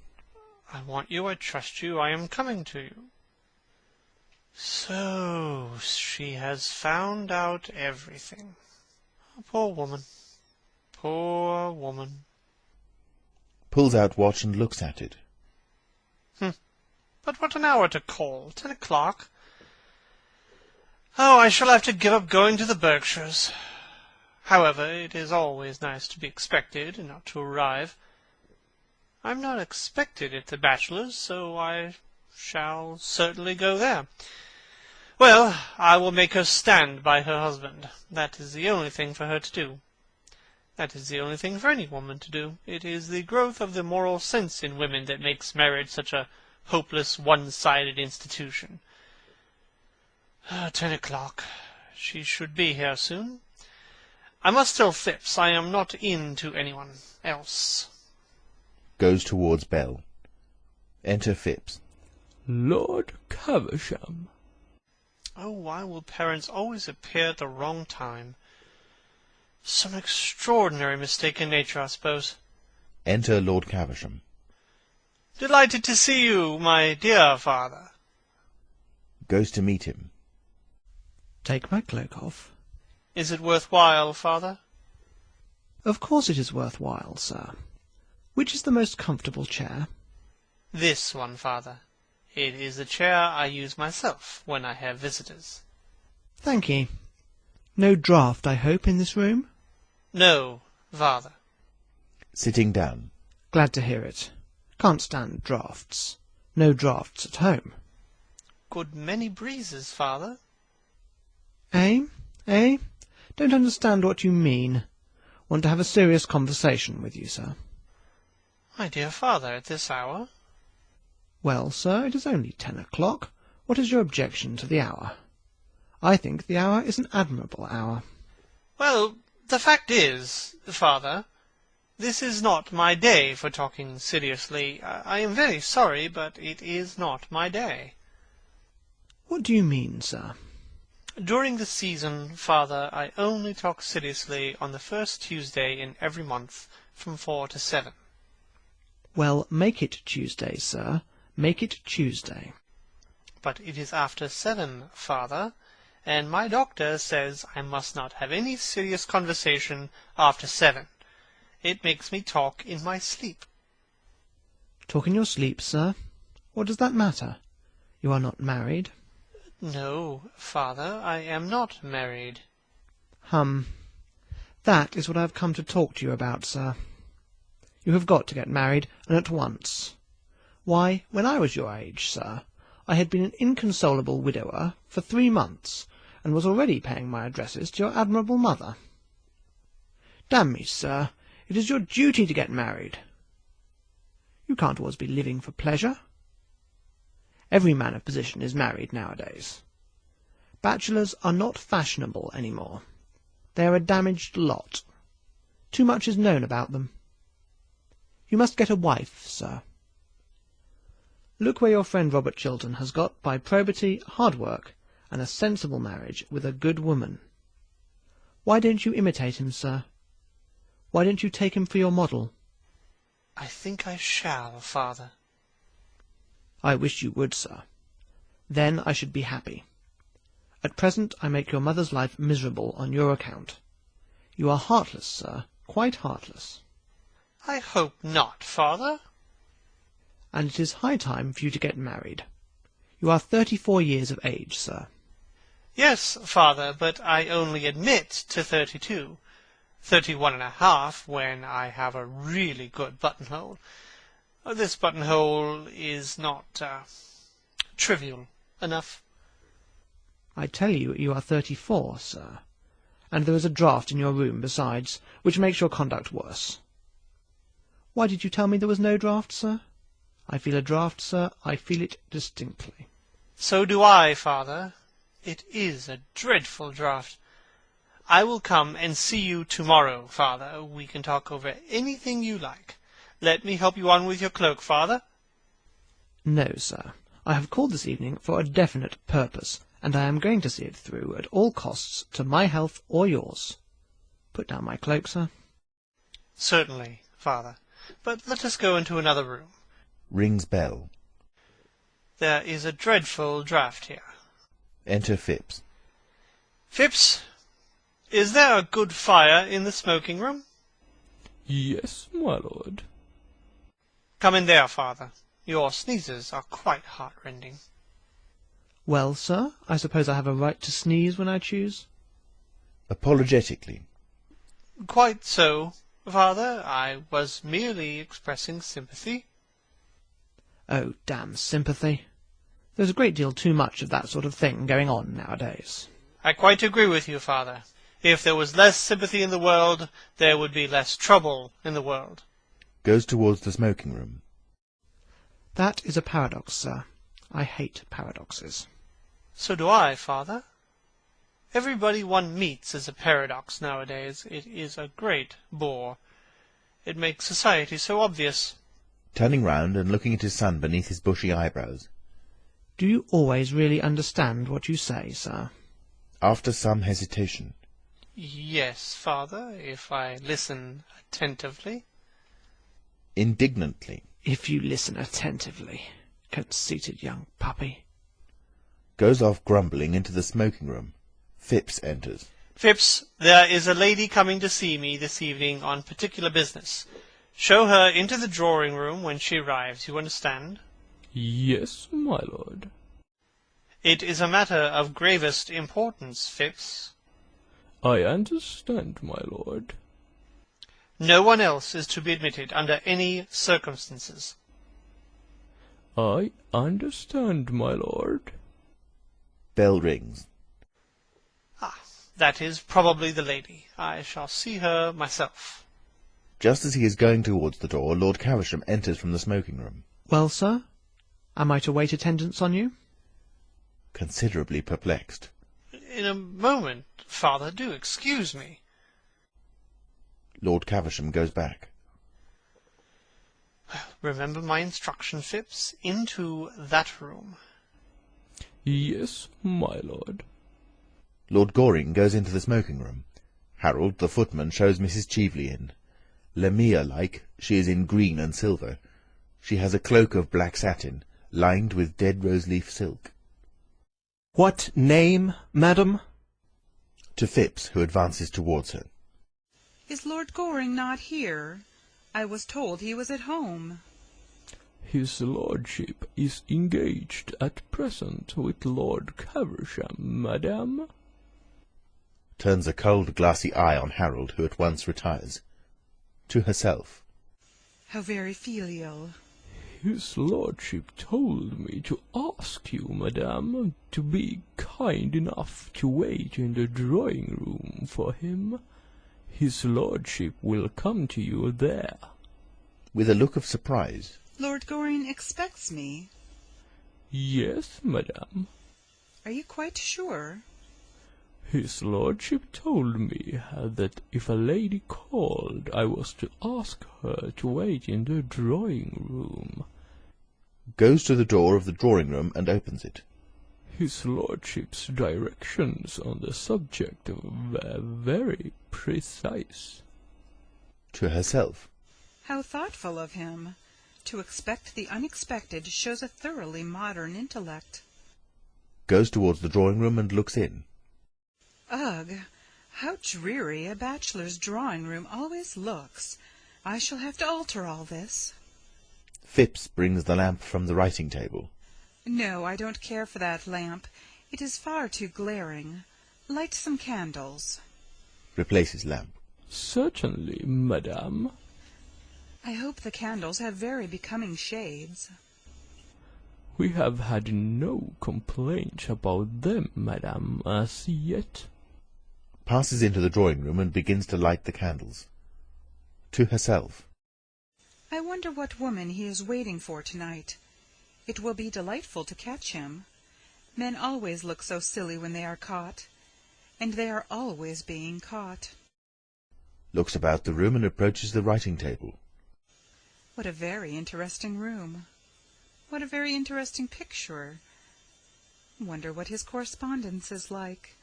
I want you, I trust you, I am coming to you. So, she has found out everything. Poor woman. Poor woman. Pulls out watch and looks at it. But what an hour to call. 10 o'clock. Oh, I shall have to give up going to the Berkshires. However, it is always nice to be expected and not to arrive. I'm not expected at the Bachelors', so I shall certainly go there. Well, I will make her stand by her husband. That is the only thing for her to do. That is the only thing for any woman to do. It is the growth of the moral sense in women that makes marriage such a hopeless, one-sided institution. 10 o'clock. She should be here soon. I must tell Phipps I am not in to anyone else. Goes towards bell. Enter Phipps. Lord Caversham. Oh, why will parents always appear at the wrong time? Some extraordinary mistake in nature, I suppose. Enter Lord Caversham. Delighted to see you, my dear father. Goes to meet him. Take my cloak off. Is it worthwhile, father? Of course it is worthwhile, sir. Which is the most comfortable chair? This one, father. It is the chair I use myself when I have visitors. Thank ye. No draught, I hope, in this room? No, father. Sitting down. Glad to hear it. Can't stand draughts. No draughts at home. Good many breezes, father. Eh? Don't understand what you mean. Want to have a serious conversation with you, sir. My dear father, at this hour? Well, sir, it is only 10 o'clock. What is your objection to the hour? I think the hour is an admirable hour. Well, the fact is, father, this is not my day for talking seriously. I am very sorry, but it is not my day. What do you mean, sir? During the season, father, I only talk seriously on the first Tuesday in every month from 4 to 7. Well, make it Tuesday, sir. Make it Tuesday. But it is after 7, father, and my doctor says I must not have any serious conversation after 7. It makes me talk in my sleep. Talk in your sleep, sir? What does that matter? You are not married. No, father, I am not married. That is what I have come to talk to you about, sir. You have got to get married, and at once. Why, when I was your age, sir, I had been an inconsolable widower for 3 months, and was already paying my addresses to your admirable mother. Damn me, sir, it is your duty to get married. You can't always be living for pleasure. Every man of position is married nowadays. Bachelors are not fashionable any more. They are a damaged lot. Too much is known about them. You must get a wife, sir. Look where your friend Robert Chiltern has got by probity, hard work, and a sensible marriage with a good woman. Why don't you imitate him, sir? Why don't you take him for your model? I think I shall, father. I wish you would, sir. Then I should be happy. At present I make your mother's life miserable on your account. You are heartless, sir, quite heartless. I hope not, father. And it is high time for you to get married. You are 34 years of age, sir. Yes, father, but I only admit to 32. 31.5 when I have a really good buttonhole. This buttonhole is not trivial enough. I tell you, you are 34, sir. And there is a draught in your room besides, which makes your conduct worse. Why did you tell me there was no draught, sir? I feel a draught, sir. I feel it distinctly. So do I, father. It is a dreadful draught. I will come and see you tomorrow, father. We can talk over anything you like. Let me help you on with your cloak, father. No, sir. I have called this evening for a definite purpose, and I am going to see it through at all costs to my health or yours. Put down my cloak, sir. Certainly, father. But let us go into another room. Rings bell. There is a dreadful draught here. Enter Phipps. Phipps, is there a good fire in the smoking room? Yes, my lord. Come in there, father. Your sneezes are quite heart-rending. Well, sir, I suppose I have a right to sneeze when I choose? Apologetically. Quite so, father. I was merely expressing sympathy. Oh, damn sympathy. There's a great deal too much of that sort of thing going on nowadays. I quite agree with you, father. If there was less sympathy in the world, there would be less trouble in the world. Goes towards the smoking room. That is a paradox, sir. I hate paradoxes. So do I, father. Everybody one meets is a paradox nowadays. It is a great bore. It makes society so obvious. Turning round and looking at his son beneath his bushy eyebrows. Do you always really understand what you say, sir? After some hesitation. Yes, father, if I listen attentively. Indignantly. If you listen attentively, conceited young puppy. Goes off grumbling into the smoking room. Phipps enters. Phipps, there is a lady coming to see me this evening on particular business. Show her into the drawing-room when she arrives, you understand? Yes, my lord. It is a matter of gravest importance, Phipps. I understand, my lord. No one else is to be admitted under any circumstances. I understand, my lord. Bell rings. Ah, That is probably the lady. I shall see her myself. Just as he is going towards the door, Lord Caversham enters from the smoking-room. Well, sir? Am I to wait attendance on you? Considerably perplexed. In a moment, father. Do excuse me. Lord Caversham goes back. Remember my instruction, Phipps. Into that room. Yes, my lord. Lord Goring goes into the smoking-room. Harold, the footman, shows Mrs. Cheveley in. Lamia-like, she is in green and silver. She has a cloak of black satin, lined with dead rose-leaf silk. What name, madam? To Phipps, who advances towards her. Is Lord Goring not here? I was told he was at home. His lordship is engaged at present with Lord Caversham, madam. Turns a cold, glassy eye on Harold, who at once retires. To herself. How very filial. His lordship told me to ask you, madam, to be kind enough to wait in the drawing-room for him. His lordship will come to you there. With a look of surprise. Lord Goring expects me. Yes, madam. Are you quite sure? His lordship told me that if a lady called, I was to ask her to wait in the drawing-room. Goes to the door of the drawing-room and opens it. His lordship's directions on the subject were very precise. To herself. How thoughtful of him. To expect the unexpected shows a thoroughly modern intellect. Goes towards the drawing-room and looks in. Ugh! How dreary a bachelor's drawing-room always looks. I shall have to alter all this. Phipps brings the lamp from the writing-table. No, I don't care for that lamp. It is far too glaring. Light some candles. Replaces lamp. Certainly, madam. I hope the candles have very becoming shades. We have had no complaint about them, madam, as yet. Passes into the drawing-room and begins to light the candles. To herself. I wonder what woman he is waiting for tonight. It will be delightful to catch him. Men always look so silly when they are caught, and they are always being caught. Looks about the room and approaches the writing-table. What a very interesting room. What a very interesting picture. Wonder what his correspondence is like.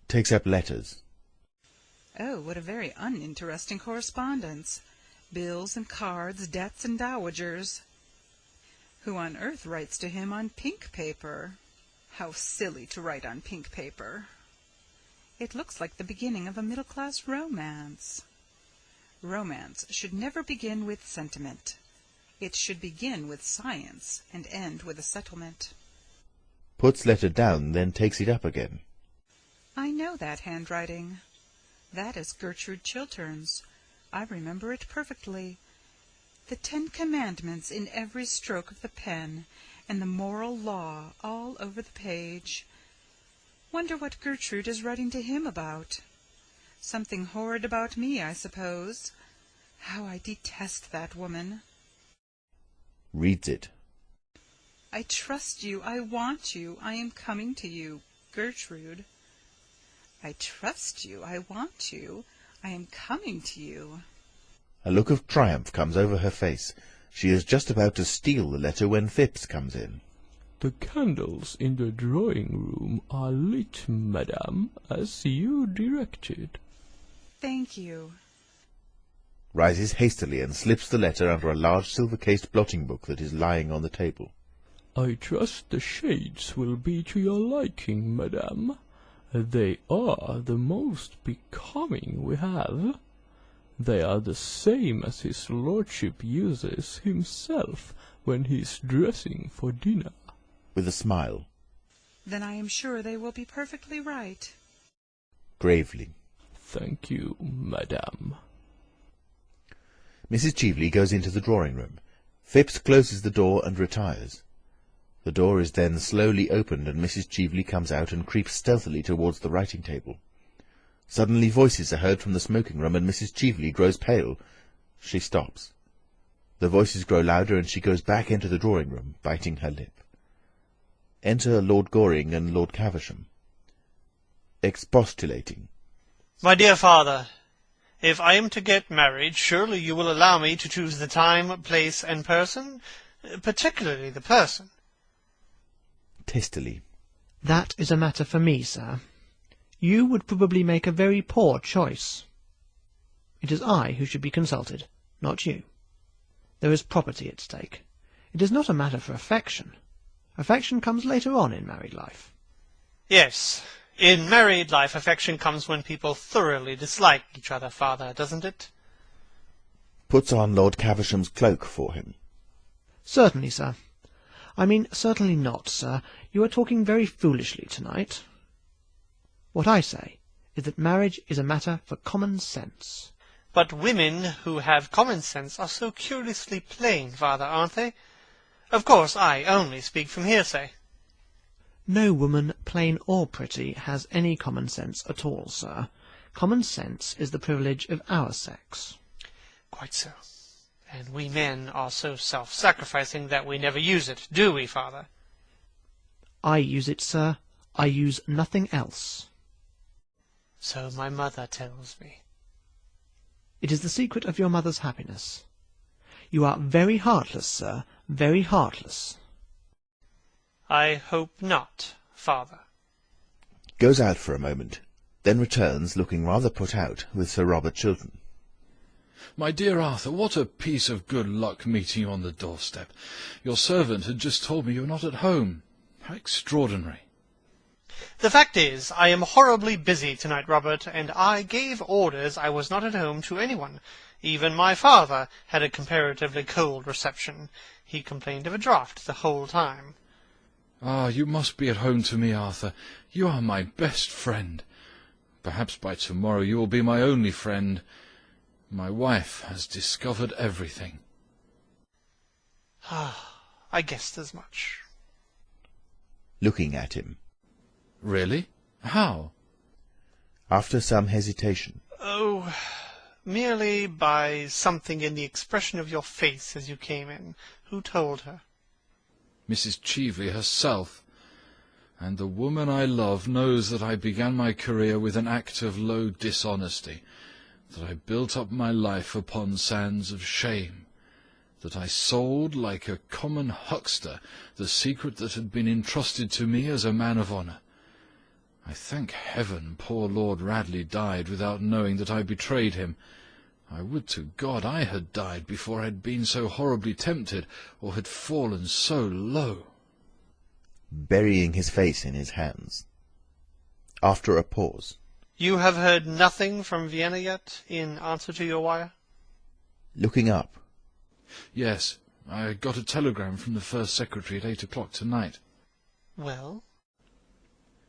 Takes up letters. Oh, what a very uninteresting correspondence. Bills and cards, debts and dowagers. Who on earth writes to him on pink paper? How silly to write on pink paper. It looks like the beginning of a middle-class romance. Romance should never begin with sentiment. It should begin with science and end with a settlement. Puts letter down, then takes it up again. I know that handwriting. That is Gertrude Chiltern's. I remember it perfectly. The 10 Commandments in every stroke of the pen, and the moral law all over the page. Wonder what Gertrude is writing to him about. Something horrid about me, I suppose. How I detest that woman. Reads it. I trust you. I want you. I am coming to you, Gertrude. I trust you. I want you. I am coming to you. A look of triumph comes over her face. She is just about to steal the letter when Phipps comes in. The candles in the drawing-room are lit, madam, as you directed. Thank you. Rises hastily and slips the letter under a large silver-cased blotting-book that is lying on the table. I trust the shades will be to your liking, madam. They are the most becoming we have. They are the same as his lordship uses himself when he is dressing for dinner. With a smile. Then I am sure they will be perfectly right. Gravely. Thank you, madam. Mrs. Cheveley goes into the drawing-room. Phipps closes the door and retires. The door is then slowly opened, and Mrs. Cheveley comes out and creeps stealthily towards the writing-table. Suddenly voices are heard from the smoking-room, and Mrs. Cheveley grows pale. She stops. The voices grow louder, and she goes back into the drawing-room, biting her lip. Enter Lord Goring and Lord Caversham. Expostulating. My dear father, if I am to get married, surely you will allow me to choose the time, place, and person, particularly the person. Testily. That is a matter for me, sir. You would probably make a very poor choice. It is I who should be consulted, not you. There is property at stake. It is not a matter for affection. Affection comes later on in married life. Yes, in married life affection comes when people thoroughly dislike each other, father, doesn't it? Puts on Lord Caversham's cloak for him. Certainly, sir. I mean, certainly not, sir. You are talking very foolishly tonight. What I say is that marriage is a matter for common sense. But women who have common sense are so curiously plain, father, aren't they? Of course, I only speak from hearsay. No woman, plain or pretty, has any common sense at all, sir. Common sense is the privilege of our sex. Quite so. And we men are so self-sacrificing that we never use it, do we, father? I use it, sir. I use nothing else. So my mother tells me. It is the secret of your mother's happiness. You are very heartless, sir, very heartless. I hope not, father. Goes out for a moment, then returns, looking rather put out, with Sir Robert Chiltern. My dear Arthur, what a piece of good luck meeting you on the doorstep. Your servant had just told me you were not at home. How extraordinary. The fact is, I am horribly busy tonight, Robert, and I gave orders I was not at home to anyone. Even my father had a comparatively cold reception. He complained of a draught the whole time. Ah, you must be at home to me, Arthur. You are my best friend. Perhaps by tomorrow you will be my only friend. My wife has discovered everything. Ah, I guessed as much. Looking at him. Really? How? After some hesitation. Oh, merely by something in the expression of your face as you came in. Who told her? Mrs. Cheveley herself. And the woman I love knows that I began my career with an act of low dishonesty, that I built up my life upon sands of shame, that I sold like a common huckster the secret that had been entrusted to me as a man of honour. I thank heaven poor Lord Radley died without knowing that I betrayed him. I would to God I had died before I had been so horribly tempted, or had fallen so low. Burying his face in his hands. After a pause. You have heard nothing from Vienna yet, in answer to your wire? Looking up. Yes, I got a telegram from the First Secretary at 8 o'clock tonight. Well?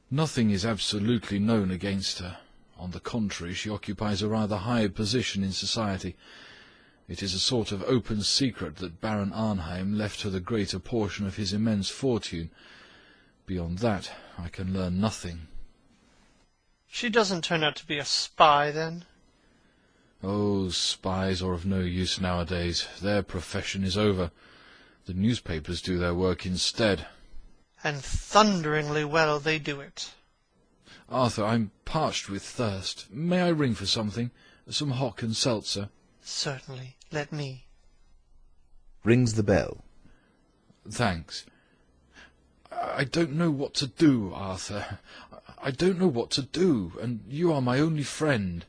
Nothing is absolutely known against her. On the contrary, she occupies a rather high position in society. It is a sort of open secret that Baron Arnheim left her the greater portion of his immense fortune. Beyond that, I can learn nothing. She doesn't turn out to be a spy, then? Oh, spies are of no use nowadays. Their profession is over. The newspapers do their work instead. And thunderingly well they do it. Arthur, I'm parched with thirst. May I ring for something? Some hock and seltzer? Certainly. Let me. Rings the bell. Thanks. I don't know what to do, Arthur. I don't know what to do, and you are my only friend.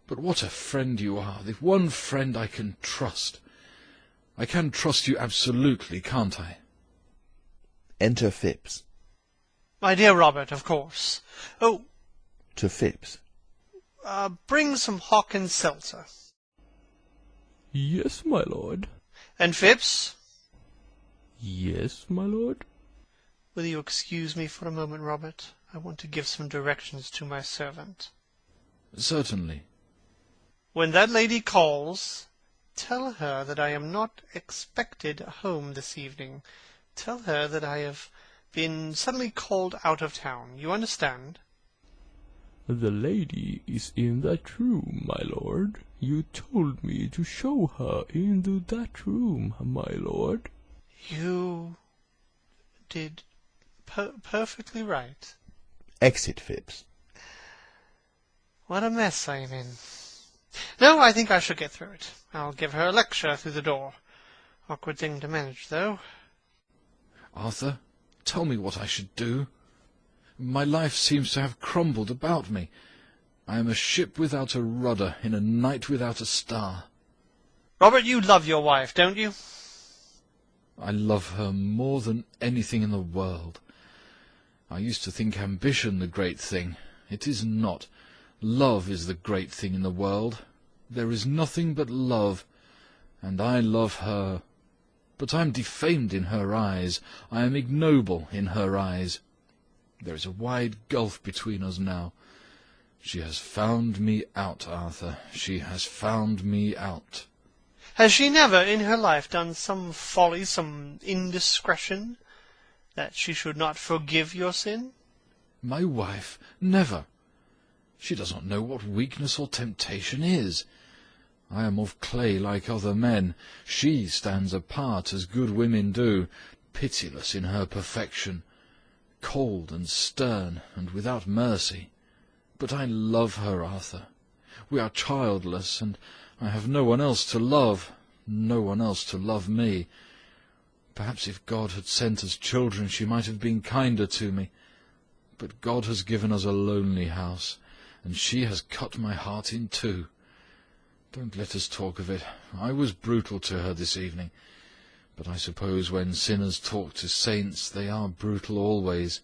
But what a friend you are, the one friend I can trust. I can trust you absolutely, can't I? Enter Phipps. My dear Robert, of course. Oh. To Phipps. Bring some hock and seltzer. Yes, my lord. And Phipps? Yes, my lord. Will you excuse me for a moment, Robert? I want to give some directions to my servant. Certainly. When that lady calls, tell her that I am not expected home this evening. Tell her that I have been suddenly called out of town. You understand? The lady is in that room, my lord. You told me to show her into that room, my lord. You did perfectly right. Exit Phipps. What a mess I am in. No, I think I shall get through it. I'll give her a lecture through the door. Awkward thing to manage, though. Arthur, tell me what I should do. My life seems to have crumbled about me. I am a ship without a rudder in a night without a star. Robert, you love your wife, don't you? I love her more than anything in the world. I used to think ambition the great thing. It is not. Love is the great thing in the world. There is nothing but love, and I love her. But I am defamed in her eyes. I am ignoble in her eyes. There is a wide gulf between us now. She has found me out, Arthur. She has found me out. Has she never in her life done some folly, some indiscretion, that she should not forgive your sin? My wife? Never. She does not know what weakness or temptation is. I am of clay like other men. She stands apart as good women do, pitiless in her perfection, cold and stern and without mercy. But I love her, Arthur. We are childless, and I have no one else to love, no one else to love me. Perhaps if God had sent us children, she might have been kinder to me. But God has given us a lonely house, and she has cut my heart in two. Don't let us talk of it. I was brutal to her this evening, but I suppose when sinners talk to saints, they are brutal always.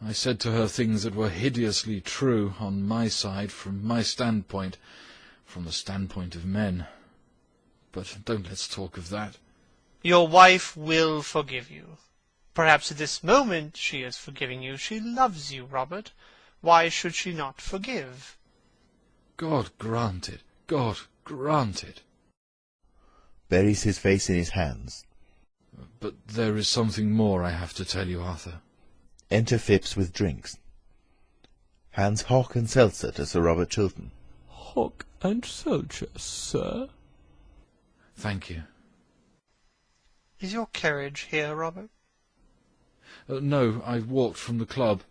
I said to her things that were hideously true on my side, from my standpoint, from the standpoint of men. But don't let's talk of that. Your wife will forgive you. Perhaps at this moment she is forgiving you. She loves you, Robert. Why should she not forgive? God grant it. God grant it. Buries his face in his hands. But there is something more I have to tell you, Arthur. Enter Phipps with drinks. Hands hock and seltzer to Sir Robert Chiltern. Hock and seltzer, sir. Thank you. Is your carriage here, Robert? No, I walked from the club.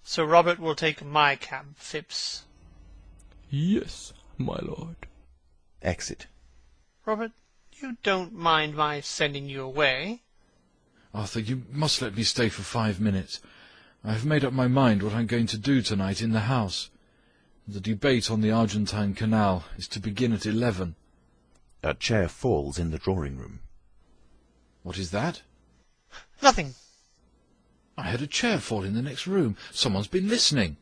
Sir Robert will take my cab, Phipps. Yes, my lord. Exit. Robert, you don't mind my sending you away? Arthur, you must let me stay for 5 minutes. I have made up my mind what I'm going to do tonight in the house. The debate on the Argentine Canal is to begin at 11. A chair falls in the drawing-room. What is that? Nothing. I heard a chair fall in the next room. Someone's been listening.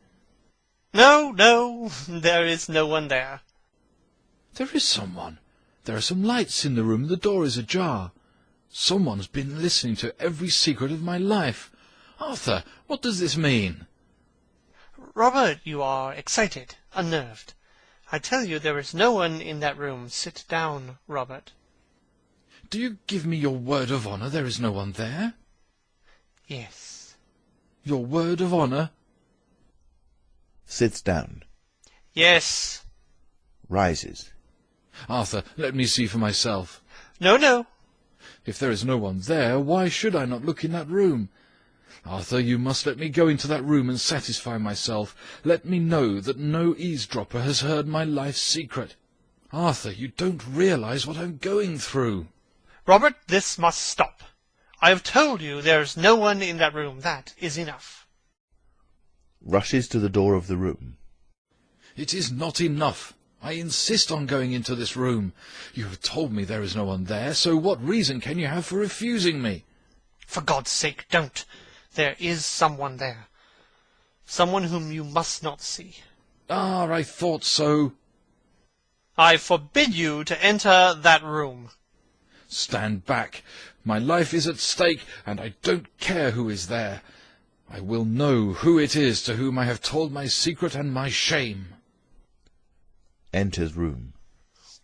No, there is no one there. There is someone. There are some lights in the room, and the door is ajar. Someone's been listening to every secret of my life. Arthur, what does this mean? Robert, you are excited, unnerved. I tell you there is no one in that room. Sit down, Robert. Do you give me your word of honour there is no one there? Yes. Your word of honour? Sits down. Yes. Rises. Arthur, let me see for myself. No. If there is no one there, why should I not look in that room? Arthur, you must let me go into that room and satisfy myself. Let me know that no eavesdropper has heard my life's secret. Arthur, you don't realize what I'm going through. Robert, this must stop. I have told you there is no one in that room. That is enough. Rushes to the door of the room. It is not enough. I insist on going into this room. You have told me there is no one there, so what reason can you have for refusing me? For God's sake, don't. There is someone there. Someone whom you must not see. Ah, I thought so. I forbid you to enter that room. Stand back. My life is at stake, and I don't care who is there. I will know who it is to whom I have told my secret and my shame. Enters room.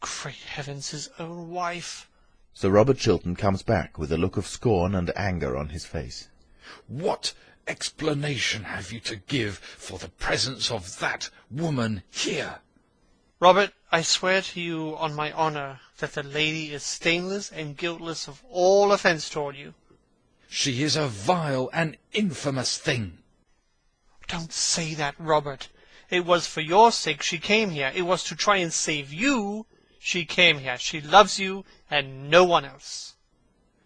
Great heavens, his own wife. Sir Robert Chiltern comes back with a look of scorn and anger on his face. What explanation have you to give for the presence of that woman here? Robert, I swear to you on my honour that the lady is stainless and guiltless of all offence toward you. She is a vile and infamous thing. Don't say that, Robert. It was for your sake she came here. It was to try and save you she came here. She loves you and no one else.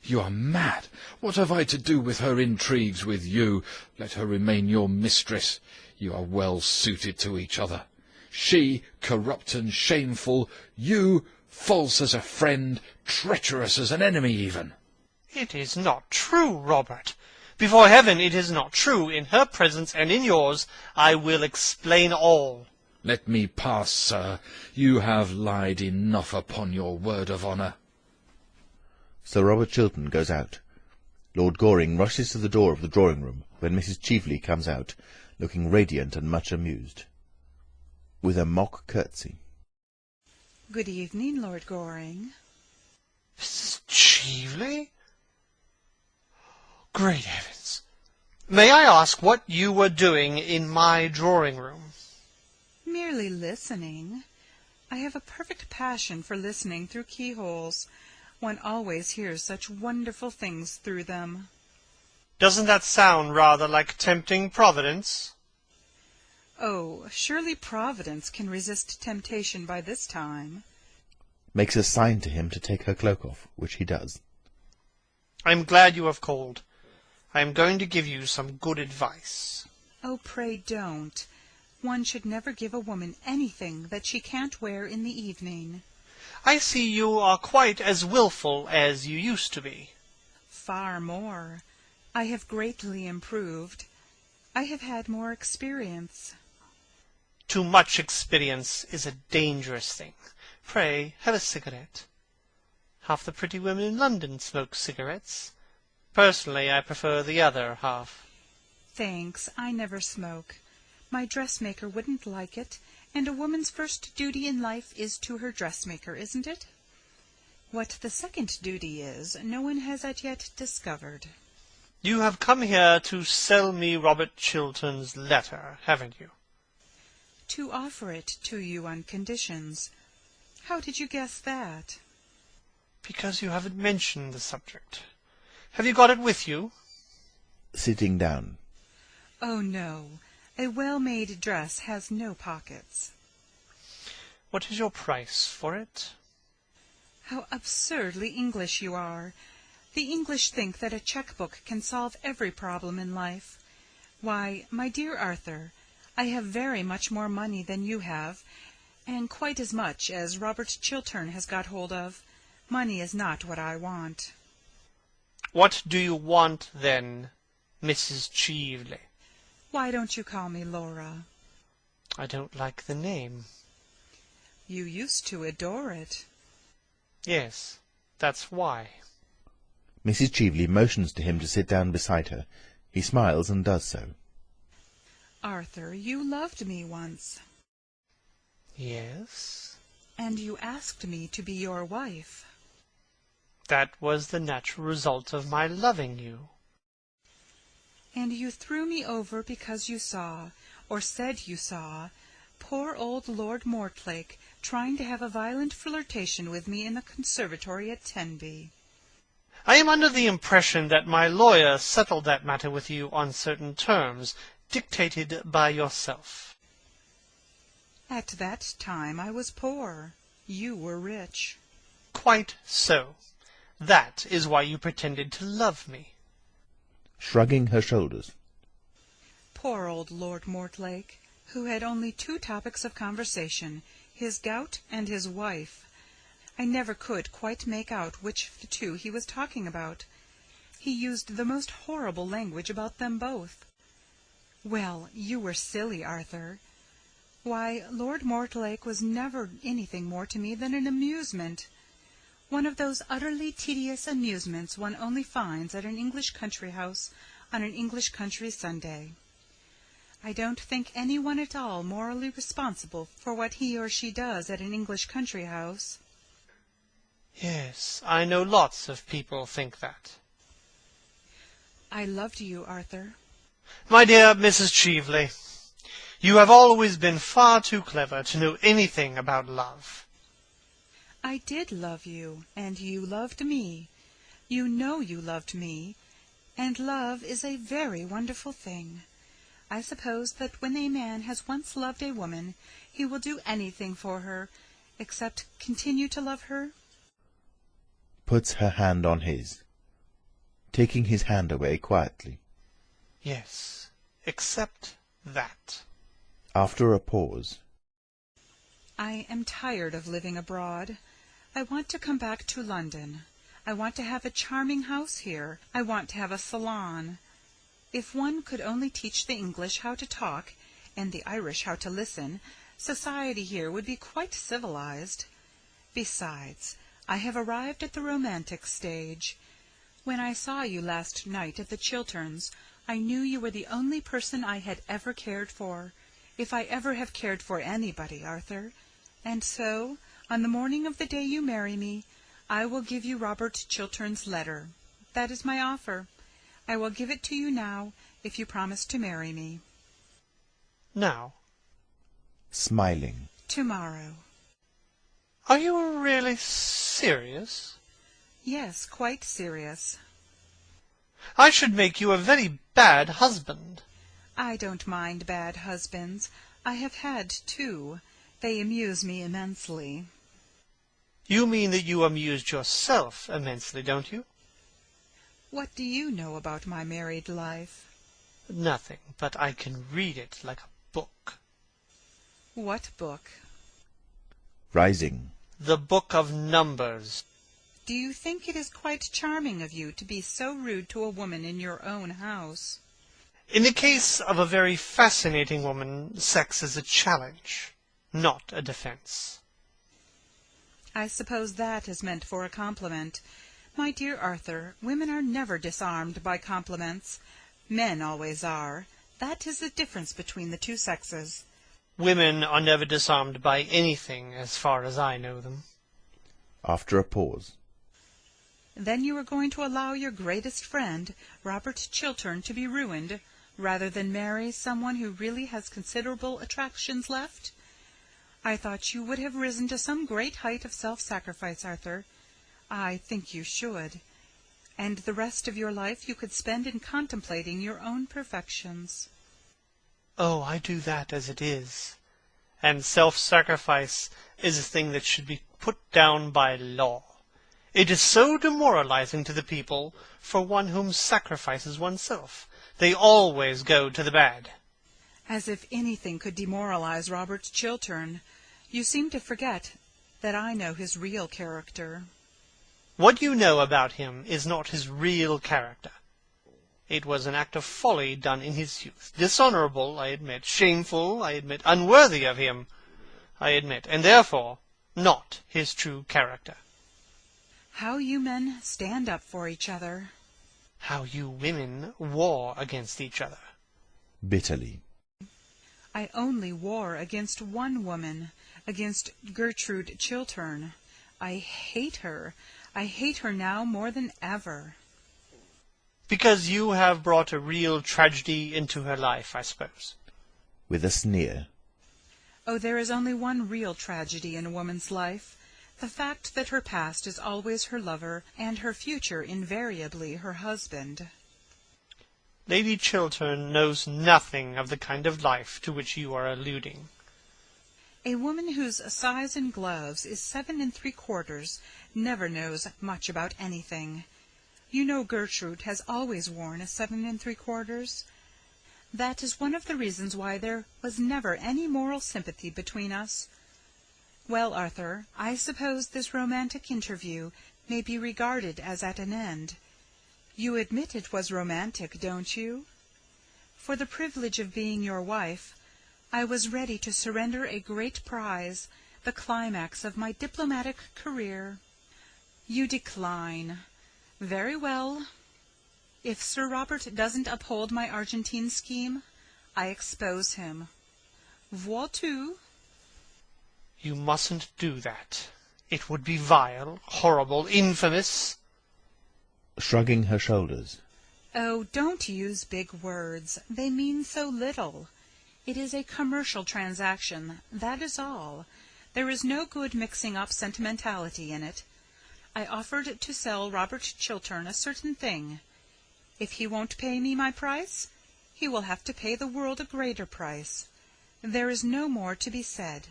You are mad. What have I to do with her intrigues with you? Let her remain your mistress. You are well suited to each other. She, corrupt and shameful, you, false as a friend, treacherous as an enemy even. It is not true, Robert. Before heaven, it is not true. In her presence and in yours, I will explain all. Let me pass, sir. You have lied enough upon your word of honour. Sir Robert Chiltern goes out. Lord Goring rushes to the door of the drawing-room when Mrs. Cheveley comes out, looking radiant and much amused, with a mock curtsy. Good evening, Lord Goring. Mrs. Cheveley? Great heavens! May I ask what you were doing in my drawing-room? Merely listening. I have a perfect passion for listening through keyholes. One always hears such wonderful things through them. Doesn't that sound rather like tempting Providence? Oh, surely Providence can resist temptation by this time. Makes a sign to him to take her cloak off, which he does. I am glad you have called. I am going to give you some good advice. Oh, pray don't. One should never give a woman anything that she can't wear in the evening. I see you are quite as willful as you used to be. Far more. I have greatly improved. I have had more experience. Too much experience is a dangerous thing. Pray, have a cigarette. Half the pretty women in London smoke cigarettes. Personally, I prefer the other half. Thanks, I never smoke. My dressmaker wouldn't like it, and a woman's first duty in life is to her dressmaker, isn't it? What the second duty is, no one has as yet discovered. You have come here to sell me Robert Chiltern's letter, haven't you? To offer it to you on conditions. How did you guess that? Because you haven't mentioned the subject. Have you got it with you? Sitting down. Oh, no. A well-made dress has no pockets. What is your price for it? How absurdly English you are. The English think that a cheque-book can solve every problem in life. Why, my dear Arthur, I have very much more money than you have, and quite as much as Robert Chiltern has got hold of. Money is not what I want. What do you want, then, Mrs. Cheveley? Why don't you call me Laura? I don't like the name. You used to adore it. Yes, that's why. Mrs. Cheveley motions to him to sit down beside her. He smiles and does so. Arthur, you loved me once. Yes? And you asked me to be your wife. That was the natural result of my loving you. And you threw me over because you saw, or said you saw, poor old Lord Mortlake trying to have a violent flirtation with me in the conservatory at Tenby. I am under the impression that my lawyer settled that matter with you on certain terms, dictated by yourself. At that time I was poor. You were rich. Quite so. That is why you pretended to love me. Shrugging her shoulders. Poor old Lord Mortlake, who had only two topics of conversation, his gout and his wife. I never could quite make out which of the two he was talking about. He used the most horrible language about them both. Well, you were silly, Arthur. Why, Lord Mortlake was never anything more to me than an amusement. One of those utterly tedious amusements one only finds at an English country house on an English country Sunday. I don't think any one at all morally responsible for what he or she does at an English country house. Yes, I know lots of people think that. I loved you, Arthur. My dear Mrs. Cheveley, you have always been far too clever to know anything about love. I did love you, and you loved me. You know you loved me, and love is a very wonderful thing. I suppose that when a man has once loved a woman, he will do anything for her, except continue to love her. Puts her hand on his, taking his hand away quietly. Yes, except that. After a pause. I am tired of living abroad. I want to come back to London. I want to have a charming house here. I want to have a salon. If one could only teach the English how to talk, and the Irish how to listen, society here would be quite civilized. Besides, I have arrived at the romantic stage. When I saw you last night at the Chilterns, I knew you were the only person I had ever cared for, if I ever have cared for anybody, Arthur. And so, on the morning of the day you marry me, I will give you Robert Chiltern's letter. That is my offer. I will give it to you now, if you promise to marry me. Now? Smiling. Tomorrow. Are you really serious? Yes, quite serious. I should make you a very bad husband. I don't mind bad husbands. I have had two. They amuse me immensely. You mean that you amused yourself immensely, don't you? What do you know about my married life? Nothing, but I can read it like a book. What book? Rising. The book of numbers. Do you think it is quite charming of you to be so rude to a woman in your own house? In the case of a very fascinating woman, sex is a challenge, not a defense. I suppose that is meant for a compliment. My dear Arthur, women are never disarmed by compliments. Men always are. That is the difference between the two sexes. Women are never disarmed by anything, as far as I know them. After a pause. Then you are going to allow your greatest friend, Robert Chiltern, to be ruined, rather than marry someone who really has considerable attractions left? I thought you would have risen to some great height of self-sacrifice, Arthur. I think you should. And the rest of your life you could spend in contemplating your own perfections. Oh, I do that as it is. And self-sacrifice is a thing that should be put down by law. It is so demoralizing to the people for one whom sacrifices oneself. They always go to the bad. As if anything could demoralize Robert Chiltern. You seem to forget that I know his real character. What you know about him is not his real character. It was an act of folly done in his youth. Dishonorable, I admit. Shameful, I admit. Unworthy of him, I admit. And therefore, not his true character. How you men stand up for each other. How you women war against each other. Bitterly. I only war against one woman, against Gertrude Chiltern. I hate her. I hate her now more than ever. Because you have brought a real tragedy into her life, I suppose. With a sneer. Oh, there is only one real tragedy in a woman's life. The fact that her past is always her lover, and her future invariably her husband. Lady Chiltern knows nothing of the kind of life to which you are alluding. A woman whose size in gloves is 7 3/4 never knows much about anything. You know Gertrude has always worn a 7 3/4. That is one of the reasons why there was never any moral sympathy between us. Well, Arthur, I suppose this romantic interview may be regarded as at an end. You admit it was romantic, don't you? For the privilege of being your wife, I was ready to surrender a great prize, the climax of my diplomatic career. You decline. Very well. If Sir Robert doesn't uphold my Argentine scheme, I expose him. Vois-tu? You mustn't do that. It would be vile, horrible, infamous. Shrugging her shoulders. Oh, don't use big words. They mean so little. It is a commercial transaction, that is all. There is no good mixing up sentimentality in it. I offered to sell Robert Chiltern a certain thing. If he won't pay me my price, he will have to pay the world a greater price. There is no more to be said.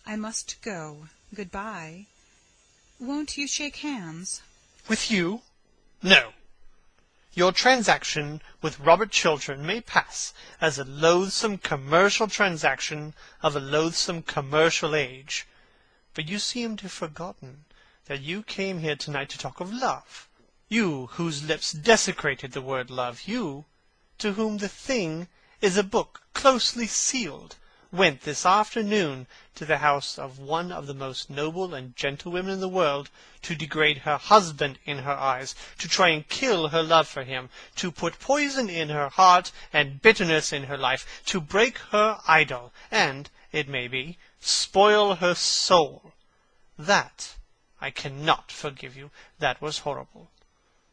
I must go. Good-bye. Won't you shake hands? With you? No. Your transaction with Robert Chiltern may pass as a loathsome commercial transaction of a loathsome commercial age. But you seem to have forgotten that you came here tonight to talk of love. You, whose lips desecrated the word love, you, to whom the thing is a book closely sealed, went this afternoon to the house of one of the most noble and gentle women in the world, to degrade her husband in her eyes, to try and kill her love for him, to put poison in her heart and bitterness in her life, to break her idol, and, it may be, spoil her soul. That I cannot forgive you. That was horrible.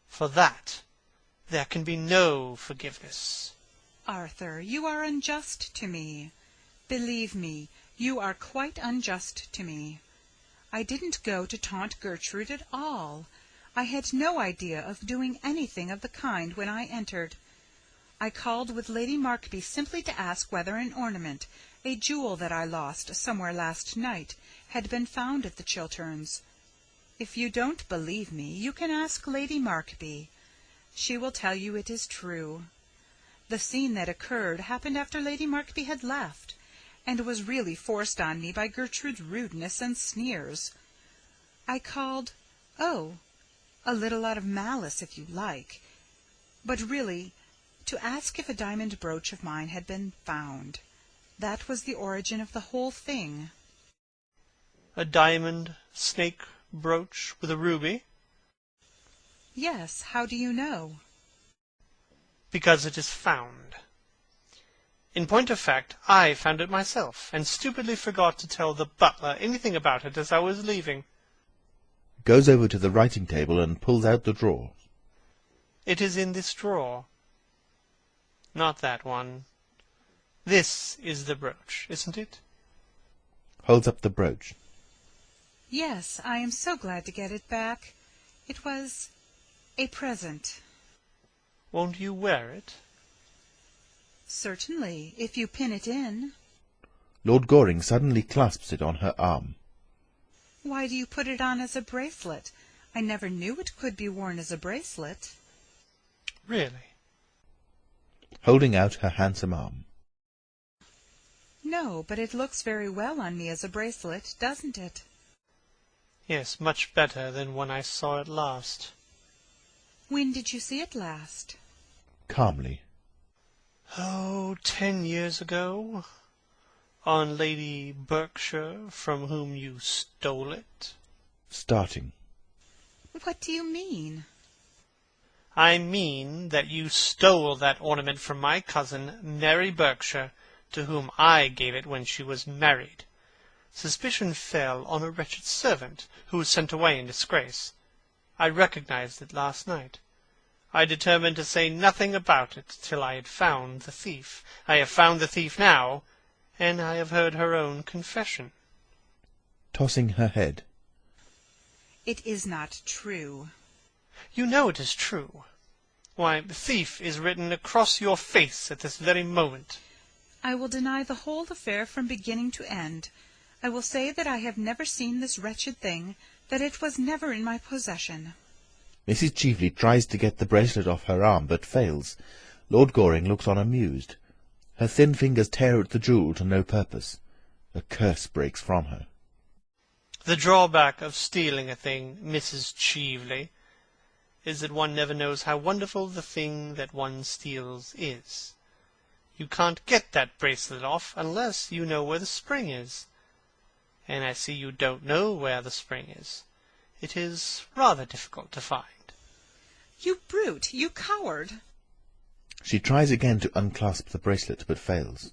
For that there can be no forgiveness. Arthur, you are unjust to me. Believe me, you are quite unjust to me. I didn't go to taunt Gertrude at all. I had no idea of doing anything of the kind when I entered. I called with Lady Markby simply to ask whether an ornament, a jewel that I lost somewhere last night, had been found at the Chilterns. If you don't believe me, you can ask Lady Markby. She will tell you it is true. The scene that occurred happened after Lady Markby had left, and was really forced on me by Gertrude's rudeness and sneers. I called, a little out of malice, if you like, but really to ask if a diamond brooch of mine had been found. That was the origin of the whole thing. A diamond snake brooch with a ruby? Yes, how do you know? Because it is found. In point of fact, I found it myself, and stupidly forgot to tell the butler anything about it as I was leaving. Goes over to the writing table and pulls out the drawer. It is in this drawer. Not that one. This is the brooch, isn't it? Holds up the brooch. Yes, I am so glad to get it back. It was a present. Won't you wear it? Certainly, if you pin it in. Lord Goring suddenly clasps it on her arm. Why do you put it on as a bracelet? I never knew it could be worn as a bracelet. Really? Holding out her handsome arm. No, but it looks very well on me as a bracelet, doesn't it? Yes, much better than when I saw it last. When did you see it last? Calmly. 10 years ago. On Lady Berkshire, from whom you stole it. Starting. What do you mean? I mean that you stole that ornament from my cousin, Mary Berkshire, to whom I gave it when she was married. Suspicion fell on a wretched servant, who was sent away in disgrace. I recognized it last night. I determined to say nothing about it till I had found the thief. I have found the thief now, and I have heard her own confession. Tossing her head. It is not true. You know it is true. Why, the thief is written across your face at this very moment. I will deny the whole affair from beginning to end. I will say that I have never seen this wretched thing, that it was never in my possession. Mrs. Cheveley tries to get the bracelet off her arm, but fails. Lord Goring looks on amused. Her thin fingers tear at the jewel to no purpose. A curse breaks from her. The drawback of stealing a thing, Mrs. Cheveley, is that one never knows how wonderful the thing that one steals is. You can't get that bracelet off unless you know where the spring is. And I see you don't know where the spring is. It is rather difficult to find. You brute! You coward! She tries again to unclasp the bracelet, but fails.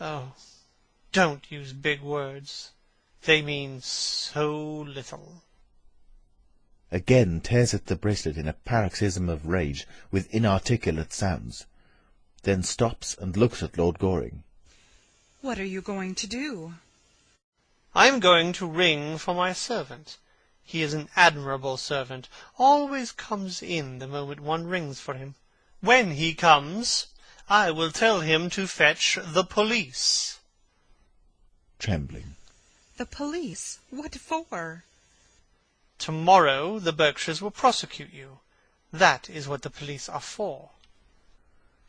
Oh, don't use big words. They mean so little. Again tears at the bracelet in a paroxysm of rage with inarticulate sounds, then stops and looks at Lord Goring. What are you going to do? I am going to ring for my servant. He is an admirable servant, always comes in the moment one rings for him. When he comes, I will tell him to fetch the police. Trembling. The police? What for? Tomorrow the Berkshires will prosecute you. That is what the police are for.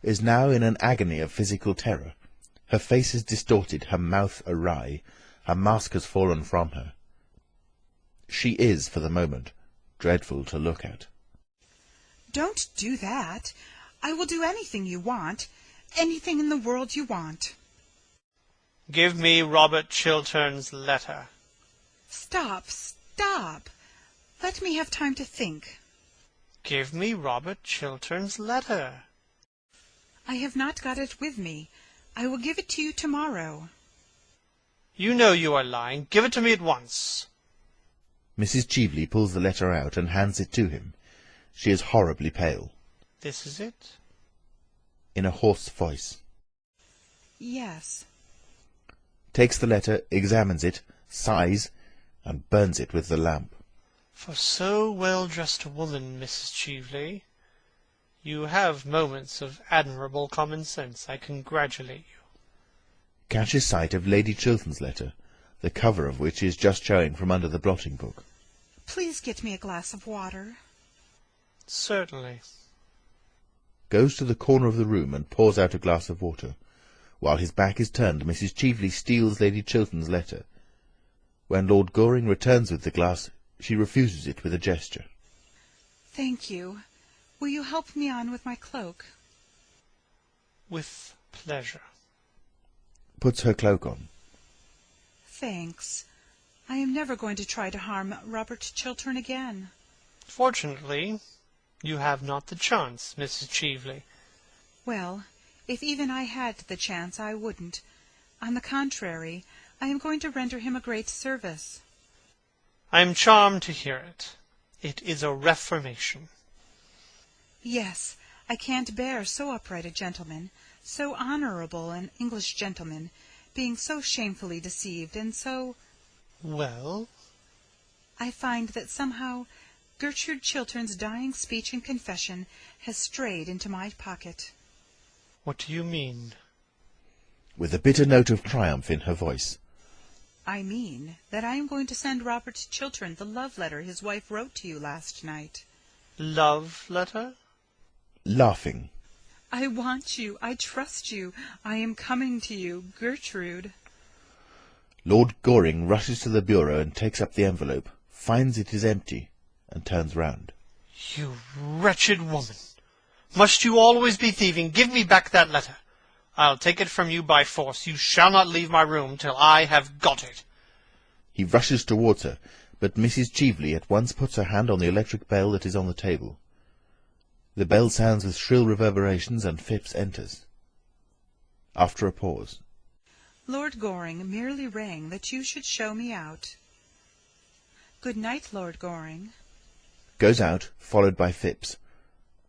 Is now in an agony of physical terror. Her face is distorted, her mouth awry, her mask has fallen from her. She is, for the moment, dreadful to look at. Don't do that. I will do anything you want. Anything in the world you want. Give me Robert Chiltern's letter. Stop, stop. Let me have time to think. Give me Robert Chiltern's letter. I have not got it with me. I will give it to you tomorrow. You know you are lying. Give it to me at once. Mrs. Cheveley pulls the letter out and hands it to him. She is horribly pale. This is it? In a hoarse voice. Yes. Takes the letter, examines it, sighs, and burns it with the lamp. For so well-dressed a woman, Mrs. Cheveley, you have moments of admirable common sense. I congratulate you. Catches sight of Lady Chiltern's letter, the cover of which is just showing from under the blotting book. Please get me a glass of water. Certainly. Goes to the corner of the room and pours out a glass of water. While his back is turned, Mrs. Cheveley steals Lady Chiltern's letter. When Lord Goring returns with the glass, she refuses it with a gesture. Thank you. Will you help me on with my cloak? With pleasure. Puts her cloak on. Thanks. I am never going to try to harm Robert Chiltern again. Fortunately, you have not the chance, Mrs. Cheveley. Well, if even I had the chance, I wouldn't. On the contrary, I am going to render him a great service. I am charmed to hear it. It is a reformation. Yes, I can't bear so upright a gentleman, so honourable an English gentleman, being so shamefully deceived, and so— Well? I find that somehow Gertrude Chiltern's dying speech and confession has strayed into my pocket. What do you mean? With a bitter note of triumph in her voice. I mean that I am going to send Robert Chiltern the love letter his wife wrote to you last night. Love letter? Laughing. I want you. I trust you. I am coming to you, Gertrude. Lord Goring rushes to the bureau and takes up the envelope, finds it is empty, and turns round. You wretched woman! Must you always be thieving? Give me back that letter. I'll take it from you by force. You shall not leave my room till I have got it. He rushes towards her, but Mrs. Cheveley at once puts her hand on the electric bell that is on the table. The bell sounds with shrill reverberations, and Phipps enters. After a pause. Lord Goring merely rang that you should show me out. Good night, Lord Goring. Goes out, followed by Phipps.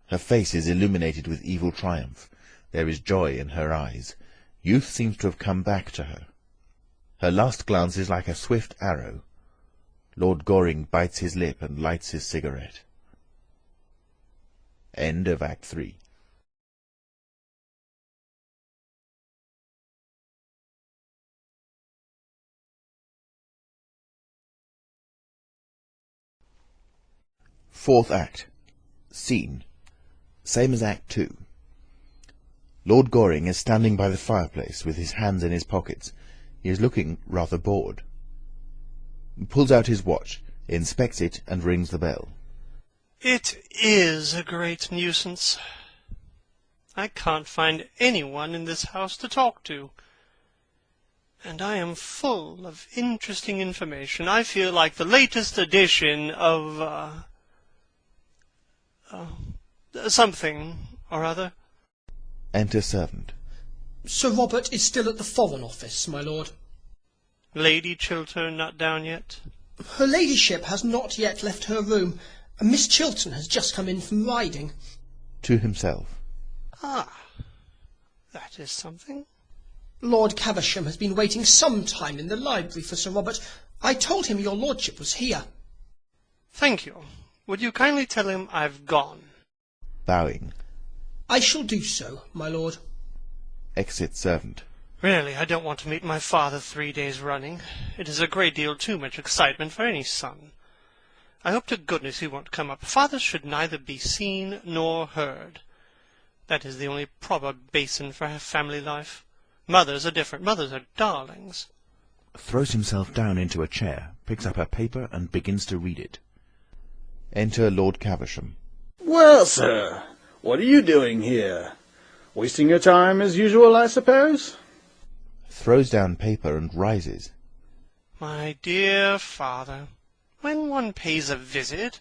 Her face is illuminated with evil triumph. There is joy in her eyes. Youth seems to have come back to her. Her last glance is like a swift arrow. Lord Goring bites his lip and lights his cigarette. End of Act 3. Fourth Act. Scene. Same as Act 2. Lord Goring is standing by the fireplace with his hands in his pockets. He is looking rather bored. He pulls out his watch, inspects it, and rings the bell. It is a great nuisance. I can't find anyone in this house to talk to. And I am full of interesting information. I feel like the latest edition of, something or other. Enter servant. Sir Robert is still at the Foreign Office, my lord. Lady Chiltern not down yet? Her ladyship has not yet left her room. Miss Chiltern has just come in from riding. To himself. Ah, that is something. Lord Caversham has been waiting some time in the library for Sir Robert. I told him your lordship was here. Thank you. Would you kindly tell him I've gone? Bowing. I shall do so, my lord. Exit servant. Really, I don't want to meet my father 3 days running. It is a great deal too much excitement for any son. I hope to goodness he won't come up. Fathers should neither be seen nor heard. That is the only proper basin for family life. Mothers are different. Mothers are darlings. Throws himself down into a chair, picks up a paper, and begins to read it. Enter Lord Caversham. Well, sir, what are you doing here? Wasting your time as usual, I suppose? Throws down paper and rises. My dear father, when one pays a visit,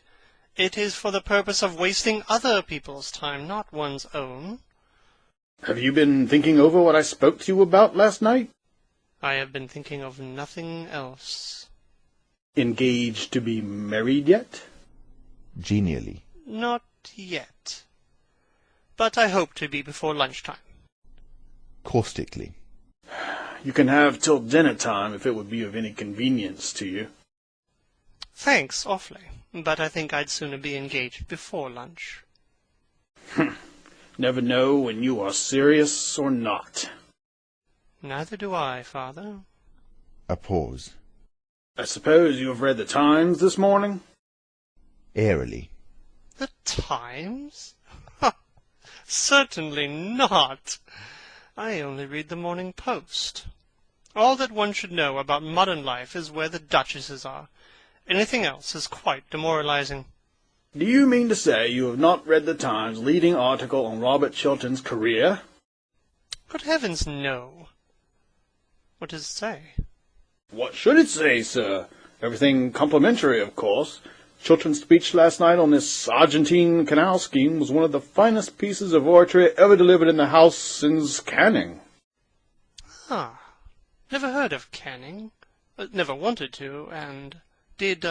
it is for the purpose of wasting other people's time, not one's own. Have you been thinking over what I spoke to you about last night? I have been thinking of nothing else. Engaged to be married yet? Genially. Not yet. But I hope to be before lunchtime. Caustically. You can have till dinner time if it would be of any convenience to you. Thanks, awfully. But I think I'd sooner be engaged before lunch. Never know when you are serious or not. Neither do I, father. A pause. I suppose you have read the Times this morning? Airily. The Times? Certainly not. I only read the Morning Post. All that one should know about modern life is where the duchesses are. Anything else is quite demoralizing. Do you mean to say you have not read the Times' leading article on Robert Chiltern's career? Good heavens, no. What does it say? What should it say, sir? Everything complimentary, of course. Chiltern's speech last night on this Argentine canal scheme was one of the finest pieces of oratory ever delivered in the House since Canning. Ah, never heard of Canning. Never wanted to, and did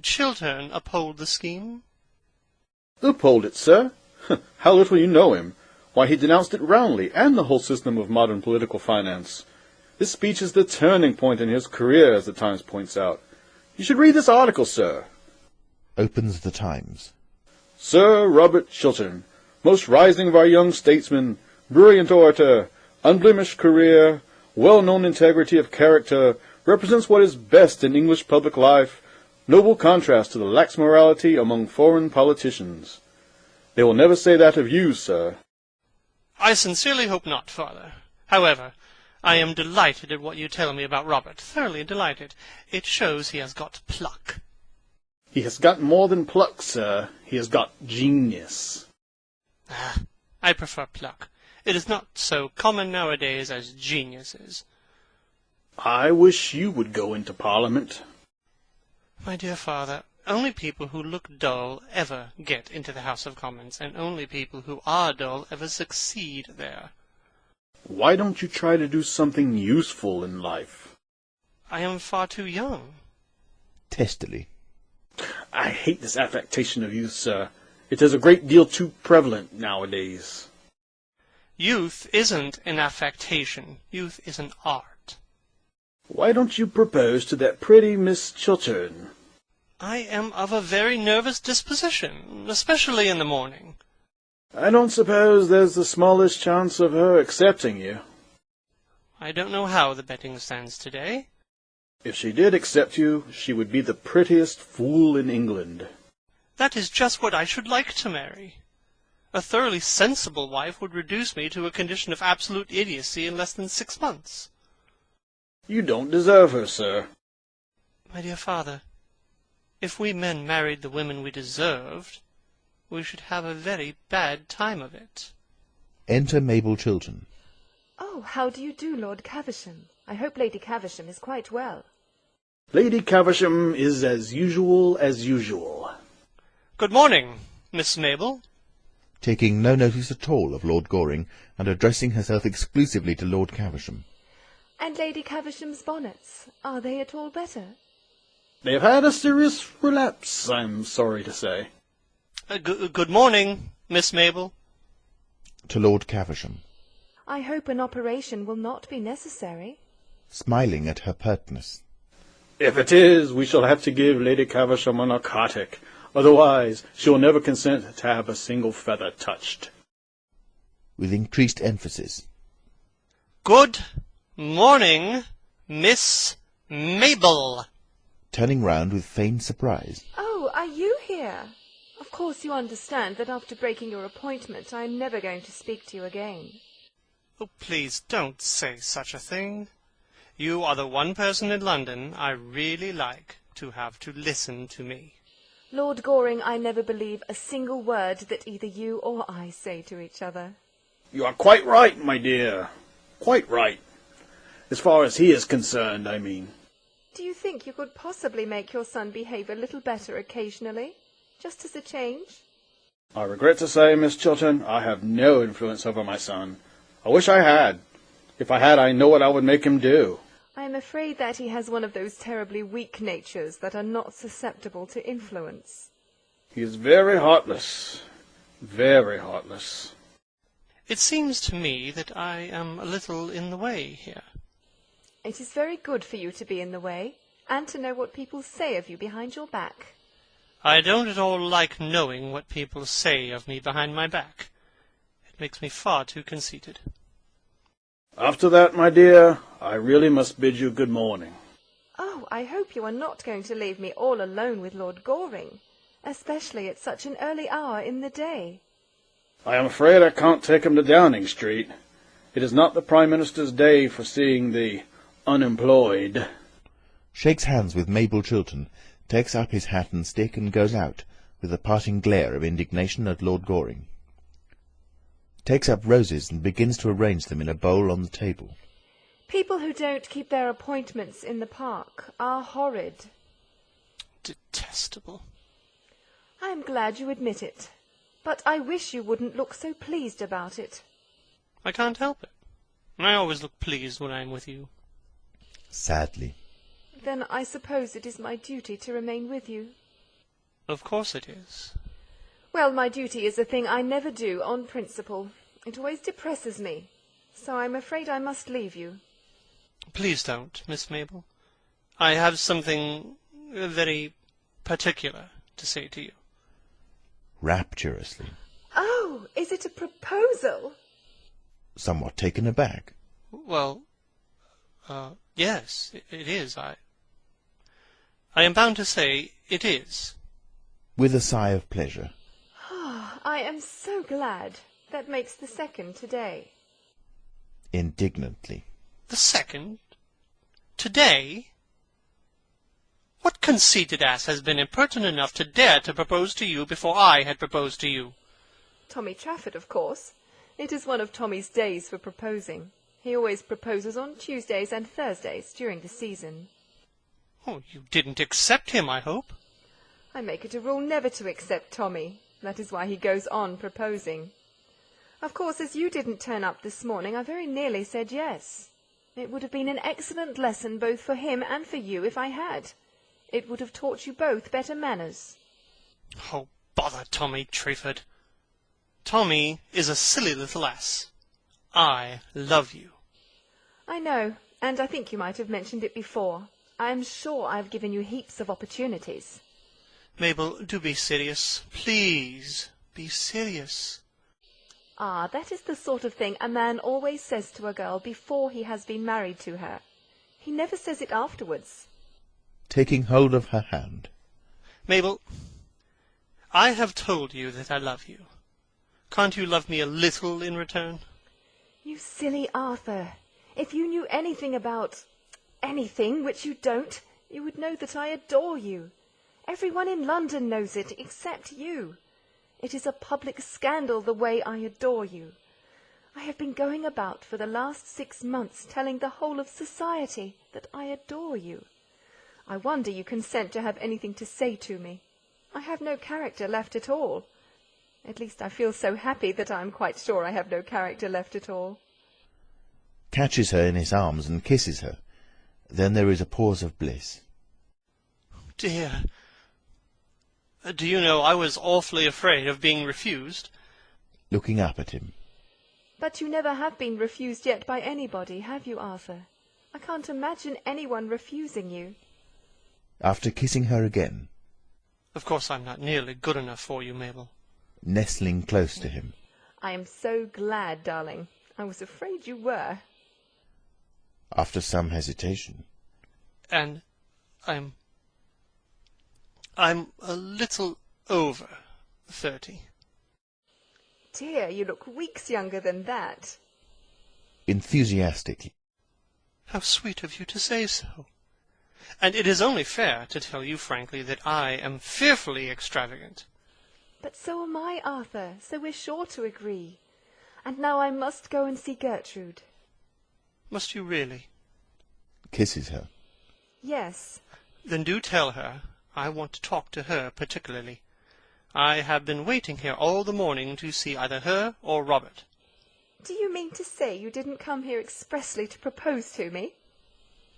Chiltern uphold the scheme? Uphold it, sir? How little you know him. Why, he denounced it roundly, and the whole system of modern political finance. This speech is the turning point in his career, as the Times points out. You should read this article, sir. Opens the Times. Sir Robert Chiltern, most rising of our young statesmen, brilliant orator, unblemished career, well-known integrity of character, represents what is best in English public life, noble contrast to the lax morality among foreign politicians. They will never say that of you, sir. I sincerely hope not, father. However, I am delighted at what you tell me about Robert. Thoroughly delighted. It shows he has got pluck. He has got more than pluck, sir. He has got genius. Ah, I prefer pluck. It is not so common nowadays as genius is. I wish you would go into Parliament. My dear father, only people who look dull ever get into the House of Commons, and only people who are dull ever succeed there. Why don't you try to do something useful in life? I am far too young. Testily. I hate this affectation of youth, sir. It is a great deal too prevalent nowadays. Youth isn't an affectation. Youth is an art. Why don't you propose to that pretty Miss Chiltern? I am of a very nervous disposition, especially in the morning. I don't suppose there's the smallest chance of her accepting you. I don't know how the betting stands today. If she did accept you, she would be the prettiest fool in England. That is just what I should like to marry. A thoroughly sensible wife would reduce me to a condition of absolute idiocy in less than 6 months. You don't deserve her, sir. My dear father, if we men married the women we deserved, we should have a very bad time of it. Enter Mabel Chiltern. Oh, how do you do, Lord Caversham? I hope Lady Caversham is quite well. Lady Caversham is as usual as usual. Good morning, Miss Mabel. Taking no notice at all of Lord Goring, and addressing herself exclusively to Lord Caversham. And Lady Caversham's bonnets, are they at all better? They have had a serious relapse, I'm sorry to say. Good morning, Miss Mabel. To Lord Caversham, I hope an operation will not be necessary. smiling at her pertness. If it is, we shall have to give Lady Caversham a narcotic. Otherwise, she will never consent to have a single feather touched. With increased emphasis. Good morning, Miss Mabel. Turning round with feigned surprise. Oh, are you here? Of course you understand that after breaking your appointment, I am never going to speak to you again. Oh, please don't say such a thing. You are the one person in London I really like to have to listen to me. Lord Goring, I never believe a single word that either you or I say to each other. You are quite right, my dear. Quite right. As far as he is concerned, I mean. Do you think you could possibly make your son behave a little better occasionally? Just as a change? I regret to say, Miss Chiltern, I have no influence over my son. I wish I had. If I had, I know what I would make him do. I am afraid that he has one of those terribly weak natures that are not susceptible to influence. He is very heartless. Very heartless. It seems to me that I am a little in the way here. It is very good for you to be in the way, and to know what people say of you behind your back. I don't at all like knowing what people say of me behind my back. It makes me far too conceited. After that, my dear, I really must bid you good morning. Oh, I hope you are not going to leave me all alone with Lord Goring, especially at such an early hour in the day. I am afraid I can't take him to Downing Street. It is not the Prime Minister's day for seeing the unemployed. Shakes hands with Mabel Chiltern, takes up his hat and stick, and goes out, with a parting glare of indignation at Lord Goring. Takes up roses and begins to arrange them in a bowl on the table. People who don't keep their appointments in the park are horrid. Detestable. I am glad you admit it, but I wish you wouldn't look so pleased about it. I can't help it. I always look pleased when I am with you. Sadly. Then I suppose it is my duty to remain with you. Of course it is. Well, my duty is a thing I never do on principle. It always depresses me, so I'm afraid I must leave you. Please don't, Miss Mabel. I have something very particular to say to you. Rapturously. Oh, is it a proposal? Somewhat taken aback. Well, yes, it is. I am bound to say it is. With a sigh of pleasure. I am so glad. That makes the second today. Indignantly. The second? Today? What conceited ass has been impertinent enough to dare to propose to you before I had proposed to you? Tommy Trafford, of course. It is one of Tommy's days for proposing. He always proposes on Tuesdays and Thursdays during the season. Oh, you didn't accept him, I hope? I make it a rule never to accept Tommy. That is why he goes on proposing. Of course, as you didn't turn up this morning, I very nearly said yes. It would have been an excellent lesson both for him and for you if I had. It would have taught you both better manners. Oh, bother Tommy Trafford. Tommy is a silly little ass. I love you. I know, and I think you might have mentioned it before. I am sure I've given you heaps of opportunities. Mabel, do be serious. Please, be serious. Ah, that is the sort of thing a man always says to a girl before he has been married to her. He never says it afterwards. Taking hold of her hand. Mabel, I have told you that I love you. Can't you love me a little in return? You silly Arthur. If you knew anything about anything, which you don't, you would know that I adore you. Everyone in London knows it, except you. It is a public scandal the way I adore you. I have been going about for the last 6 months telling the whole of society that I adore you. I wonder you consent to have anything to say to me. I have no character left at all. At least I feel so happy that I am quite sure I have no character left at all. catches her in his arms and kisses her. Then there is a pause of bliss. Dear, do you know, I was awfully afraid of being refused. Looking up at him. But you never have been refused yet by anybody, have you, Arthur? I can't imagine anyone refusing you. After kissing her again. Of course I'm not nearly good enough for you, Mabel. Nestling close to him. I am so glad, darling. I was afraid you were. After some hesitation. And I'm a little over 30. Dear, you look weeks younger than that. Enthusiastically. How sweet of you to say so. And it is only fair to tell you frankly that I am fearfully extravagant. But so am I, Arthur, so we're sure to agree. And now I must go and see Gertrude. Must you really? Kisses her. Yes. Then do tell her I want to talk to her particularly. I have been waiting here all the morning to see either her or Robert. Do you mean to say you didn't come here expressly to propose to me?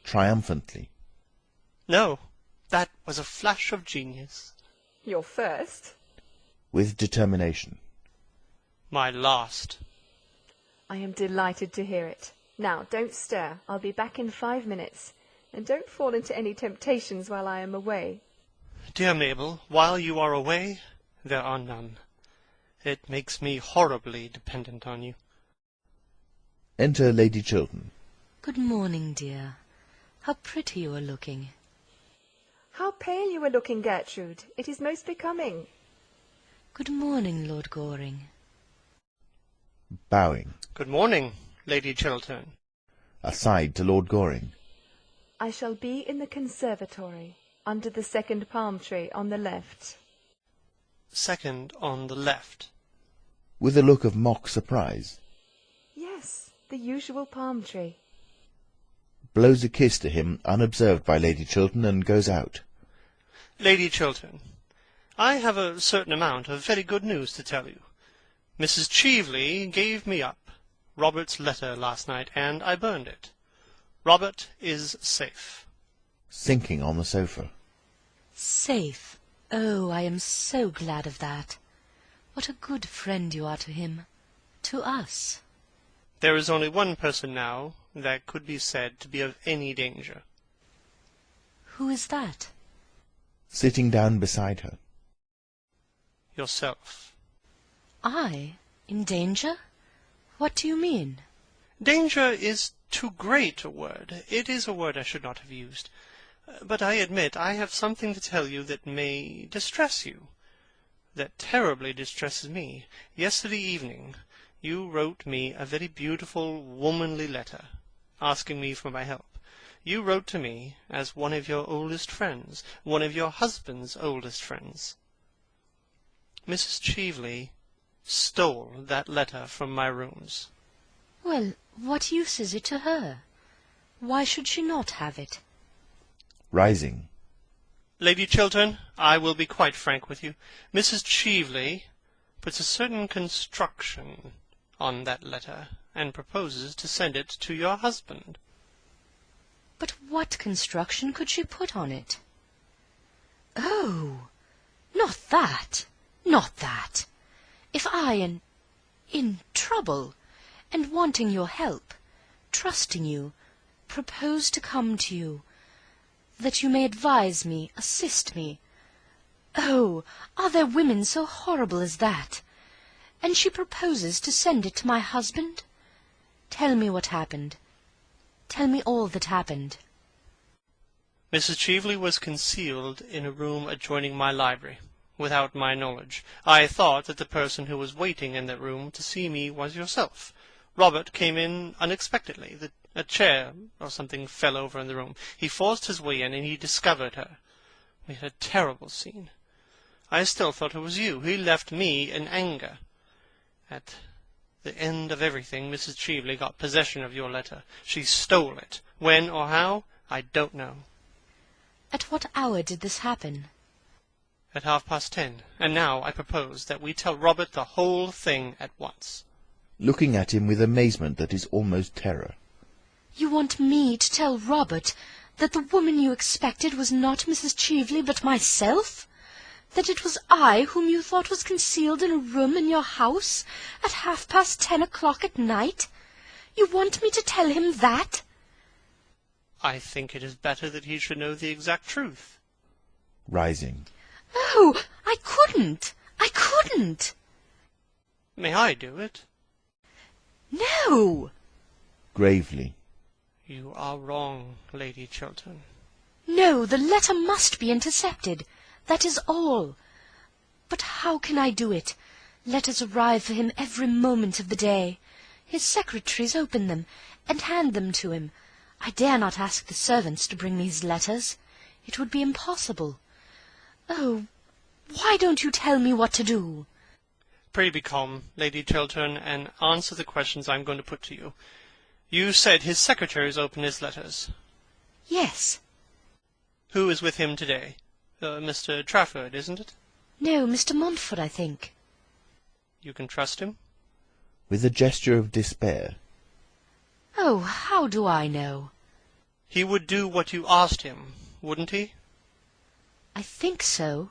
Triumphantly. No, that was a flash of genius. Your first? With determination. My last. I am delighted to hear it. Now, don't stir. I'll be back in 5 minutes. And don't fall into any temptations while I am away. Dear Mabel, while you are away, there are none. It makes me horribly dependent on you. Enter Lady Chiltern. Good morning, dear. How pretty you are looking. How pale you are looking, Gertrude. It is most becoming. Good morning, Lord Goring. Bowing. Good morning, Lady Chiltern. Aside to Lord Goring. I shall be in the conservatory, under the second palm tree on the left. Second on the left. With a look of mock surprise. Yes, the usual palm tree. Blows a kiss to him, unobserved by Lady Chiltern, and goes out. Lady Chiltern, I have a certain amount of very good news to tell you. Mrs. Cheveley gave me up Robert's letter last night, and I burned it. Robert is safe. Sinking on the sofa. Safe? Oh, I am so glad of that. What a good friend you are to him. To us. There is only one person now that could be said to be of any danger. Who is that? Sitting down beside her. Yourself. I? In danger? What do you mean? Danger is too great a word. It is a word I should not have used. But I admit I have something to tell you that may distress you. That terribly distresses me. Yesterday evening you wrote me a very beautiful, womanly letter, asking me for my help. You wrote to me as one of your oldest friends, one of your husband's oldest friends. Mrs. Cheveley stole that letter from my rooms. Well, what use is it to her? Why should she not have it? Rising. Lady Chiltern, I will be quite frank with you. Mrs. Cheveley puts a certain construction on that letter, and proposes to send it to your husband. But what construction could she put on it? Oh, not that, not that. If I, in trouble, and wanting your help, trusting you, propose to come to you, that you may advise me, assist me. Oh, are there women so horrible as that? And she proposes to send it to my husband? Tell me what happened. Tell me all that happened. Mrs. Cheveley was concealed in a room adjoining my library, without my knowledge. I thought that the person who was waiting in that room to see me was yourself. Robert came in unexpectedly. A chair or something fell over in the room. He forced his way in, and he discovered her. We had a terrible scene. I still thought it was you. He left me in anger. At the end of everything, Mrs. Cheveley got possession of your letter. She stole it. When or how, I don't know. At what hour did this happen? At 10:30. And now I propose that we tell Robert the whole thing at once. Looking at him with amazement that is almost terror. You want me to tell Robert that the woman you expected was not Mrs. Cheveley, but myself? That it was I whom you thought was concealed in a room in your house at 10:30 at night? You want me to tell him that? I think it is better that he should know the exact truth. Rising. Oh, I couldn't! I couldn't! May I do it? No! Gravely. You are wrong, Lady Chiltern. No, the letter must be intercepted. That is all. But how can I do it? Letters arrive for him every moment of the day. His secretaries open them and hand them to him. I dare not ask the servants to bring me his letters. It would be impossible. Oh, why don't you tell me what to do? Pray be calm, Lady Chiltern, and answer the questions I am going to put to you. You said his secretaries open his letters. Yes. Who is with him today? Mr. Trafford, isn't it? No, Mr. Montfort, I think. You can trust him? With a gesture of despair. Oh, how do I know? He would do what you asked him, wouldn't he? I think so.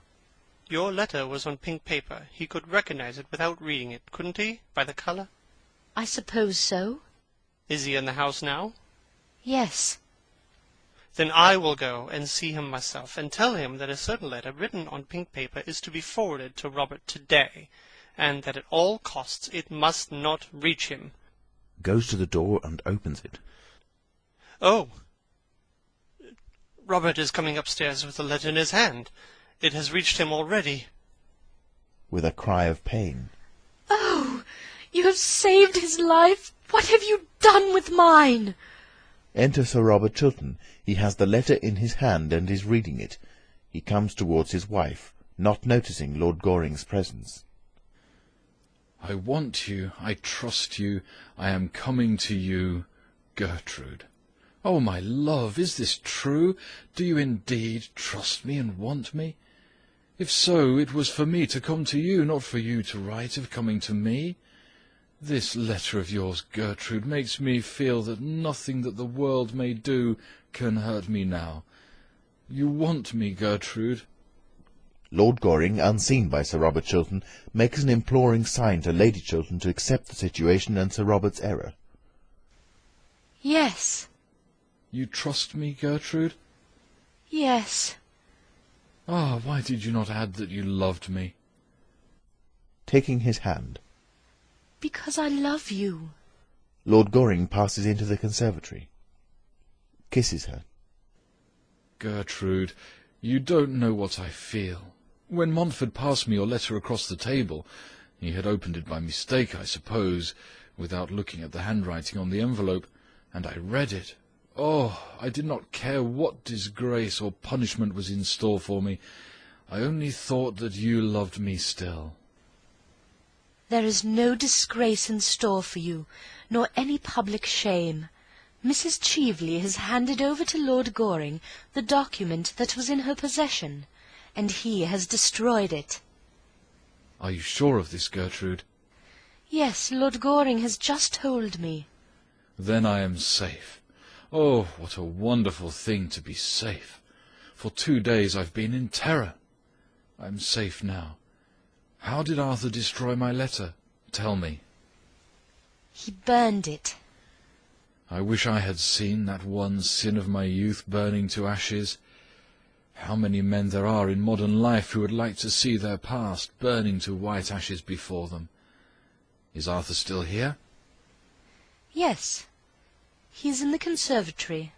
Your letter was on pink paper. He could recognize it without reading it, couldn't he, by the colour? I suppose so. Is he in the house now? Yes. Then I will go and see him myself, and tell him that a certain letter written on pink paper is to be forwarded to Robert today, and that at all costs it must not reach him. Goes to the door and opens it. Oh! Robert is coming upstairs with the letter in his hand. It has reached him already. With a cry of pain. Oh! You have saved his life! What have you done with mine? Enter Sir Robert Chiltern. He has the letter in his hand and is reading it. He comes towards his wife, not noticing Lord Goring's presence. I want you, I trust you, I am coming to you, Gertrude. Oh, my love, is this true? Do you indeed trust me and want me? If so, it was for me to come to you, not for you to write of coming to me. This letter of yours, Gertrude, makes me feel that nothing that the world may do can hurt me now. You want me, Gertrude? Lord Goring, unseen by Sir Robert Chiltern, makes an imploring sign to Lady Chiltern to accept the situation and Sir Robert's error. Yes. You trust me, Gertrude? Yes. Ah, why did you not add that you loved me? Taking his hand. Because I love you. Lord Goring passes into the conservatory. Kisses her. Gertrude, you don't know what I feel. When Montfort passed me your letter across the table, he had opened it by mistake, I suppose, without looking at the handwriting on the envelope, and I read it. Oh, I did not care what disgrace or punishment was in store for me. I only thought that you loved me still. There is no disgrace in store for you, nor any public shame. Mrs. Cheveley has handed over to Lord Goring the document that was in her possession, and he has destroyed it. Are you sure of this, Gertrude? Yes, Lord Goring has just told me. Then I am safe. Oh, what a wonderful thing to be safe. For 2 days I've been in terror. I am safe now. How did Arthur destroy my letter? Tell me. He burned it. I wish I had seen that one sin of my youth burning to ashes. How many men there are in modern life who would like to see their past burning to white ashes before them. Is Arthur still here? Yes. He's in the conservatory.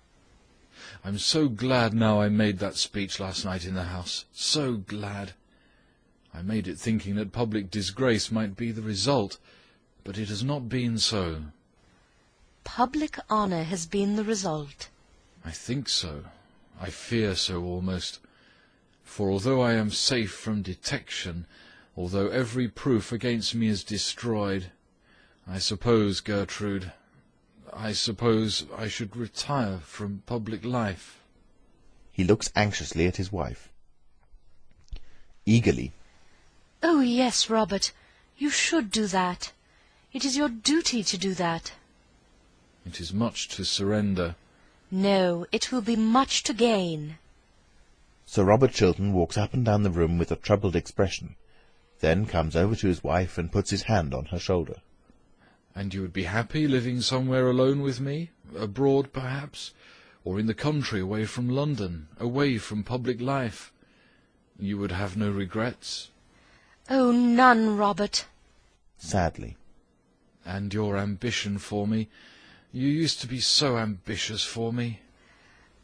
I'm so glad now I made that speech last night in the house. So glad. I made it thinking that public disgrace might be the result, but it has not been so. Public honour has been the result. I think so. I fear so almost. For although I am safe from detection, although every proof against me is destroyed, I suppose, Gertrude, I suppose I should retire from public life. He looks anxiously at his wife. Eagerly. Oh, yes, Robert, you should do that. It is your duty to do that. It is much to surrender. No, it will be much to gain. Sir Robert Chiltern walks up and down the room with a troubled expression, then comes over to his wife and puts his hand on her shoulder. And you would be happy living somewhere alone with me? Abroad, perhaps? Or in the country, away from London, away from public life? You would have no regrets? Oh, none, Robert. Sadly. And your ambition for me? You used to be so ambitious for me.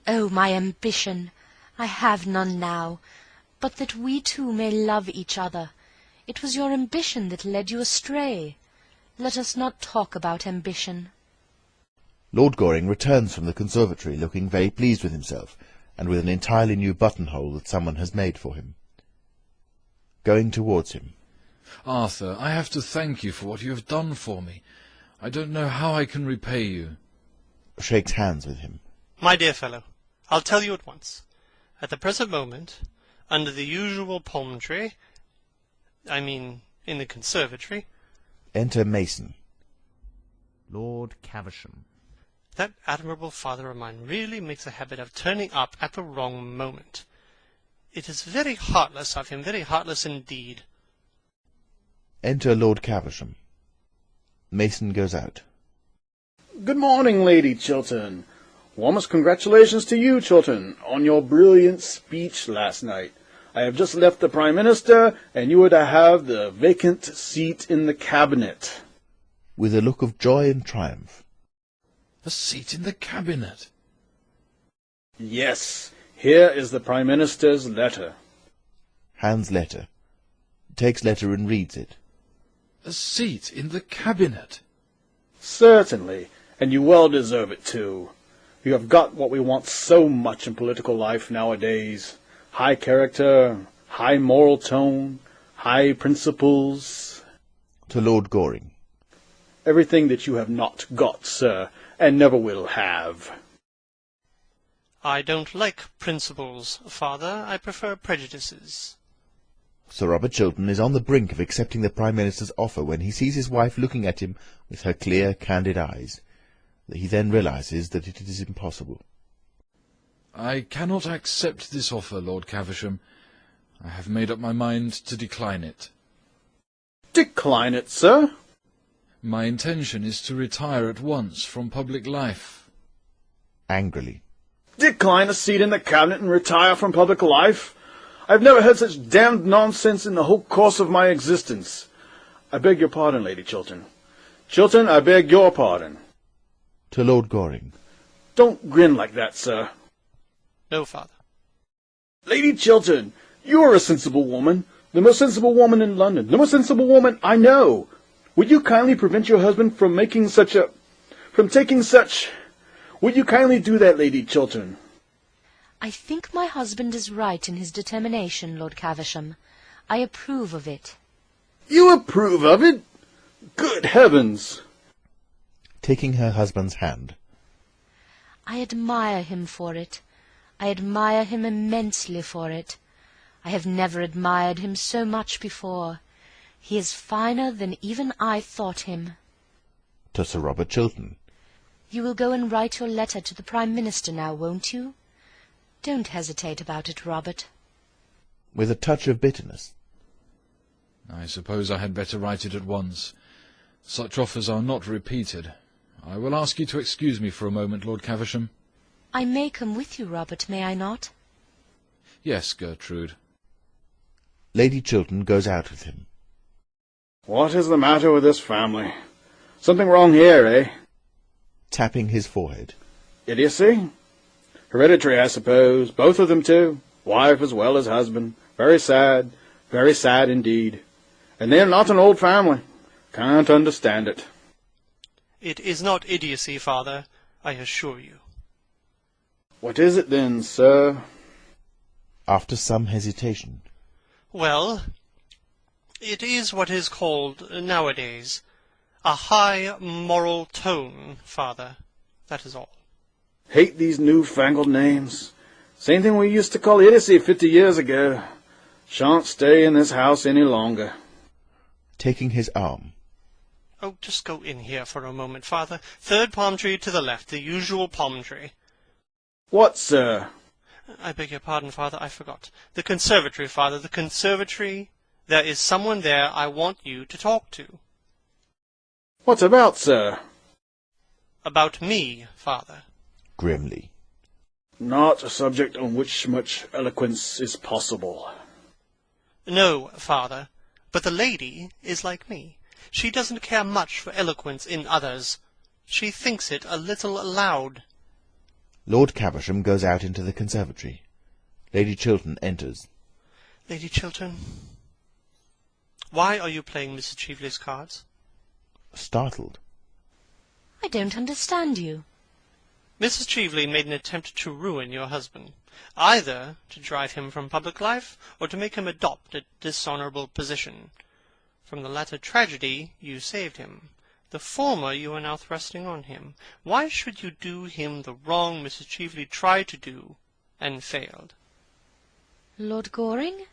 Oh, my ambition! I have none now, but that we two may love each other. It was your ambition that led you astray. Let us not talk about ambition. Lord Goring returns from the conservatory looking very pleased with himself, and with an entirely new buttonhole that someone has made for him. Going towards him. Arthur, I have to thank you for what you have done for me. I don't know how I can repay you. Shakes hands with him. My dear fellow, I'll tell you at once. At the present moment, under the usual palm tree, in the conservatory. Enter Mason. Lord Caversham. That admirable father of mine really makes a habit of turning up at the wrong moment. It is very heartless of him, very heartless indeed. Enter Lord Caversham. Mason goes out. Good morning, Lady Chiltern. Warmest congratulations to you, Chiltern, on your brilliant speech last night. I have just left the Prime Minister, and you are to have the vacant seat in the Cabinet. With a look of joy and triumph. A seat in the Cabinet? Yes, here is the Prime Minister's letter. Hands letter. Takes letter and reads it. A seat in the Cabinet? Certainly, and you well deserve it too. You have got what we want so much in political life nowadays. High character, high moral tone, high principles. To Lord Goring. Everything that you have not got, sir, and never will have. I don't like principles, father. I prefer prejudices. Sir Robert Chiltern is on the brink of accepting the Prime Minister's offer when he sees his wife looking at him with her clear, candid eyes. He then realizes that it is impossible. I cannot accept this offer, Lord Caversham. I have made up my mind to decline it. Decline it, sir? My intention is to retire at once from public life. Angrily. Decline a seat in the Cabinet and retire from public life? I've never heard such damned nonsense in the whole course of my existence. I beg your pardon, Lady Chiltern. Chiltern, I beg your pardon. To Lord Goring. Don't grin like that, sir. No, father. Lady Chiltern, you are a sensible woman. The most sensible woman in London. The most sensible woman I know. Would you kindly prevent your husband from taking such... Would you kindly do that, Lady Chiltern? I think my husband is right in his determination, Lord Caversham. I approve of it. You approve of it? Good heavens! Taking her husband's hand. I admire him for it. I admire him immensely for it. I have never admired him so much before. He is finer than even I thought him. To Sir Robert Chiltern. You will go and write your letter to the Prime Minister now, won't you? Don't hesitate about it, Robert. With a touch of bitterness. I suppose I had better write it at once. Such offers are not repeated. I will ask you to excuse me for a moment, Lord Caversham. I may come with you, Robert, may I not? Yes, Gertrude. Lady Chiltern goes out with him. What is the matter with this family? Something wrong here, eh? Tapping his forehead. Idiocy? Hereditary, I suppose. Both of them, too. Wife as well as husband. Very sad indeed. And they're not an old family. Can't understand it. It is not idiocy, father, I assure you. What is it then, sir? After some hesitation. Well, it is what is called, nowadays, a high moral tone, father. That is all. Hate these newfangled names. Same thing we used to call idiocy 50 years ago. Shan't stay in this house any longer. Taking his arm. Oh, just go in here for a moment, Father. Third palm tree to the left, the usual palm tree. What, sir? I beg your pardon, Father, I forgot. The conservatory, Father, the conservatory. There is someone there I want you to talk to. What about, sir? About me, Father. Grimly. Not a subject on which much eloquence is possible. No, Father, but the lady is like me. She doesn't care much for eloquence in others. She thinks it a little loud. Lord Caversham goes out into the conservatory. Lady Chiltern enters. Lady Chiltern, why are you playing Mrs. Cheveley's cards? Startled. I don't understand you. Mrs. Cheveley made an attempt to ruin your husband, either to drive him from public life or to make him adopt a dishonourable position. From the latter tragedy you saved him. The former you are now thrusting on him. Why should you do him the wrong Mrs. Cheveley tried to do and failed? Lord Goring?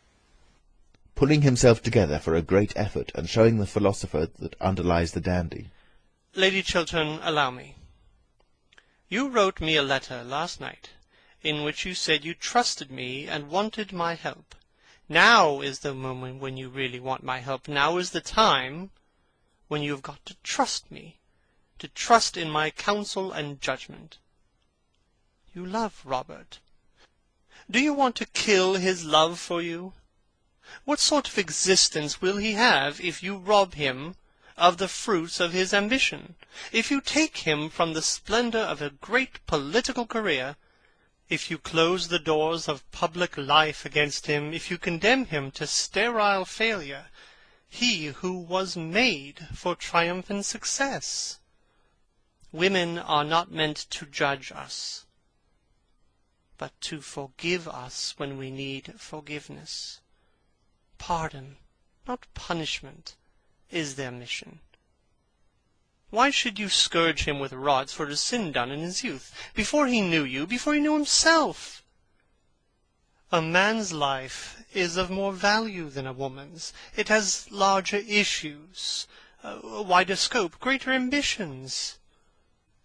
Pulling himself together for a great effort and showing the philosopher that underlies the dandy. Lady Chiltern, allow me. You wrote me a letter last night, in which you said you trusted me and wanted my help. Now is the moment when you really want my help. Now is the time when you have got to trust me, to trust in my counsel and judgment. You love Robert. Do you want to kill his love for you? What sort of existence will he have if you rob him of the fruits of his ambition, if you take him from the splendor of a great political career, if you close the doors of public life against him, if you condemn him to sterile failure, he who was made for triumphant success? Women are not meant to judge us, but to forgive us when we need forgiveness. Pardon, not punishment, is their mission. Why should you scourge him with rods for a sin done in his youth, before he knew you, before he knew himself? A man's life is of more value than a woman's. It has larger issues, a wider scope, greater ambitions.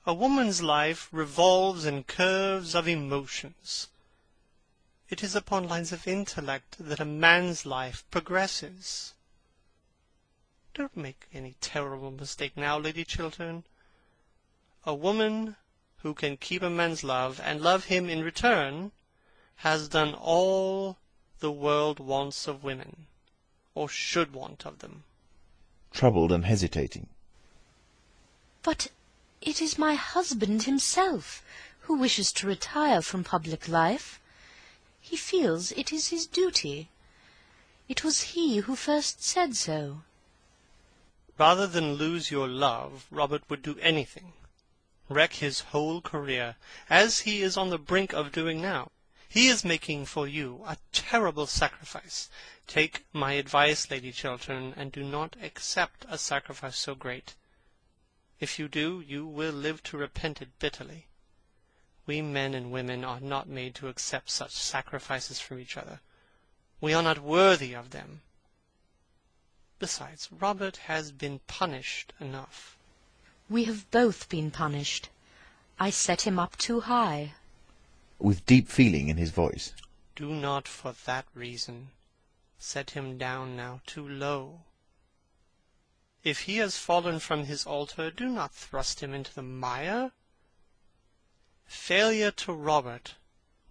A woman's life revolves in curves of emotions. It is upon lines of intellect that a man's life progresses. Don't make any terrible mistake now, Lady Chiltern. A woman who can keep a man's love and love him in return has done all the world wants of women, or should want of them. Troubled and hesitating. But it is my husband himself who wishes to retire from public life. He feels it is his duty. It was he who first said so. Rather than lose your love, Robert would do anything, wreck his whole career, as he is on the brink of doing now. He is making for you a terrible sacrifice. Take my advice, Lady Chiltern, and do not accept a sacrifice so great. If you do, you will live to repent it bitterly. We men and women are not made to accept such sacrifices from each other. We are not worthy of them. Besides, Robert has been punished enough. We have both been punished. I set him up too high. With deep feeling in his voice. Do not for that reason set him down now too low. If he has fallen from his altar, do not thrust him into the mire. Failure to Robert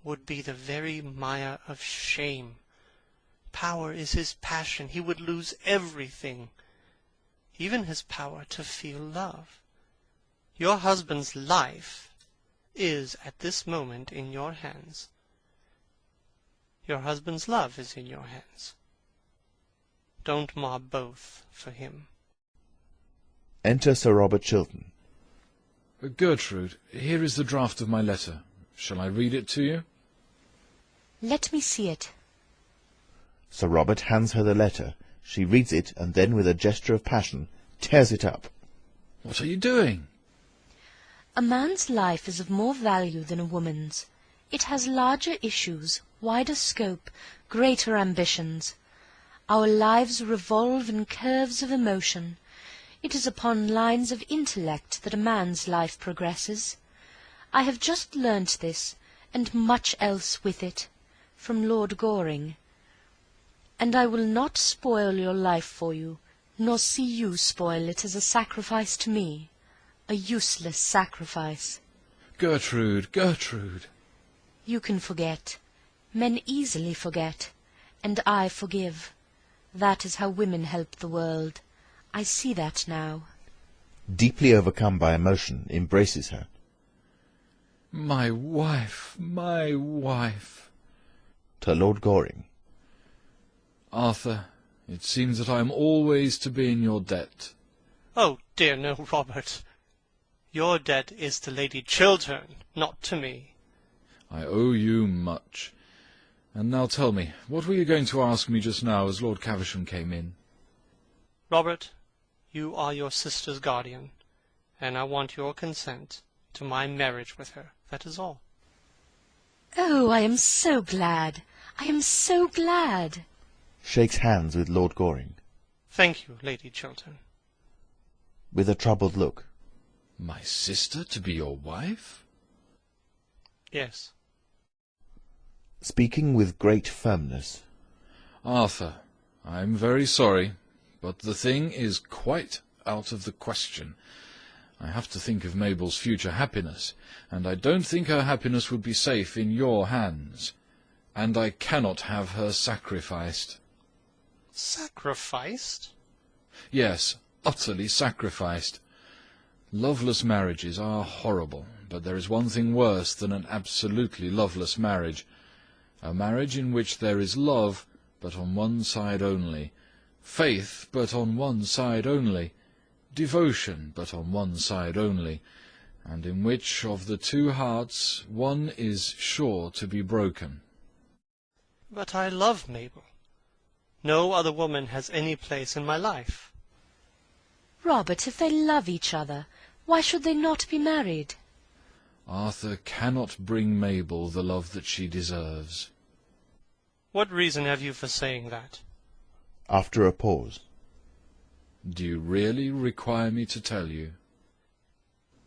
would be the very mire of shame. Power is his passion. He would lose everything, even his power to feel love. Your husband's life is at this moment in your hands. Your husband's love is in your hands. Don't mar both for him. Enter Sir Robert Chiltern. Gertrude, here is the draft of my letter. Shall I read it to you? Let me see it. Sir Robert hands her the letter. She reads it, and then, with a gesture of passion, tears it up. What are you doing? A man's life is of more value than a woman's. It has larger issues, wider scope, greater ambitions. Our lives revolve in curves of emotion. It is upon lines of intellect that a man's life progresses. I have just learnt this, and much else with it, from Lord Goring. And I will not spoil your life for you, nor see you spoil it as a sacrifice to me, a useless sacrifice. Gertrude, Gertrude! You can forget. Men easily forget, and I forgive. That is how women help the world. I see that now. Deeply overcome by emotion, embraces her. My wife, my wife! To Lord Goring. Arthur, it seems that I am always to be in your debt. Oh dear no, Robert. Your debt is to Lady Chiltern, not to me. I owe you much. And now tell me, what were you going to ask me just now as Lord Caversham came in? Robert, you are your sister's guardian, and I want your consent to my marriage with her. That is all. Oh, I am so glad. I am so glad. Shakes hands with Lord Goring. Thank you, Lady Chiltern. With a troubled look. My sister to be your wife? Yes. Speaking with great firmness. Arthur, I am very sorry, but the thing is quite out of the question. I have to think of Mabel's future happiness, and I don't think her happiness would be safe in your hands. And I cannot have her sacrificed. Sacrificed? Yes, utterly sacrificed. Loveless marriages are horrible, but there is one thing worse than an absolutely loveless marriage. A marriage in which there is love, but on one side only, faith, but on one side only, devotion, but on one side only, and in which of the two hearts one is sure to be broken. But I love Mabel. No other woman has any place in my life. Robert, if they love each other, why should they not be married? Arthur cannot bring Mabel the love that she deserves. What reason have you for saying that? After a pause. Do you really require me to tell you?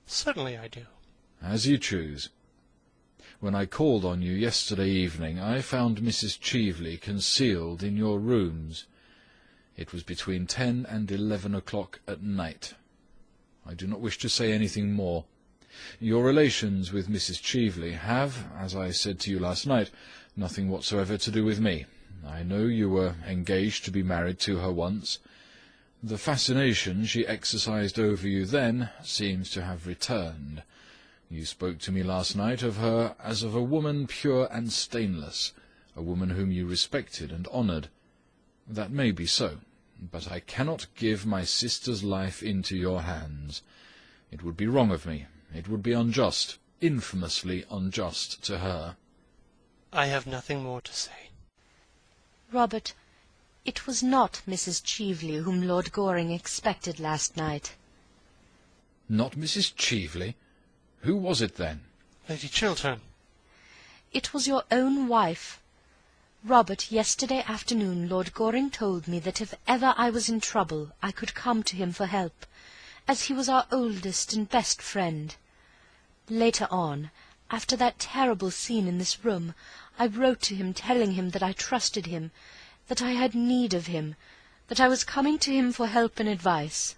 Certainly I do. As you choose. When I called on you yesterday evening, I found Mrs. Cheveley concealed in your rooms. It was between 10 and 11 o'clock at night. I do not wish to say anything more. Your relations with Mrs. Cheveley have, as I said to you last night, nothing whatsoever to do with me. I know you were engaged to be married to her once. The fascination she exercised over you then seems to have returned. You spoke to me last night of her as of a woman pure and stainless, a woman whom you respected and honoured. That may be so, but I cannot give my sister's life into your hands. It would be wrong of me. It would be unjust, infamously unjust to her. I have nothing more to say. Robert, it was not Mrs. Cheveley whom Lord Goring expected last night. Not Mrs. Cheveley? Who was it then? Lady Chiltern. It was your own wife. Robert, yesterday afternoon Lord Goring told me that if ever I was in trouble I could come to him for help, as he was our oldest and best friend. Later on, after that terrible scene in this room, I wrote to him telling him that I trusted him, that I had need of him, that I was coming to him for help and advice.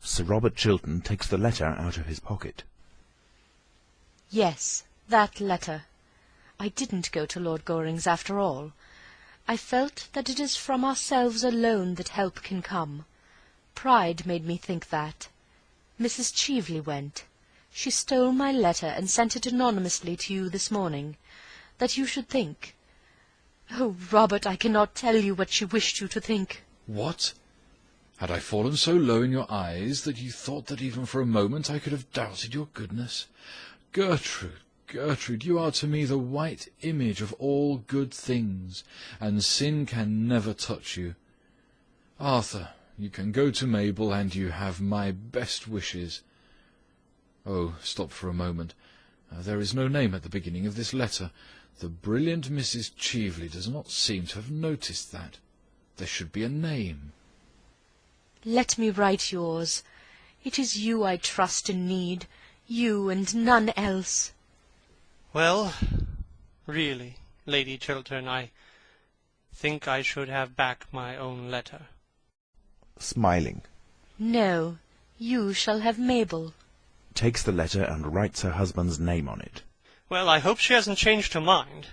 Sir Robert Chiltern takes the letter out of his pocket. Yes, that letter. I didn't go to Lord Goring's after all. I felt that it is from ourselves alone that help can come. Pride made me think that. Mrs. Cheveley went. She stole my letter and sent it anonymously to you this morning, that you should think. Oh, Robert, I cannot tell you what she wished you to think. What? Had I fallen so low in your eyes that you thought that even for a moment I could have doubted your goodness? Gertrude, Gertrude, you are to me the white image of all good things, and sin can never touch you. Arthur, you can go to Mabel, and you have my best wishes. Oh, stop for a moment. There is no name at the beginning of this letter. The brilliant Mrs. Cheveley does not seem to have noticed that. There should be a name. Let me write yours. It is you I trust and need, you and none else. Well, really, Lady Chiltern, I think I should have back my own letter. Smiling. No, you shall have Mabel. Takes the letter and writes her husband's name on it. Well, I hope she hasn't changed her mind.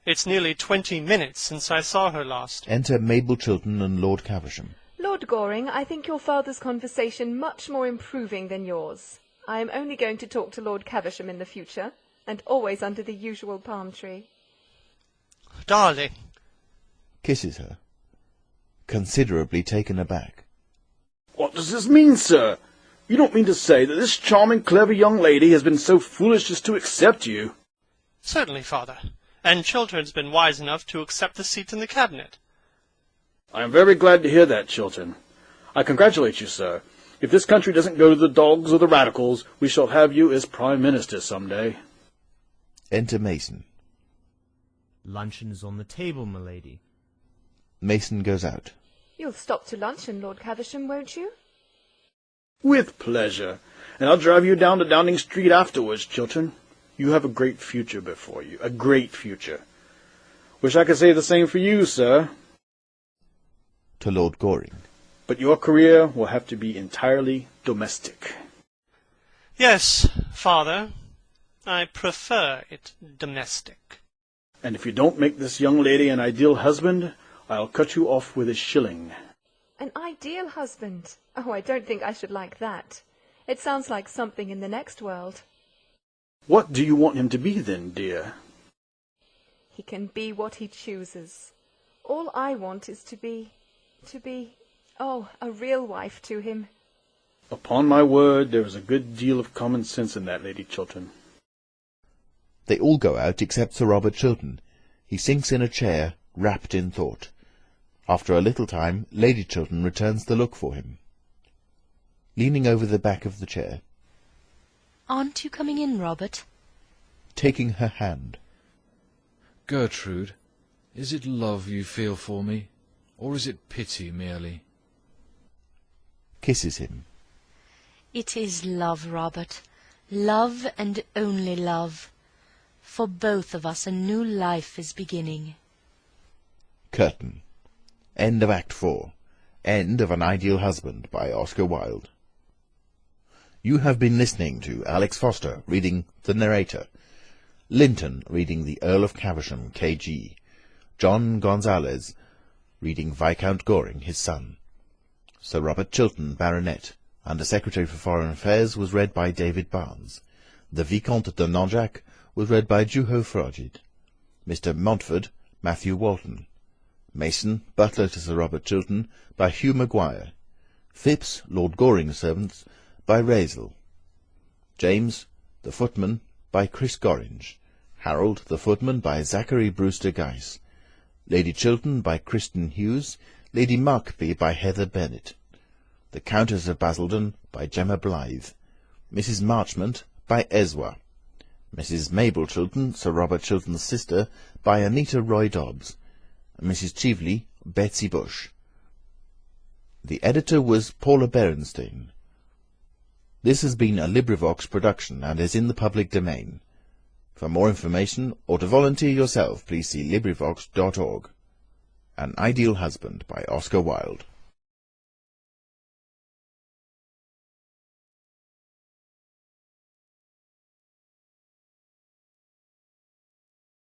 It's nearly 20 minutes since I saw her last. Enter Mabel Chiltern and Lord Caversham. Lord Goring, I think your father's conversation much more improving than yours. I am only going to talk to Lord Caversham in the future, and always under the usual palm tree. Darling. Kisses her. Considerably taken aback. What does this mean, sir? You don't mean to say that this charming, clever young lady has been so foolish as to accept you? Certainly, father. And Chiltern's been wise enough to accept the seat in the cabinet. I am very glad to hear that, Chiltern. I congratulate you, sir. If this country doesn't go to the dogs or the radicals, we shall have you as Prime Minister some day. Enter Mason. Luncheon is on the table, m'lady. Mason goes out. You'll stop to luncheon, Lord Caversham, won't you? With pleasure. And I'll drive you down to Downing Street afterwards, Chiltern. You have a great future before you. A great future. Wish I could say the same for you, sir. To Lord Goring. But your career will have to be entirely domestic. Yes, father. I prefer it domestic. And if you don't make this young lady an ideal husband, I'll cut you off with a shilling. An ideal husband? Oh, I don't think I should like that. It sounds like something in the next world. What do you want him to be then, dear? He can be what he chooses. All I want is to be, a real wife to him. Upon my word, there is a good deal of common sense in that, Lady Chiltern. They all go out except Sir Robert Chiltern. He sinks in a chair, wrapped in thought. After a little time, Lady Chiltern returns to look for him. Leaning over the back of the chair. Aren't you coming in, Robert? Taking her hand. Gertrude, is it love you feel for me, or is it pity merely? Kisses him. It is love, Robert. Love and only love. For both of us a new life is beginning. Curtain. End of Act 4. End of An Ideal Husband by Oscar Wilde. You have been listening to Alex Foster reading The Narrator, Linton reading The Earl of Caversham, K.G., John Gonzalez reading Viscount Goring, his son. Sir Robert Chiltern, Baronet, Under Secretary for Foreign Affairs, was read by David Barnes. The Vicomte de Nanjac was read by Juho Frogid. Mr. Montford, Matthew Walton. Mason, butler to Sir Robert Chiltern, by Hugh Maguire. Phipps, Lord Goring's servants, by Razel. James, the footman, by Chris Gorringe. Harold, the footman, by Zachary Brewster Geiss. Lady Chiltern, by Kristen Hughes. Lady Markby, by Heather Bennett. The Countess of Basildon, by Gemma Blythe. Mrs. Marchmont, by Ezwa. Mrs. Mabel Chiltern, Sir Robert Chiltern's sister, by Anita Roy Dobbs. Mrs. Cheveley, Betsy Bush. The editor was Paula Berenstein. This has been a LibriVox production and is in the public domain. For more information, or to volunteer yourself, please see LibriVox.org. An Ideal Husband by Oscar Wilde.